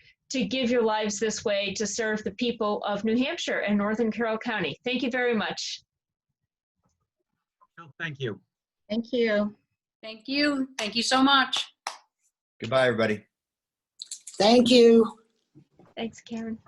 give your lives this way to serve the people of New Hampshire and Northern Carroll County. Thank you very much. Thank you. Thank you. Thank you. Thank you so much. Goodbye, everybody. Thank you. Thanks, Karen.